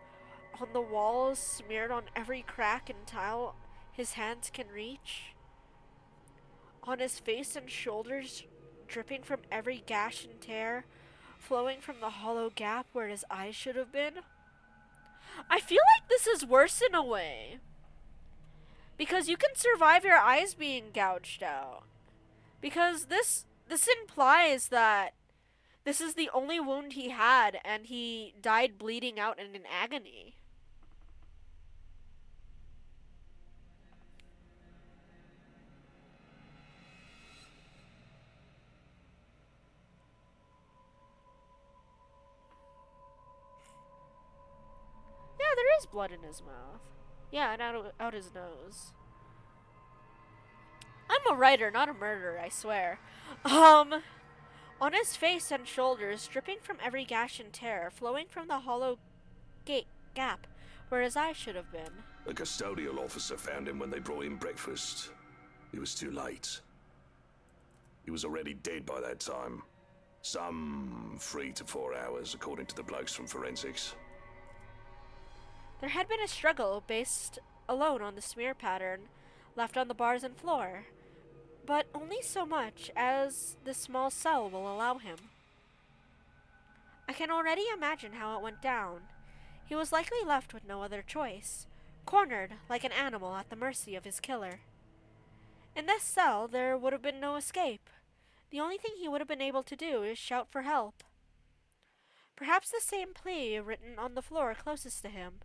On the walls, smeared on every crack and tile his hands can reach. On his face and shoulders, dripping from every gash and tear, flowing from the hollow gap where his eyes should have been. I feel like this is worse in a way. Because you can survive your eyes being gouged out. Because this implies that this is the only wound he had and he died bleeding out and in agony. Yeah, there is blood in his mouth. Yeah, and out his nose. I'm a writer, not a murderer, I swear. On his face and shoulders, dripping from every gash and tear, flowing from the hollow gap where his eyes should have been. The custodial officer found him when they brought him breakfast. It was too late. He was already dead by that time. Some 3 to 4 hours, according to the blokes from forensics. There had been a struggle based alone on the smear pattern left on the bars and floor, but only so much as the small cell will allow him. I can already imagine how it went down. He was likely left with no other choice, cornered like an animal at the mercy of his killer. In this cell, there would have been no escape. The only thing he would have been able to do is shout for help. Perhaps the same plea written on the floor closest to him,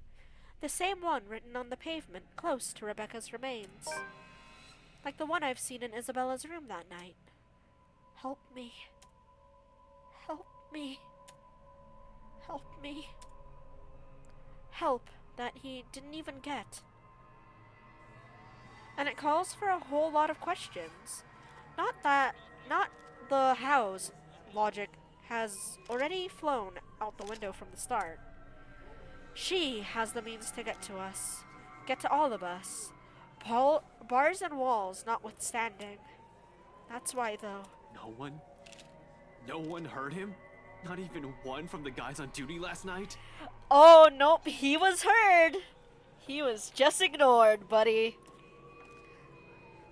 the same one written on the pavement close to Rebecca's remains. Like the one I've seen in Isabella's room that night. Help me. Help me. Help me. Help that he didn't even get. And it calls for a whole lot of questions. Not the how's logic has already flown out the window from the start. She has the means to get to us. Get to all of us. Bars and walls notwithstanding. That's why, though. No one heard him? Not even one from the guys on duty last night? Oh, nope, he was heard. He was just ignored, buddy.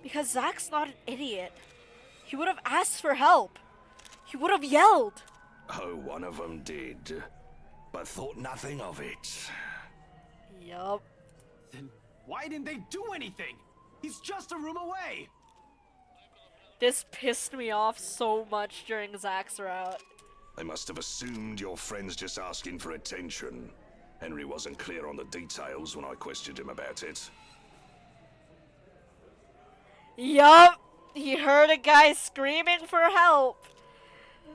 Because Zach's not an idiot. He would have asked for help. He would have yelled. Oh, one of them did, but thought nothing of it. Yup. Then why didn't they do anything? He's just a room away! This pissed me off so much during Zach's route. They must have assumed your friend's just asking for attention. Henry wasn't clear on the details when I questioned him about it. Yup. He heard a guy screaming for help.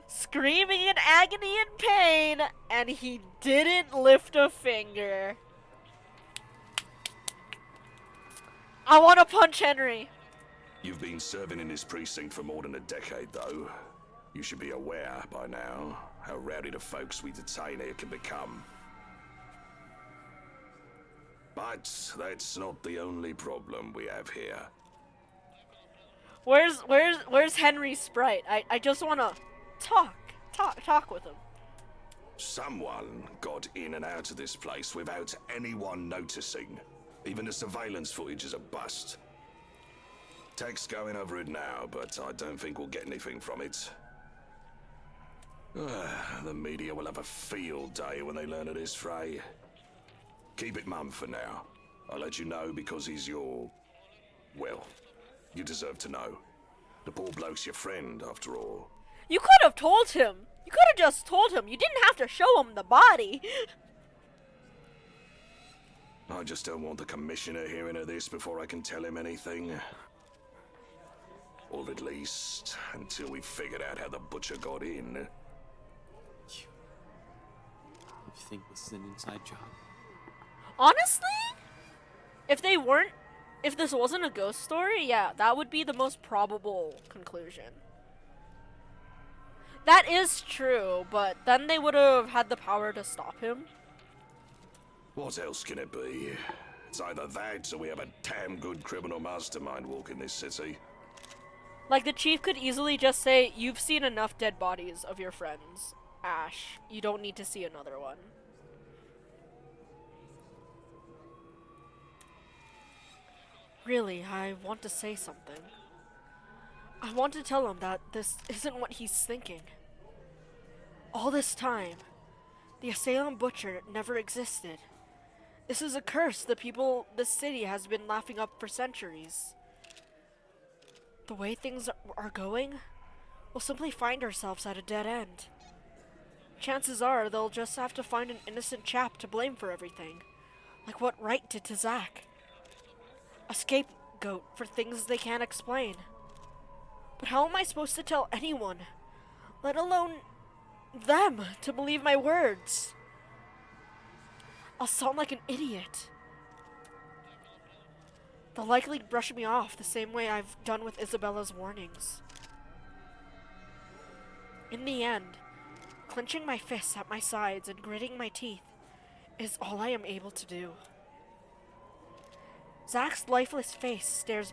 Screaming in agony and pain, and he didn't lift a finger. I want to punch Henry. You've been serving in this precinct for more than a decade, though. You should be aware by now how rowdy the folks we detain here can become. But that's not the only problem we have here. Where's Henry's sprite? I just want to talk with him. Someone got in and out of this place without anyone noticing. Even the surveillance footage is a bust. Tech's going over it now, but I don't think we'll get anything from it. The media will have a field day when they learn of this fray. Keep it mum for now. I'll let you know because he's your... well, you deserve to know. The poor bloke's your friend, after all. You could have told him. You could have just told him. You didn't have to show him the body. I just don't want the commissioner hearing of this before I can tell him anything. Or at least, until we've figured out how the butcher got in. You think this is an inside job? Honestly, if this wasn't a ghost story, yeah, that would be the most probable conclusion. That is true, but then they would have had the power to stop him. What else can it be? It's either that or we have a damn good criminal mastermind walking this city. Like, the chief could easily just say, you've seen enough dead bodies of your friends, Ash. You don't need to see another one. Really, I want to say something. I want to tell him that this isn't what he's thinking. All this time, the Asylum Butcher never existed. This is a curse the people this city has been laughing up for centuries. The way things are going, we'll simply find ourselves at a dead end. Chances are they'll just have to find an innocent chap to blame for everything, like what Wright did to Zach. A scapegoat for things they can't explain. But how am I supposed to tell anyone, let alone them, to believe my words? I'll sound like an idiot. They'll likely brush me off the same way I've done with Isabella's warnings. In the end, clenching my fists at my sides and gritting my teeth is all I am able to do. Zach's lifeless face stares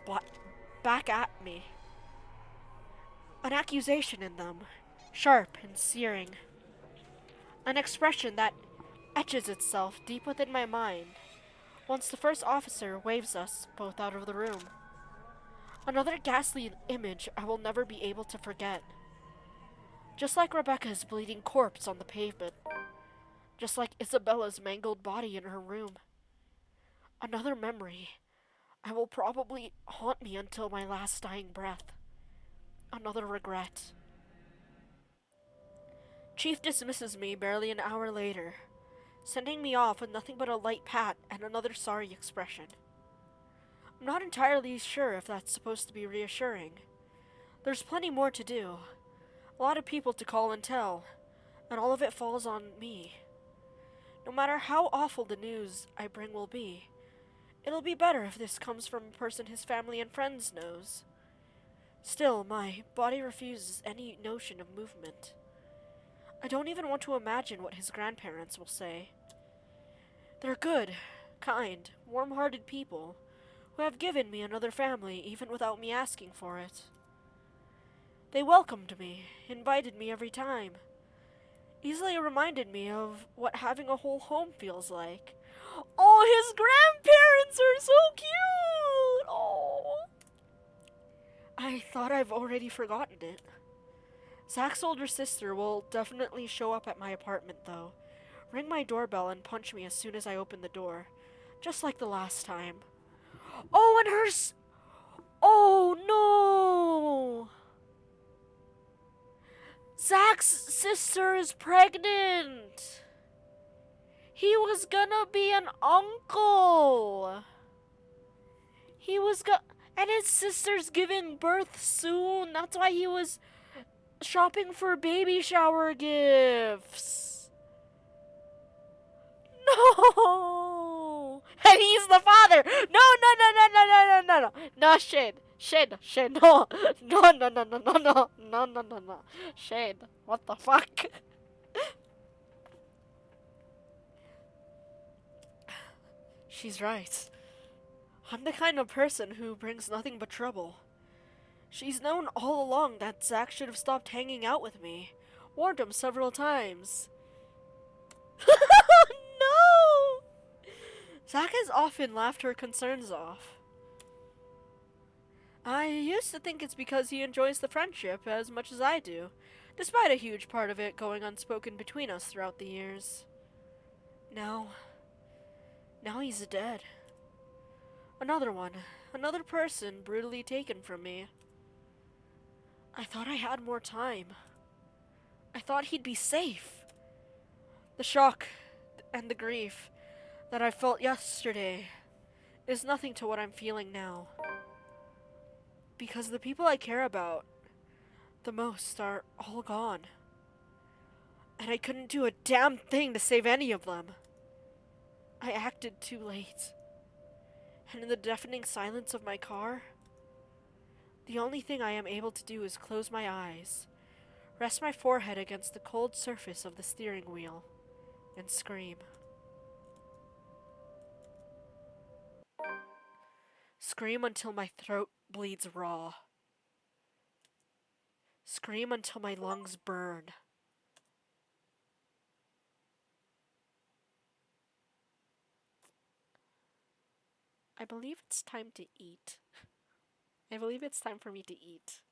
back at me. An accusation in them, sharp and searing. An expression that etches itself deep within my mind once the first officer waves us both out of the room. Another ghastly image I will never be able to forget. Just like Rebecca's bleeding corpse on the pavement. Just like Isabella's mangled body in her room. Another memory I will probably haunt me until my last dying breath. Another regret. Chief dismisses me barely an hour later, sending me off with nothing but a light pat and another sorry expression. I'm not entirely sure if that's supposed to be reassuring. There's plenty more to do. A lot of people to call and tell, and all of it falls on me. No matter how awful the news I bring will be, it'll be better if this comes from a person his family and friends knows. Still, my body refuses any notion of movement. I don't even want to imagine what his grandparents will say. They're good, kind, warm-hearted people who have given me another family even without me asking for it. They welcomed me, invited me every time. Easily reminded me of what having a whole home feels like. Oh, his grandparents are so cute! Oh. I thought I've already forgotten it. Zach's older sister will definitely show up at my apartment, though. Ring my doorbell and punch me as soon as I open the door. Just like the last time. Oh, and hers... Oh, no! Zach's sister is pregnant! He was gonna be an uncle! He was and his sister's giving birth soon. That's why he was shopping for baby shower gifts. No! And he's the father! No, no, no, no, no, no, no, no, no. No, Shane. Shane, no. No, no, no, no, no, no. No, no, no, no. Shane, what the fuck? She's right. I'm the kind of person who brings nothing but trouble. She's known all along that Zach should have stopped hanging out with me. Warned him several times. No! Zach has often laughed her concerns off. I used to think it's because he enjoys the friendship as much as I do, despite a huge part of it going unspoken between us throughout the years. Now he's dead. Another one. Another person brutally taken from me. I thought I had more time. I thought he'd be safe. The shock and the grief that I felt yesterday is nothing to what I'm feeling now. Because the people I care about the most are all gone. And I couldn't do a damn thing to save any of them. I acted too late. And in the deafening silence of my car, the only thing I am able to do is close my eyes, rest my forehead against the cold surface of the steering wheel, and scream. Scream until my throat bleeds raw. Scream until my lungs burn. I believe it's time to eat. I believe it's time for me to eat.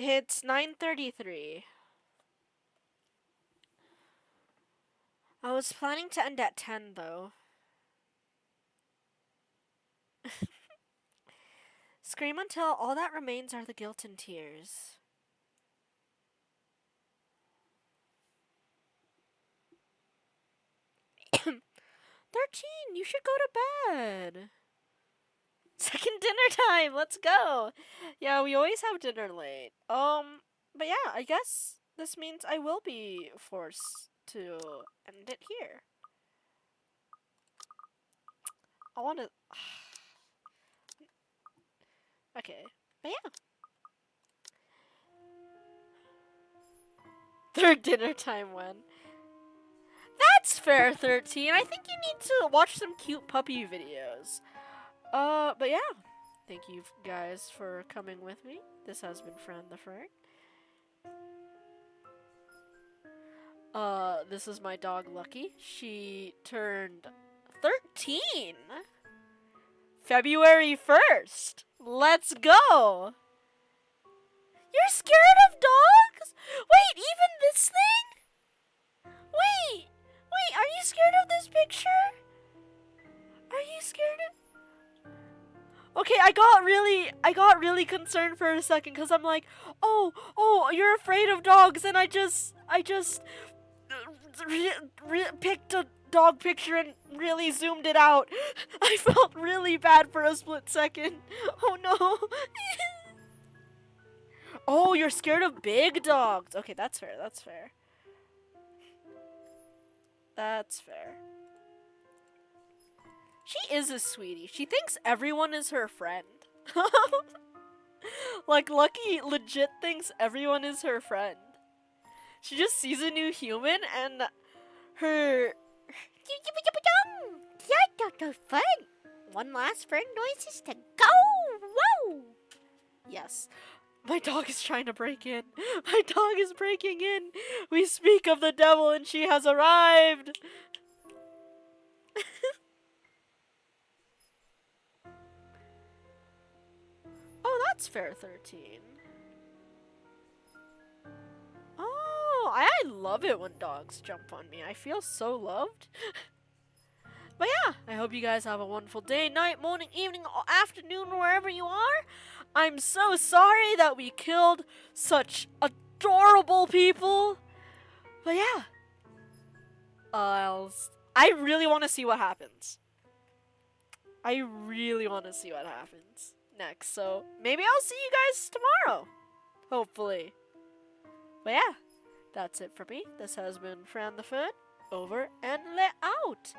It's 9:33. I was planning to end at 10 though. Scream until all that remains are the guilt and tears. "13, you should go to bed. Second dinner time, let's go." Yeah, we always have dinner late. But yeah, I guess this means I will be forced to end it here. I want to... Okay, but yeah. Third dinner time when? That's fair, 13. I think you need to watch some cute puppy videos. But yeah. Thank you guys for coming with me. This has been Fran the Ferret. This is my dog Lucky. She turned 13! February 1st! Let's go! You're scared of dogs? Wait, even this thing? Wait, are you scared of this picture? Are you scared of... Okay, I got really concerned for a second because I'm like, oh, you're afraid of dogs, and I just picked a dog picture and really zoomed it out. I felt really bad for a split second. Oh no. Oh, you're scared of big dogs. Okay, that's fair. That's fair. That's fair. She is a sweetie. She thinks everyone is her friend. Like, Lucky legit thinks everyone is her friend. She just sees a new human and her... Fun. One last friend noises to go. Whoa. Yes. My dog is trying to break in. My dog is breaking in. We speak of the devil and she has arrived. Oh, that's fair 13. Oh, I love it when dogs jump on me. I feel so loved. But yeah, I hope you guys have a wonderful day, night, morning, evening, or afternoon, wherever you are. I'm so sorry that we killed such adorable people. But yeah. I really want to see what happens. I really want to see what happens next. So maybe I'll see you guys tomorrow. Hopefully. But yeah, that's it for me. This has been Fran the Fern. Over and let out.